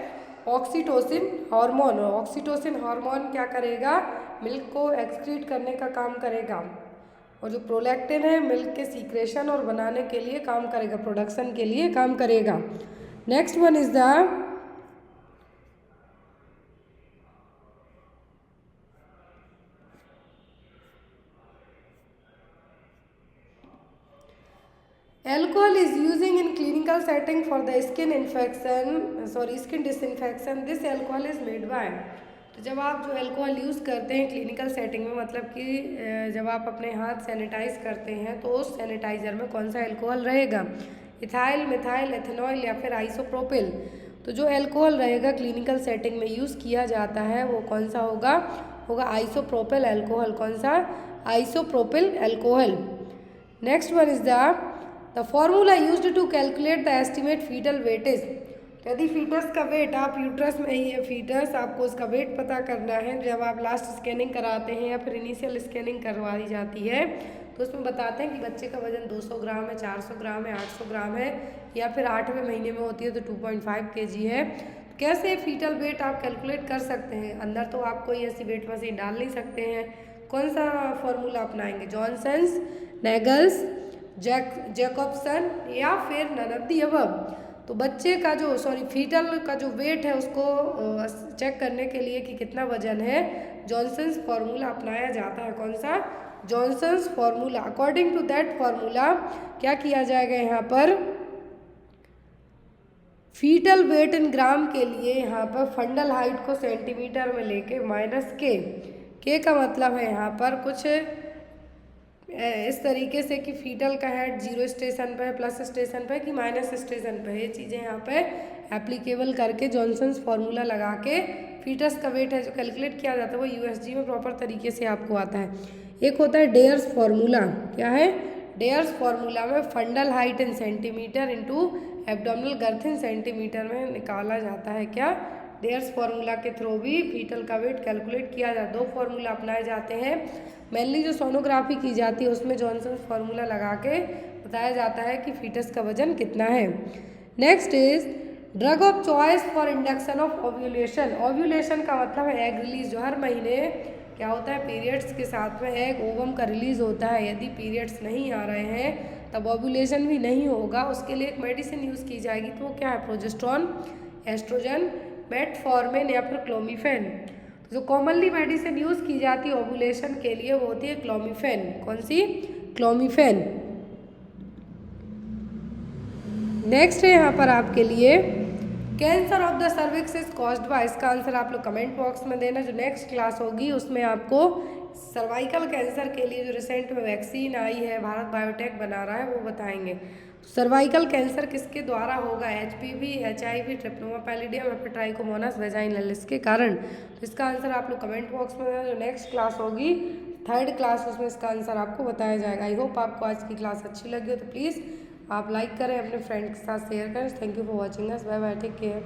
Oxytocin hormone. और ऑक्सीटोसिन हार्मोन क्या करेगा? मिल्क को एक्सक्रीट करने का काम करेगा, और जो प्रोलैक्टिन है मिल्क के सीक्रेशन और बनाने के लिए काम करेगा, प्रोडक्शन के लिए काम करेगा। Next one is the alcohol is using in clinical setting for the skin disinfection. This alcohol is made by। तो जब आप जो अल्कोहल यूज़ करते हैं क्लिनिकल सेटिंग में, मतलब कि जब आप अपने हाथ सैनिटाइज करते हैं तो उस सैनिटाइज़र में कौन सा अल्कोहल रहेगा? इथाइल, मिथाइल, एथेनॉल या फिर आइसोप्रोपिल। तो जो अल्कोहल रहेगा क्लिनिकल सेटिंग में यूज़ किया जाता है वो कौन सा होगा आइसोप्रोपिल अल्कोहल। कौन सा? Isopropyl alcohol. Next one is the formula used to calculate the estimate foetal weightage. तो यदि फीटस का वेट, आप यूट्रस में ही है फीटस, आपको उसका वेट पता करना है, जब आप लास्ट स्कैनिंग कराते हैं या फिर इनिशियल स्कैनिंग करवाई जाती है तो उसमें बताते हैं कि बच्चे का वजन 200 ग्राम है, 400 ग्राम है, 800 ग्राम है, या फिर 8वें महीने में होती है तो 2.5 kg है। तो कैसे फीटल वेट आप कैलकुलेट कर सकते हैं? अंदर तो आप कोई ऐसी वेट मशीन डाल नहीं सकते हैं। कौन सा फॉर्मूला अपनाएंगे? जॉनसन्स, नेगल्स, जैकबसन या फिर नन ऑफ द अबव। तो बच्चे का जो फीटल का जो वेट है उसको चेक करने के लिए कि कितना वजन है, जॉनसन्स फार्मूला अपनाया जाता है। कौन सा? Johnson's formula. According to that formula क्या किया जाएगा यहाँ पर, फीटल वेट इन ग्राम के लिए यहाँ पर फंडल हाइट को सेंटीमीटर में लेके माइनस के का मतलब है यहाँ पर कुछ इस तरीके से कि फीटल का हेड 0 स्टेशन पे है, प्लस स्टेशन पे कि माइनस स्टेशन पे है, ये चीज़ें यहाँ पे एप्लीकेबल करके जॉनसन्स फार्मूला लगा के फीटस का वेट है जो कैलकुलेट किया जाता है वो यूएसजी में प्रॉपर तरीके से आपको आता है। एक होता है डेयर्स फार्मूला। क्या है? डेयर्स फार्मूला में fundal height in centimetre into abdominal girth in centimetre में निकाला जाता है। क्या? डेयर्स फार्मूला के थ्रू भी फीटल का वेट कैलकुलेट किया जाता है। दो फार्मूला अपनाए जाते हैं। मेनली जो सोनोग्राफी की जाती है उसमें जॉनसन्स फार्मूला लगा के बताया जाता है कि फीटस का वजन कितना है। Next is drug of choice for induction of ovulation. Ovulation का मतलब है एग रिलीज। जो हर महीने क्या होता है, पीरियड्स के साथ में एग ओवम का रिलीज होता है। यदि पीरियड्स नहीं आ रहे हैं तब ओव्यूलेशन भी नहीं होगा। उसके लिए एक मेडिसिन यूज़ की जाएगी, तो वो क्या है? प्रोजेस्टेरोन, एस्ट्रोजन, मेटफॉर्मिन या फिर क्लोमिफेन। तो जो कॉमनली मेडिसिन यूज़ की जाती है ओव्यूलेशन के लिए वो होती है क्लोमिफेन। कौन सी? क्लोमिफेन। नेक्स्ट है यहाँ पर आपके लिए cancer of the cervix is caused bye. इसका आंसर आप लोग कमेंट बॉक्स में देना। जो नेक्स्ट क्लास होगी उसमें आपको सर्वाइकल कैंसर के लिए जो रिसेंट में वैक्सीन आई है, भारत बायोटेक बना रहा है, वो बताएंगे। सर्वाइकल कैंसर किसके द्वारा होगा? एचपीवी, एचआईवी, ट्रिप्नोमा पैलिडियम या फिर ट्राइकोमोनास वेजाइनलिस के कारण। तो इसका आंसर आप लोग कमेंट बॉक्स में देना। जो नेक्स्ट क्लास होगी 3rd क्लास, उसमें इसका आंसर आपको बताया जाएगा। आई होप आपको आज की क्लास अच्छी लगी हो तो प्लीज़ आप लाइक करें, अपने फ्रेंड के साथ शेयर करें। Thank you for watching us. Bye bye, take care.